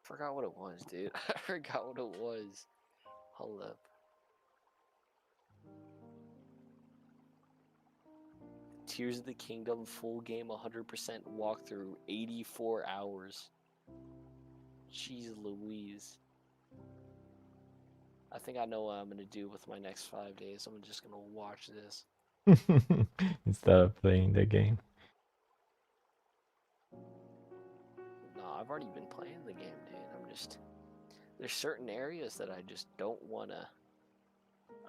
Forgot what it was, dude. I forgot what it was. Hold up. Tears of the Kingdom full game 100% walkthrough 84 hours. Jeez Louise. I think I know what I'm gonna do with my next 5 days. I'm just gonna watch this. Instead of playing the game. No, I've already been playing the game, dude. There's certain areas that I just don't wanna.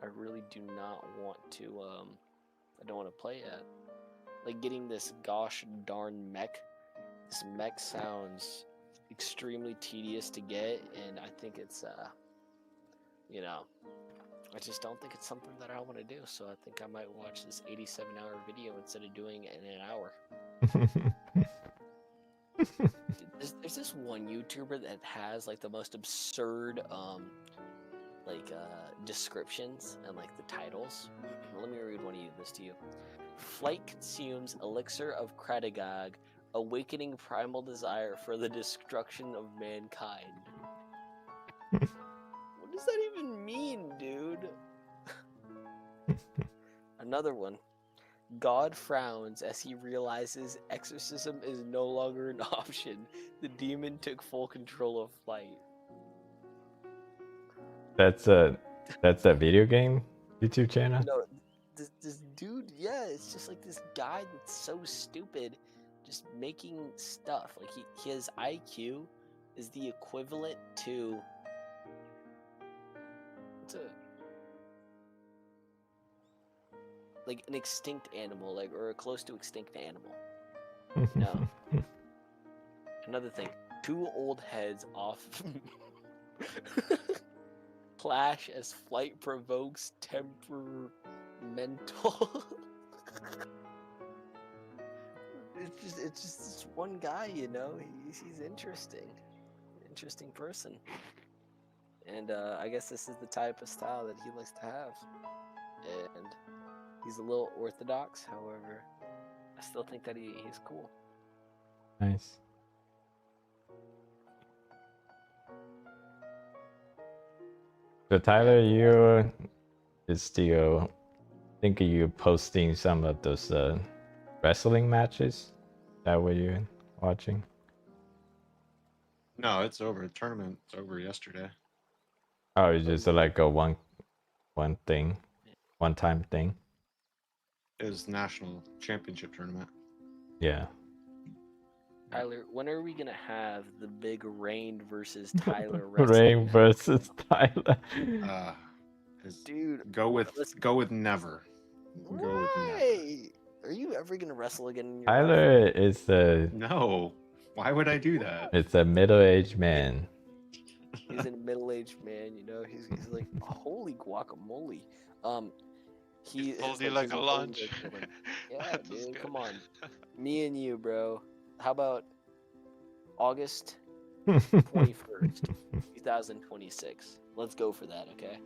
I really do not want to. I don't want to play at. Like getting this gosh darn mech. This mech sounds extremely tedious to get, and I think it's you know, I just don't think it's something that I want to do. So I think I might watch this 87-hour video instead of doing it in an hour. There's this one YouTuber that has like the most absurd descriptions and like the titles. Let me read one of this to you. Flight consumes elixir of Kratagog, awakening primal desire for the destruction of mankind. does that even mean, dude? Another one. God frowns as he realizes exorcism is no longer an option. The demon took full control of flight. That's a video game YouTube channel. No, this dude, yeah, it's just like this guy that's so stupid, just making stuff. Like his IQ is the equivalent to like an extinct animal, like or a close to extinct animal. No. Another thing, two old heads off clash as flight provokes temperamental. it's just this one guy, you know. He's interesting person, and I guess this is the type of style that he likes to have, and he's a little orthodox. However, I still think that he's cool. Nice. So Tyler, you is still think you posting some of those wrestling matches? Is that what you're watching? No, it's over. The tournament's over yesterday. Oh, it's just like a one thing, one time thing. It was national championship tournament. Yeah. Tyler, when are we gonna have the big Rain versus Tyler wrestling? Rain versus Tyler. Dude, go with never. Go with never. Why? Are you ever gonna wrestle again in your life? Tyler is a No. Why would I do that? it's a middle-aged man. He's a middle-aged man, you know. He's like, holy guacamole. He is Hold you like his a own lunch. equivalent. Yeah, That's dude, good. come on. Me and you, bro. How about August 21st, 2026? Let's go for that, okay?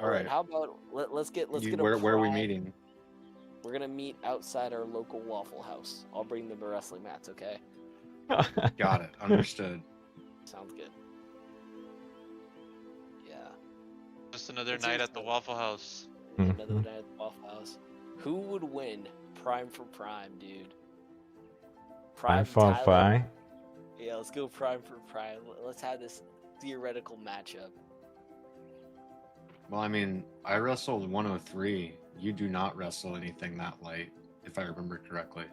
All right. How about let's get Where are we meeting? We're gonna meet outside our local Waffle House. I'll bring the wrestling mats, okay? Got it. Understood. Sounds good. Yeah. Just another It's night your at the time. Waffle House. Another night at the Waffle House. Who would win prime for prime, dude? Prime for Tyler? prime. Yeah, let's go prime for prime. Let's have this theoretical matchup. Well, I mean, I wrestled 103. You do not wrestle anything that light, if I remember correctly.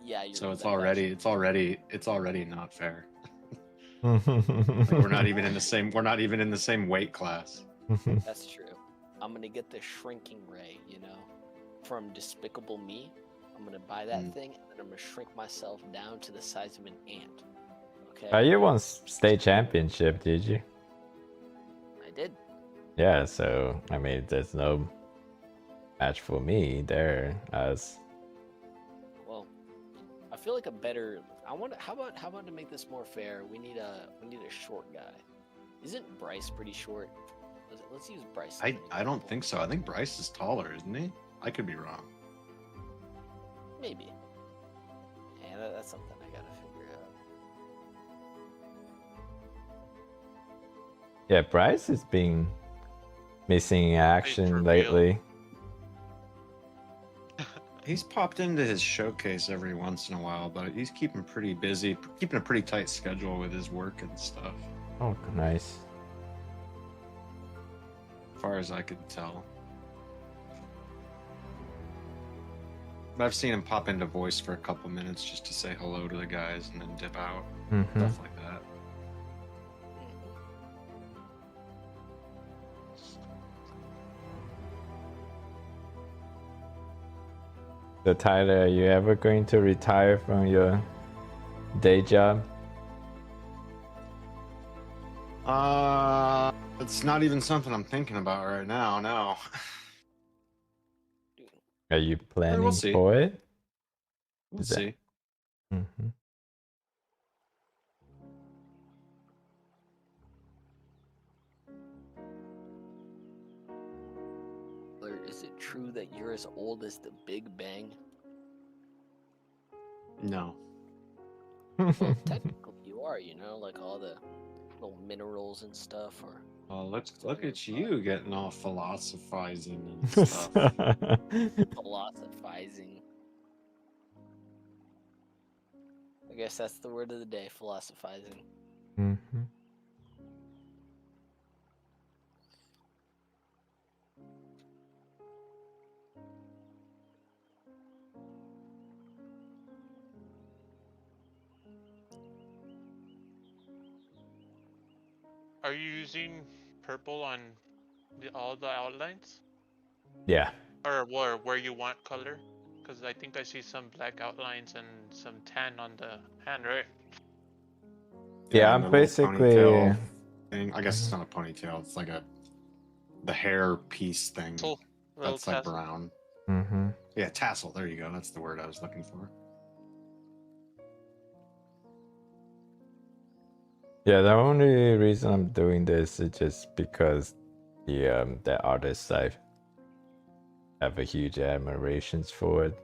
Yeah, you're So it's that already not fair. Like, we're not even in the same weight class. That's true. I'm gonna get the shrinking ray, you know, from Despicable Me. I'm gonna buy that thing, and then I'm gonna shrink myself down to the size of an ant. Okay. You won state championship, did you? I did. Yeah, so I mean, there's no match for me there. As Well, I feel like a better. I want. How about to make this more fair? We need a short guy. Isn't Bryce pretty short? Let's use Bryce. as an I don't example. think so. I think Bryce is taller, isn't he? I could be wrong. Maybe. Yeah, that's something I gotta figure out. yeah, Bryce has been missing for action real. lately. He's popped into his showcase every once in a while, but he's keeping pretty busy, keeping a pretty tight schedule with his work and stuff, Oh, nice. as far as I could tell. But I've seen him pop into voice for a couple minutes just to say hello to the guys and then dip out, stuff like that. So Tyler, are you ever going to retire from your day job? It's not even something I'm thinking about right now. No. Are you planning see. for it? We'll Is that- see. Mm-hmm. Or is it true that you're as old as the Big Bang? No. Well, technically you are, you know, like all the little minerals and stuff, or Oh, look at you getting all philosophizing and stuff. philosophizing. I guess that's the word of the day, philosophizing. Mm-hmm. Are you using purple on all the outlines? Yeah. Or where you want color? Because I think I see some black outlines and some tan on the hand, right? Yeah, and I'm the little basically. ponytail thing. I guess it's Mhm. not a ponytail. It's like the hair piece thing. Little That's like tassel. brown. Mm-hmm. Yeah, tassel. There you go. That's the word I was looking for. Yeah, the only reason I'm doing this is just because the artist I have a huge admirations for it.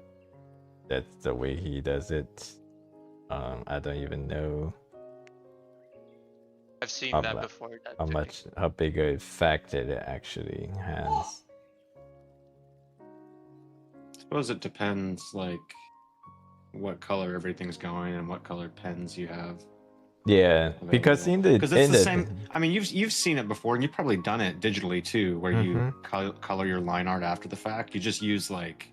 That's the way he does it. I don't even know I've seen how, that before. That how technique. how big a effect it actually has. I suppose it depends, like, what color everything's going and what color pens you have. Yeah, because because it's the same. I mean, you've seen it before, and you've probably done it digitally too, where you color your line art after the fact. You just use like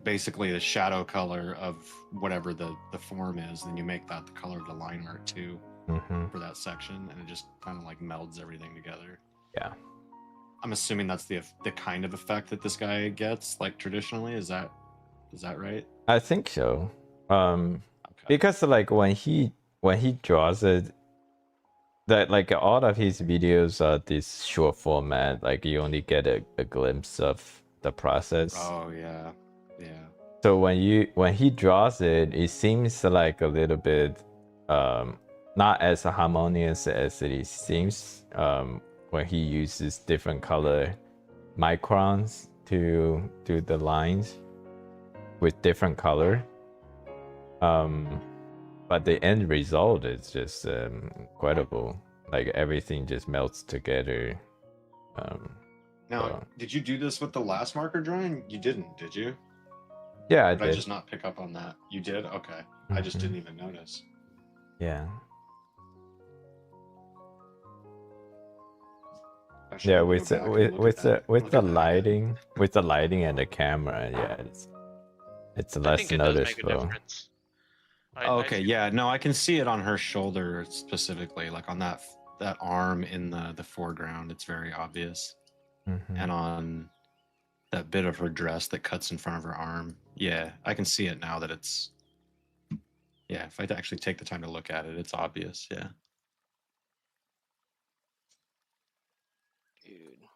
basically the shadow color of whatever the form is, and you make that the color of the line art too for that section, and it just kind of like melds everything together. Yeah, I'm assuming that's the kind of effect that this guy gets, like traditionally. Is that right? I think so. Because like when he draws it, that like all of his videos are this short format, like you only get a glimpse of the process. Oh yeah. So when he draws it, it seems like a little bit not as harmonious as it seems when he uses different color microns to do the lines with different color. But the end result is just incredible. Like everything just melts together. Now, did you do this with the last marker drawing? You didn't, did you? Yeah, I did. did. I just not pick up on that? You did? Okay. I just didn't even notice. Yeah. Yeah, with the lighting and the camera, yeah, it's less noticeable. Okay, yeah, no, I can see it on her shoulder specifically, like on that arm in the foreground. It's very obvious, and on that bit of her dress that cuts in front of her arm. Yeah, I can see it now that it's. Yeah, if I actually take the time to look at it, it's obvious. Yeah. Dude.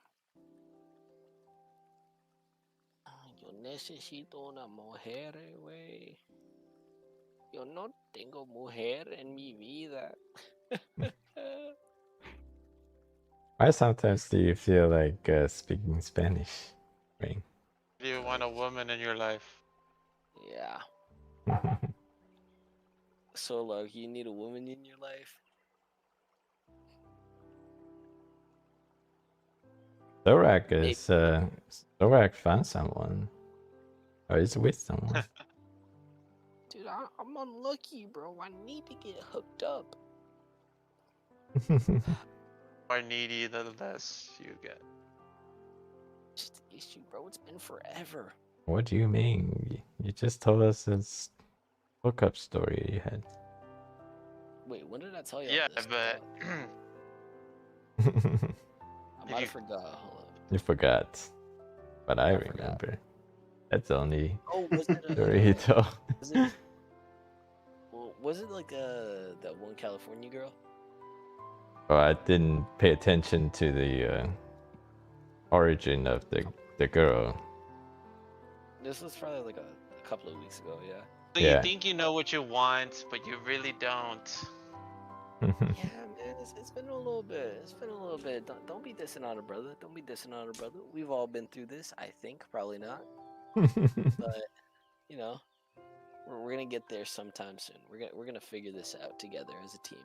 Yo necesito una mujer, güey. Yo no tengo mujer en mi vida. Why sometimes do you feel like speaking Spanish? Right? Do you want a woman in your life? Yeah. So, like, you need a woman in your life? Zorak found someone. Or is with someone. Dude, I'm unlucky, bro. I need to get hooked up. More needy, the less you get. Just the issue, bro. It's been forever. What do you mean? You just told us this hookup story you had. Wait, when did I tell you? Yeah, this? but I might have forgot. Hold up. You forgot, but I remember. That's only was it Dorito. Was it like that one California girl? Oh, I didn't pay attention to the origin of the girl. This was probably like a couple of weeks ago, yeah. So you think you know what you want, but you really don't. Yeah, man, it's been a little bit. It's been a little bit. Don't be dissing on a brother. Don't be dissing on a brother. We've all been through this, I think. Probably not. But you know, we're gonna get there sometime soon. We're gonna figure this out together as a team.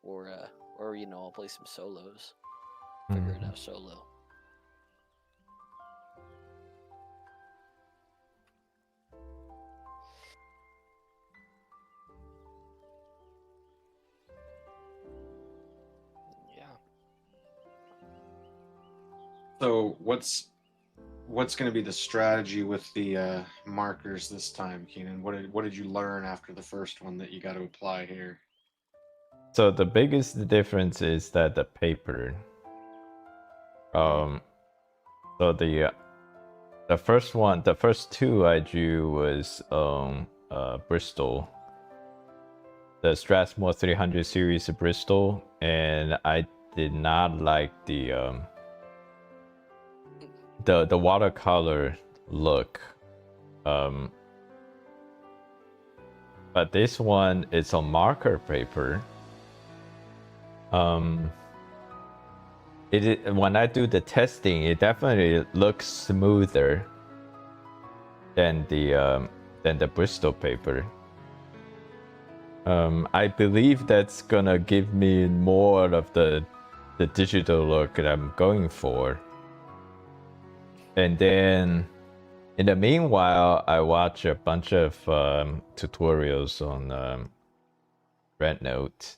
or you know, I'll play some solos. Figure it out solo. Yeah. So what's going to be the strategy with the markers this time, Kenan? What did you learn after the first one that you got to apply here? So the biggest difference is that the paper. So the first two I drew was Bristol, the Strathmore 300 series of Bristol, and I did not like the watercolor look. But this one is on marker paper. When I do the testing, it definitely looks smoother than the Bristol paper. I believe that's gonna give me more of the digital look that I'm going for. And then in the meanwhile, I watch a bunch of tutorials on Red Note.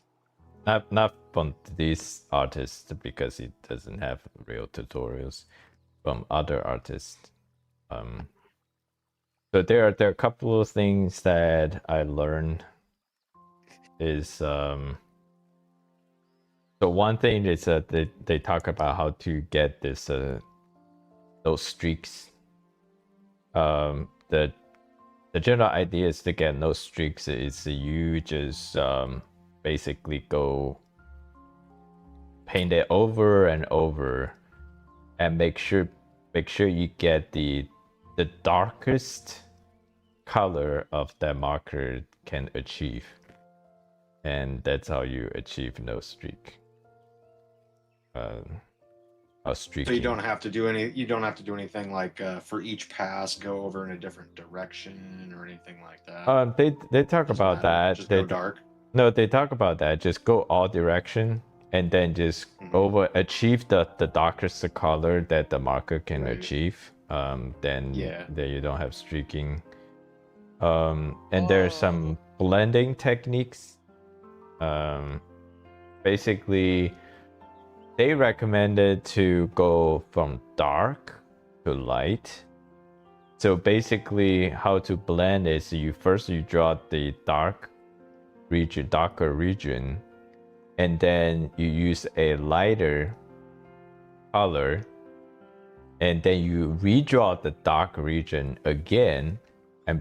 Not from these artists, because it doesn't have real tutorials, from other artists. So there are a couple of things that I learned. Is so one thing is that they talk about how to get this those streaks. The general idea is to get no streaks is you just basically go paint it over and over and make sure you get the darkest color of that marker can achieve, and that's how you achieve no streak. So you don't have to do anything like for each pass go over in a different direction or anything like that. They talk about that. Just go dark. No, they talk about that. Just go all direction and then just achieve the darkest color that the marker can achieve. Then you don't have streaking. And there's some blending techniques. Basically, they recommended to go from dark to light. So basically, how to blend is you draw the darker region, and then you use a lighter color, and then you redraw the dark region again,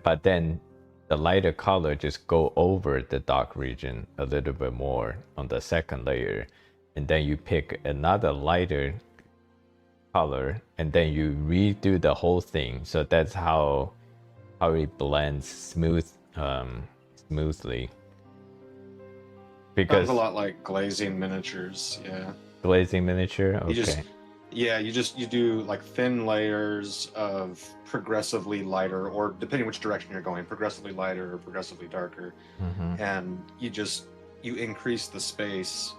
but then the lighter color just go over the dark region a little bit more on the second layer, and then you pick another lighter color, and then you redo the whole thing. So that's how it blends smoothly. Because sounds a lot like glazing miniatures. Yeah. Glazing miniature. Okay. You do like thin layers of progressively lighter, or depending which direction you're going, progressively lighter or progressively darker, and you increase the space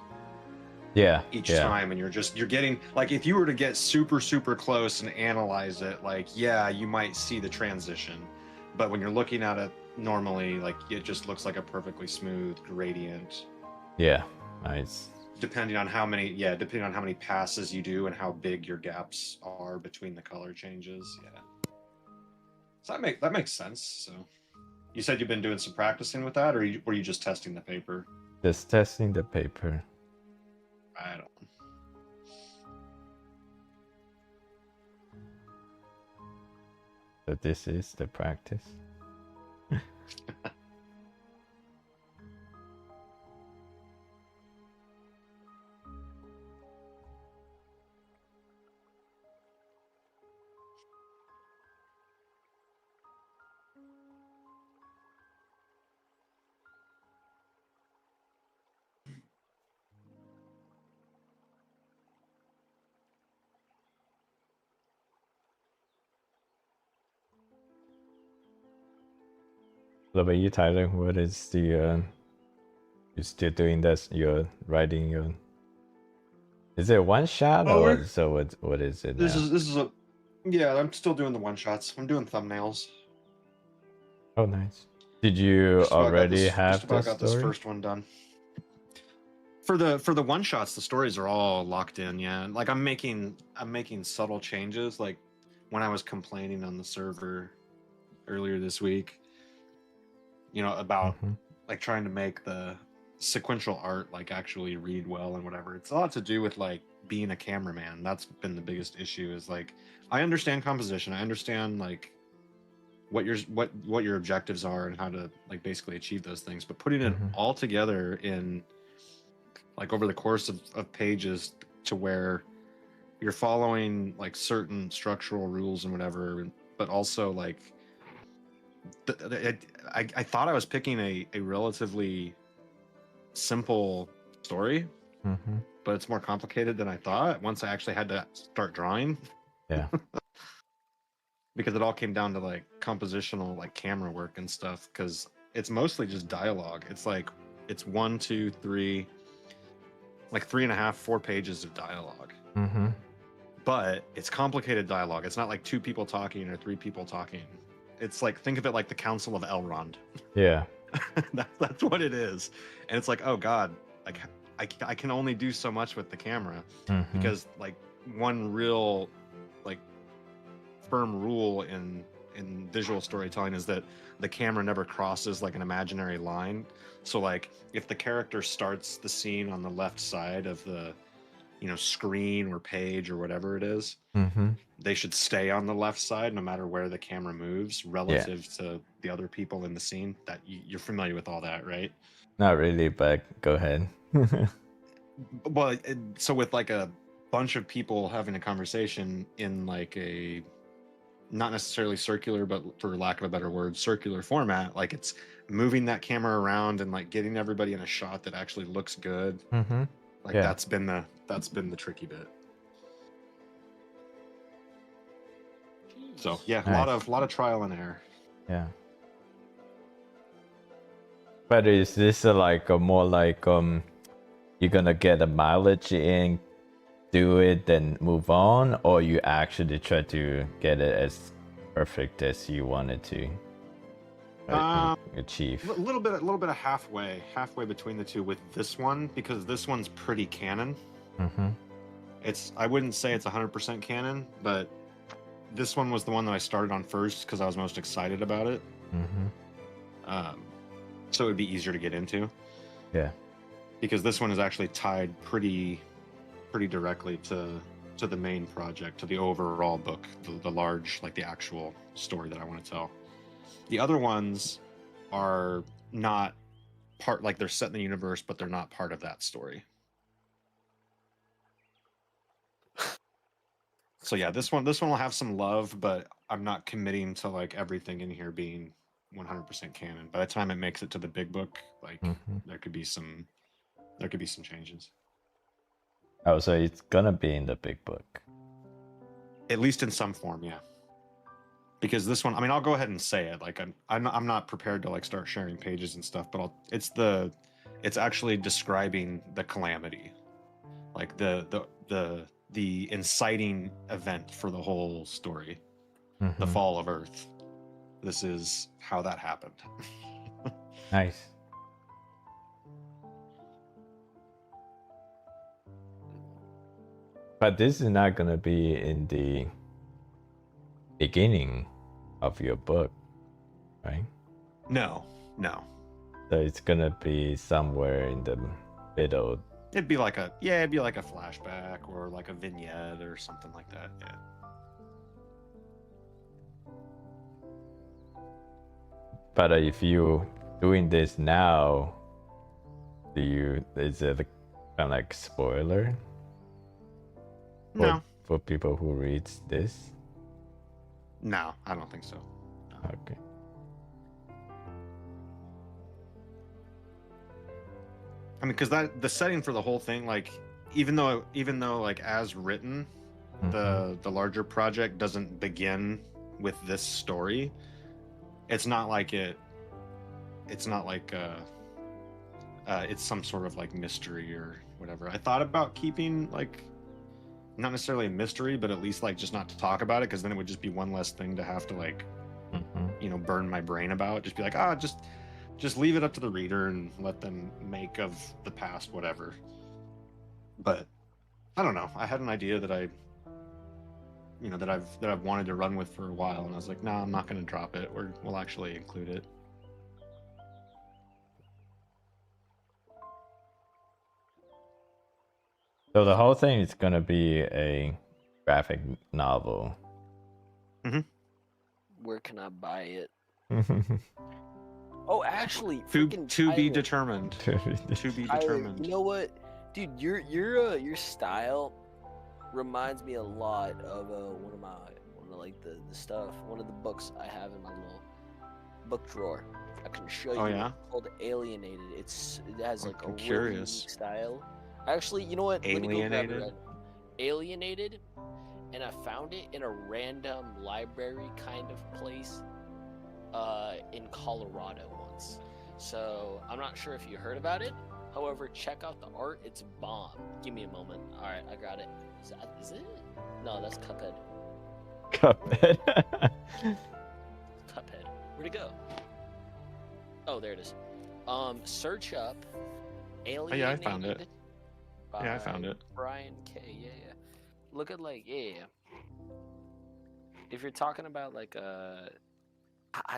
each time, and you're getting, like, if you were to get super close and analyze it, like, you might see the transition, but when you're looking at it normally, like, it just looks like a perfectly smooth gradient. Nice. Depending on how many passes you do and how big your gaps are between the color changes. So that makes sense. So you said you've been doing some practicing with that, or were you just testing the paper? Just testing the paper. Right on. So this is the practice. What about you, Tyler? What is the You still doing this? You're writing your. Is it one shot Oh, or we're- so? What is it This now? is a yeah. I'm still doing the one shots. I'm doing thumbnails. Oh, nice. Did you already Just have about the got this story? first one done. For the one shots, the stories are all locked in. Yeah, like I'm making subtle changes. Like when I was complaining on the server earlier this week, about Mhm. like trying to make the sequential art like actually read well and whatever. It's a lot to do with like being a cameraman. That's been the biggest issue. Is like I understand composition. I understand like what your objectives are and how to like basically achieve those things, but putting it Mhm. all together in like over the course of pages to where you're following like certain structural rules and whatever, but also like I thought I was picking a relatively simple story, Mhm. but it's more complicated than I thought once I actually had to start drawing. Yeah. Because it all came down to like compositional like camera work and stuff, because it's mostly just dialogue. It's like it's 1, 2, 3, like 3.5, 4 pages of dialogue, Mhm. but it's complicated dialogue. It's not like 2 people talking or 3 people talking. It's like, think of it like the Council of Elrond. Yeah. That's what it is. And it's like, oh god, like I can only do so much with the camera, Mhm. because like one real like firm rule in visual storytelling is that the camera never crosses like an imaginary line. So like if the character starts the scene on the left side of the screen or page or whatever it is, Mhm. they should stay on the left side no matter where the camera moves relative to the other people in the scene. That you're familiar with all that, right? Not really, but go ahead. Well, so with like a bunch of people having a conversation in like a not necessarily circular, but for lack of a better word, circular format, like it's moving that camera around and like getting everybody in a shot that actually looks good. Mhm. Like Yeah. that's been the tricky bit. So yeah, a Nice. lot of trial and error. Yeah. But is this like a more like you're gonna get a mileage in, do it, then move on, or you actually try to get it as perfect as you wanted to achieve? A little bit of halfway between the two with this one, because this one's pretty canon. Mm-hmm. I wouldn't say it's 100% canon, but this one was the one that I started on first because I was most excited about it. Mm-hmm. So it would be easier to get into. Yeah. Because this one is actually tied pretty directly to the main project, to the overall book, the large, like the actual story that I want to tell. The other ones are not part, like they're set in the universe, but they're not part of that story. So yeah, this one will have some love, but I'm not committing to like everything in here being 100% canon. By the time it makes it to the big book, like there could be some changes. Oh, so it's gonna be in the big book. At least in some form, yeah. Because this one, I mean, I'll go ahead and say it. Like I'm not prepared to like start sharing pages and stuff, but it's actually describing the calamity, like the inciting event for the whole story, the fall of Earth. This is how that happened. Nice. But this is not gonna be in the beginning of your book, right? No. So it's gonna be somewhere in the middle. It'd be like a flashback or like a vignette or something like that. Yeah. But if you doing this now, is it kind of like spoiler? No. For people who reads this? No, I don't think so. No. Okay. I mean, because the setting for the whole thing, like, even though like as written, the larger project doesn't begin with this story. It's not like it's some sort of like mystery or whatever. I thought about keeping like not necessarily a mystery, but at least like just not to talk about it, because then it would just be one less thing to have to like burn my brain about. Just be like, just leave it up to the reader and let them make of the past whatever. But I don't know. I had an idea that I've wanted to run with for a while, and I was like, no, I'm not going to drop it. We'll actually include it. So the whole thing is gonna be a graphic novel. Where can I buy it? Oh, actually, To freaking be Tyler, determined. To be Tyler, determined. you know what, dude? Your style reminds me a lot of one of the books I have in my little book drawer. I can show you. Oh, yeah? It's called Alienated. It has like I'm a curious. really unique style. Actually, you know what? Let me go grab it Alienated? right- Alienated, and I found it in a random library kind of place in Colorado once. So I'm not sure if you heard about it. However, check out the art. It's bomb. Give me a moment. All right, I got it. Is it? No, that's Cuphead. Cuphead. Cuphead. Where'd it go? Oh, there it is. Search up Alienated. Oh, yeah, I found it. Yeah, I by found it. Brian K. Yeah. Look at like If you're talking about like I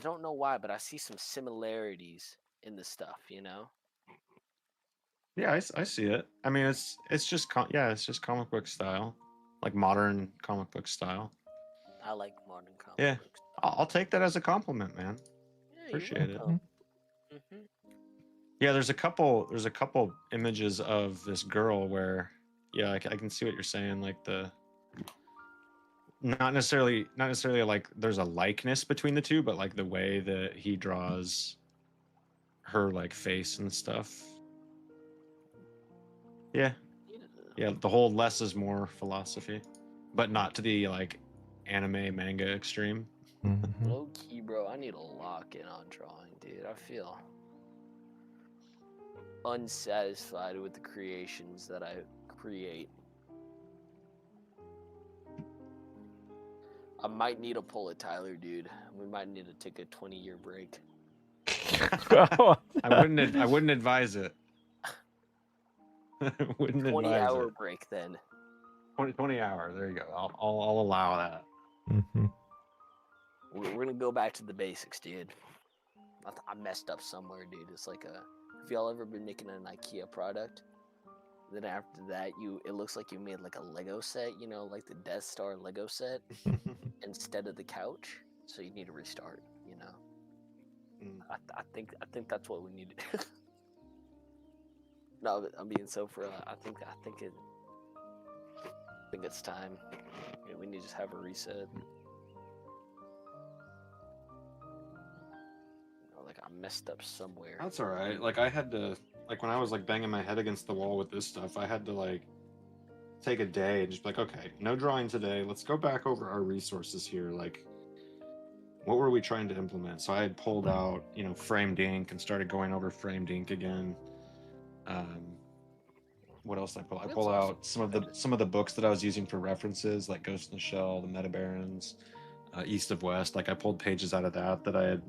don't know why, but I see some similarities in the stuff. Yeah, I see it. I mean, it's just it's just comic book style, like modern comic book style. I like modern comic Yeah. books. I'll take that as a compliment, man. Yeah, Appreciate it. Mm-hmm. Yeah, there's a couple images of this girl where, yeah, I can see what you're saying. Like not necessarily like there's a likeness between the two, but like the way that he draws her like face and stuff. Yeah, the whole less is more philosophy, but not to the like anime manga extreme. Low key, bro. I need to lock in on drawing, dude. I feel unsatisfied with the creations that I create. I might need to pull a Tyler, dude. We might need to take a 20-year break. I wouldn't advise it. I wouldn't 20-hour advise break then. it. 20 hours. There you go. I'll allow that. We're gonna go back to the basics, dude. I messed up somewhere, dude. It's like if y'all ever been making an IKEA product, then after that it looks like you made like a Lego set, like the Death Star Lego set instead of the couch. So you need to restart, I think that's what we need to do. No, but I'm being so for I think it's time. We need to just have a reset. Like I messed up somewhere. That's all right. Like I had to, like when I was like banging my head against the wall with this stuff, I had to like take a day and just be like, okay, no drawing today. Let's go back over our resources here. Like, what were we trying to implement? So I had pulled out, framed ink and started going over framed ink again. What else did I pull? I pulled out some of the books that I was using for references, like Ghost in the Shell, the Meta Barons, East of West. Like I pulled pages out of that I had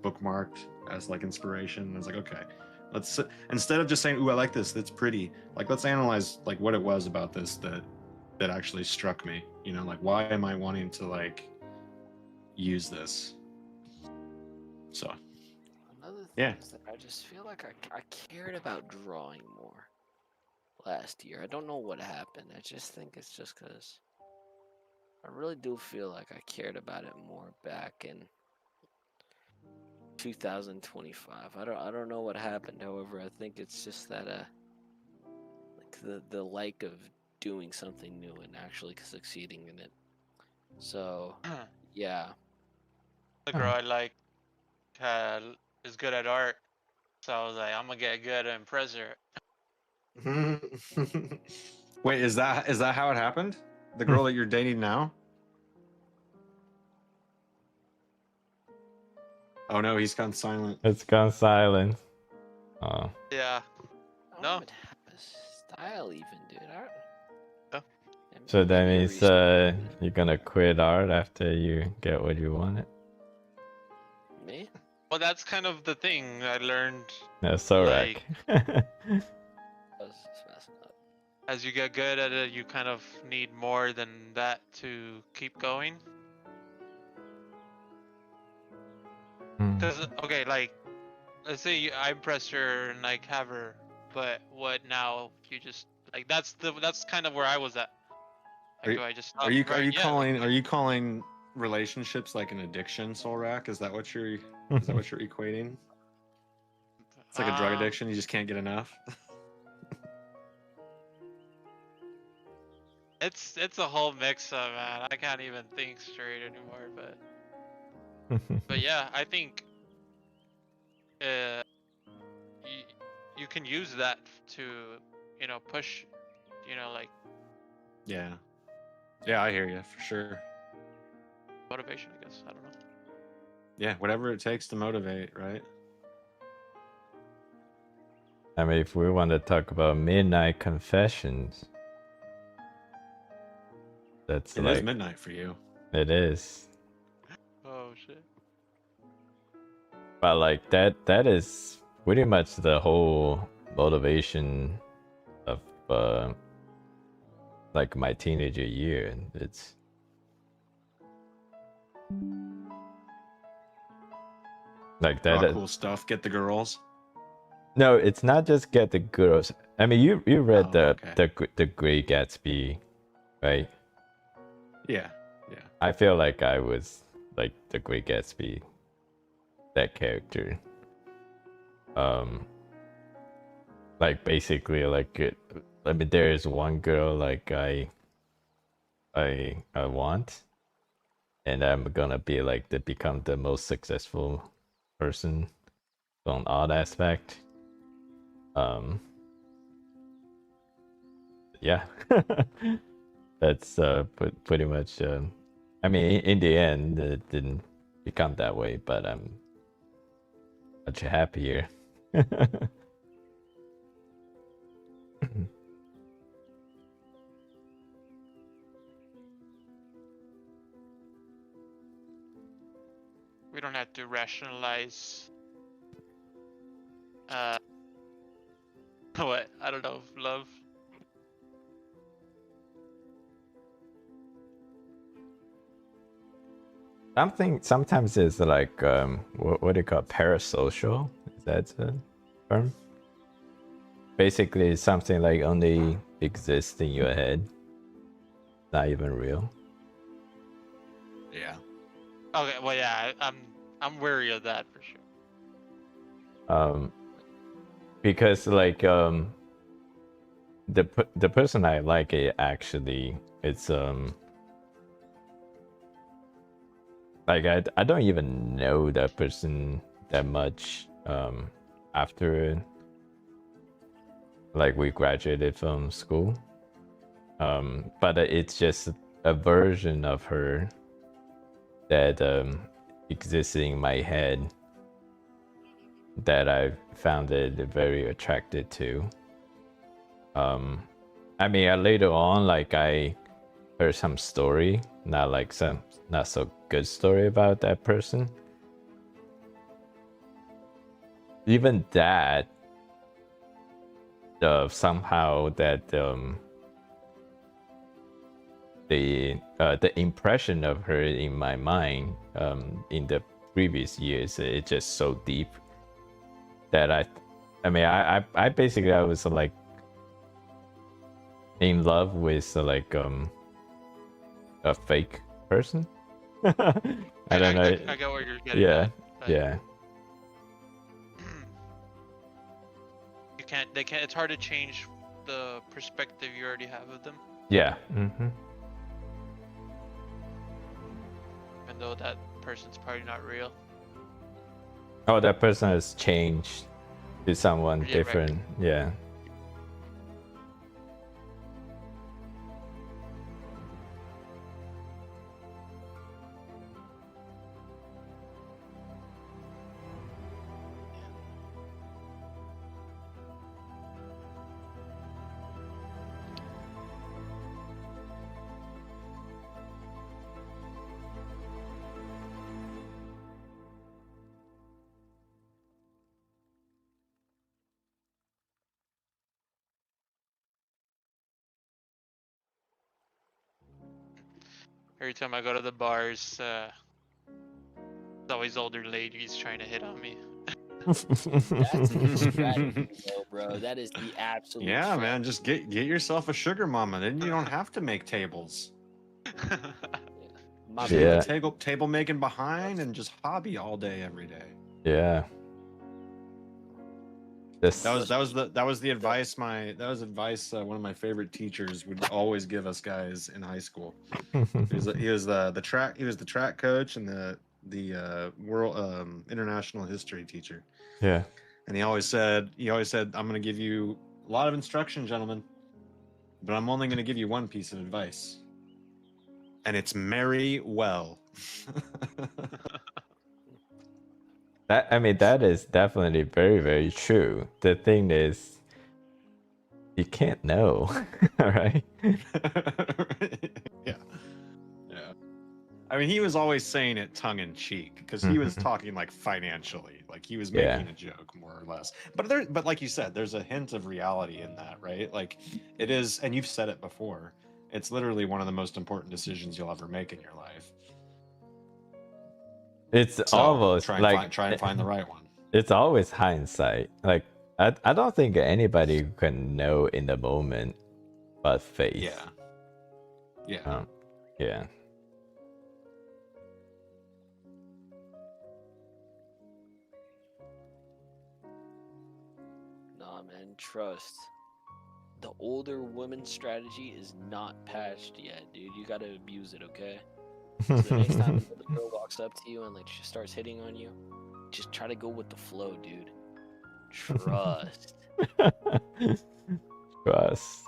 bookmarked as like inspiration. And I was like, okay, let's instead of just saying, "Ooh, I like this. That's pretty." Like let's analyze like what it was about this that actually struck me. Like why am I wanting to like use this? So another thing is that I just feel like I cared about drawing more last year. I don't know what happened. I just think it's just because I really do feel like I cared about it more back in 2025. I don't know what happened. However, I think it's just that like the like of doing something new and actually succeeding in it. So yeah. The girl I like is good at art, so I was like, I'm gonna get good and impress her. Wait, is that how it happened? The girl that you're dating now? Oh no, he's gone silent. It's gone silent. Yeah. I No. don't even have a style, even, dude. No. So that Maybe a means restart. you're gonna quit art after you get what you wanted. Me? Well, that's kind of the thing I learned. No, so Like- Rack. I was just messing up. As you get good at it, you kind of need more than that to keep going. Because okay, like, let's say I impress her and like have her, but what now? You just like that's kind of where I was at. Like, do I just stop? Are you right? Yeah, calling relationships like an addiction, Solrak? Is that what you're equating? It's like a drug addiction. You just can't get enough. It's a whole mix of, man. I can't even think straight anymore. But yeah, I think you can use that to push, like Yeah, I hear you for sure. motivation. I guess I don't know. Yeah, whatever it takes to motivate, right? I mean, if we want to talk about Midnight Confessions, that's It like is midnight for you. it is. Oh shit. But like that is pretty much the whole motivation of like my teenager year, and it's like Raw that. cool stuff. Get the girls. No, it's not just get the girls. I mean, you read Oh, okay. the Great Gatsby, right? Yeah. I feel like I was like the Great Gatsby, that character. Like basically I mean, there is one girl like I want, and I'm gonna be like become the most successful person on all aspect. Yeah. That's pretty much. I mean, in the end, it didn't become that way, but I'm much happier. We don't have to rationalize. What? I don't know. Love. Sometimes it's like what do you call it? Parasocial? Is that the term? Basically, it's something like only exists in your head, not even real. Yeah. Okay. Well, yeah. I'm wary of that for sure. Because like the person I like, it actually it's like I don't even know that person that much after like we graduated from school, but it's just a version of her that exists in my head that I found it very attracted to. I mean, later on, like I heard some story, not like some not so good story about that person. Even that, somehow that the impression of her in my mind in the previous years, it's just so deep that I mean, I basically I was like in love with like a fake person. I don't know. I get what you're getting Yeah, at. But yeah. You can't. They can't. It's hard to change the perspective you already have of them, Yeah. even though that person's probably not real. Oh, that person has changed to someone Yeah, right. different. Yeah. Every time I go to the bars, it's always older ladies trying to hit on me. That's the strategy, though, bro. That is the absolute. Yeah, man, strategy. just get yourself a sugar mama. Then you don't have to make tables. My Just leave Yeah. the table making behind and just hobby all day, every day. Yeah. This. That was the advice one of my favorite teachers would always give us guys in high school. He was the track coach and the world international history teacher. Yeah. And he always said I'm going to give you a lot of instruction, gentlemen, but I'm only going to give you one piece of advice. And it's marry well. That is definitely very, very true. The thing is, you can't know, right? Yeah. I mean, he was always saying it tongue in cheek because he was talking like financially, like he was making a joke more or less. But like you said, there's a hint of reality in that, right? Like it is, and you've said it before. It's literally one of the most important decisions you'll ever make in your life. It's So almost try and find the right one. It's always hindsight. Like I don't think anybody can know in the moment, but face. Yeah. Yeah. Nah, man, trust. The older woman strategy is not patched yet, dude. You gotta abuse it, okay? So the next time the girl walks up to you and like she starts hitting on you, just try to go with the flow, dude. Trust. Trust.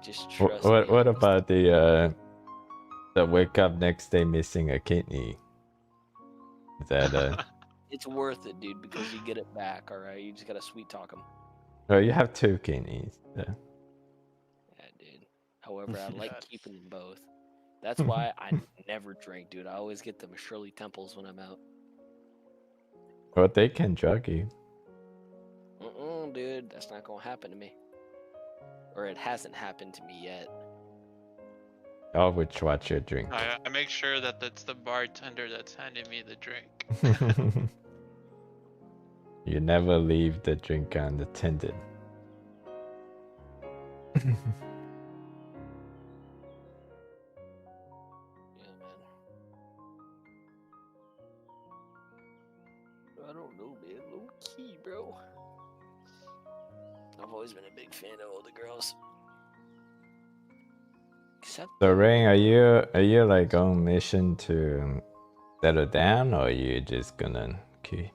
Just trust. What about the wake up next day missing a kidney? Is that It's worth it, dude, because you get it back. All right, you just gotta sweet talk them. Oh, you have 2 kidneys. Yeah. Yeah, dude. However, I like keeping them both. That's why I never drink, dude. I always get them Shirley Temples when I'm out. Well, they can drug you. Dude, that's not gonna happen to me. Or it hasn't happened to me yet. Always watch your drink. I make sure that that's the bartender that's handing me the drink. You never leave the drink unattended. Yeah, man. I don't know, man. Low key, bro. I've always been a big fan of older girls. Except So Rain, are you like on mission to settle down, or are you just gonna keep?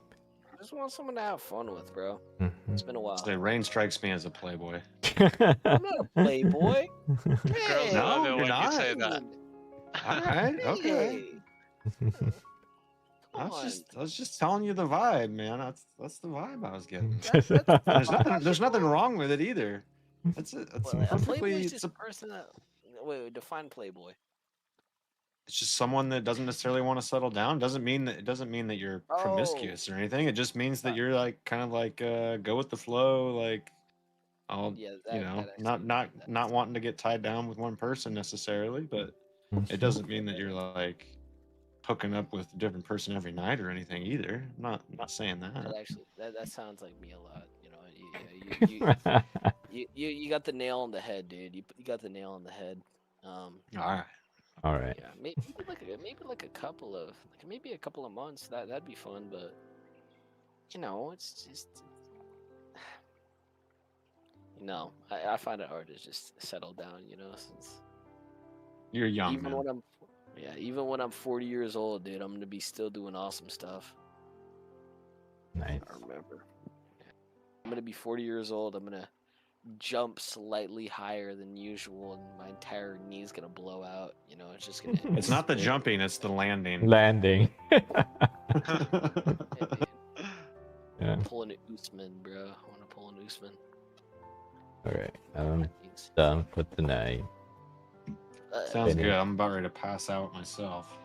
I just want someone to have fun with, bro. Mhm. It's been a while. So Rain strikes me as a playboy. I'm not a playboy. Girls Hey, love it you're when you not. say that. All right, okay. Hey, I come on. was just telling you the vibe, man. That's the vibe I was getting. That's There's nothing wrong with it either. That's it. That's Well, a playboy perfectly. is just a person that. Wait, define playboy. It's just someone that doesn't necessarily want to settle down. Doesn't mean that you're promiscuous or anything. It just means that you're like kind of like go with the flow, like I'll Yeah, not wanting to get tied down with one person necessarily, but it doesn't mean that you're like hooking up with a different person every night or anything either. I'm not saying that. That sounds like me a lot. You know, you got the nail on the head, dude. You got the nail on the head. All right. All right. Yeah, maybe like a couple of months. That'd be fun, but you know, it's just I find it hard to just settle down. You know, since You're young, even man. when I'm 40 years old, dude, I'm gonna be still doing awesome stuff. Nice. I remember. I'm gonna be 40 years old. I'm gonna jump slightly higher than usual, and my entire knee's gonna blow out. You know, it's just gonna. It's not the jumping, it's the landing. Landing. Yeah, Yeah. I'm pulling an Usman, bro. I want to pull an Usman. All right. I'm done for tonight. Sounds Benny. good. I'm about ready to pass out myself.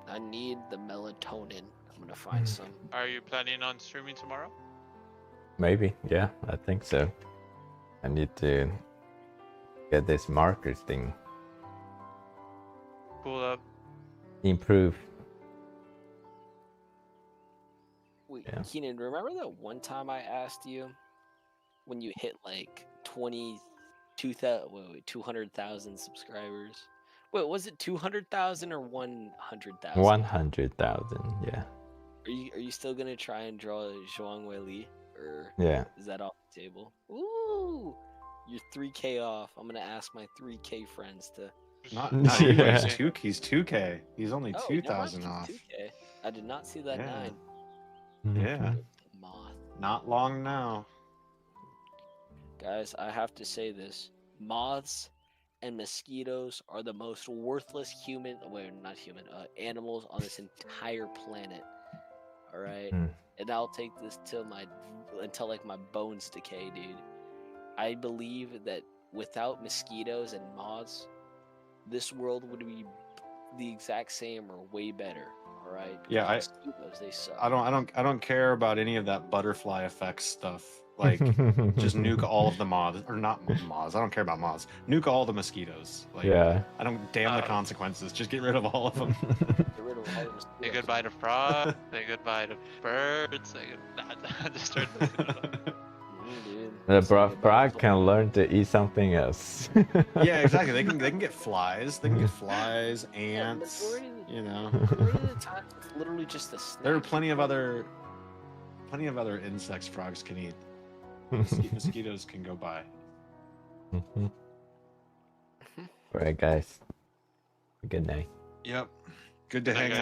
I need the melatonin. I'm gonna find some. Are you planning on streaming tomorrow? Maybe. Yeah, I think so. I need to get this markers thing. Pull up. improve. Wait, Yeah. Kenan, remember that one time I asked you when you hit like 200,000 subscribers? Wait, was it 200,000 or 100,000? 100,000. Yeah. Are you still gonna try and draw Zhuang Weili, or Yeah. is that off the table? Ooh, you're 3K off. I'm gonna ask my 3K friends to. Not Yeah. he's 2K. He's only Oh, 2,000 off. 2K. I did not see that Yeah. 9. Yeah. Moth. Not long now. Guys, I have to say this. Moths and mosquitoes are the most worthless animals on this entire planet. All right? Hmm. And I'll take this until like my bones decay, dude. I believe that without mosquitoes and moths, this world would be the exact same or way better. All right? Yeah, mosquitoes, they suck. I don't care about any of that butterfly effect stuff. Like, just nuke all of the moths, or not moths. I don't care about moths. Nuke all the mosquitoes. Like, Yeah. I don't damn the consequences. Just get rid of all of them. Get rid of all the mosquitoes. Say goodbye to frogs. Say goodbye to birds. Say just start. Dude. The Say goodbye frog to- can learn to eat something else. Yeah, exactly. They can get flies. They can get flies, ants. majority of the- You know, Majority of the time, it's literally just a snack. there are plenty of other insects frogs can eat. Mosquitoes can go by. Alright, guys. Good night. Yep. Good to Night, hang guys. out.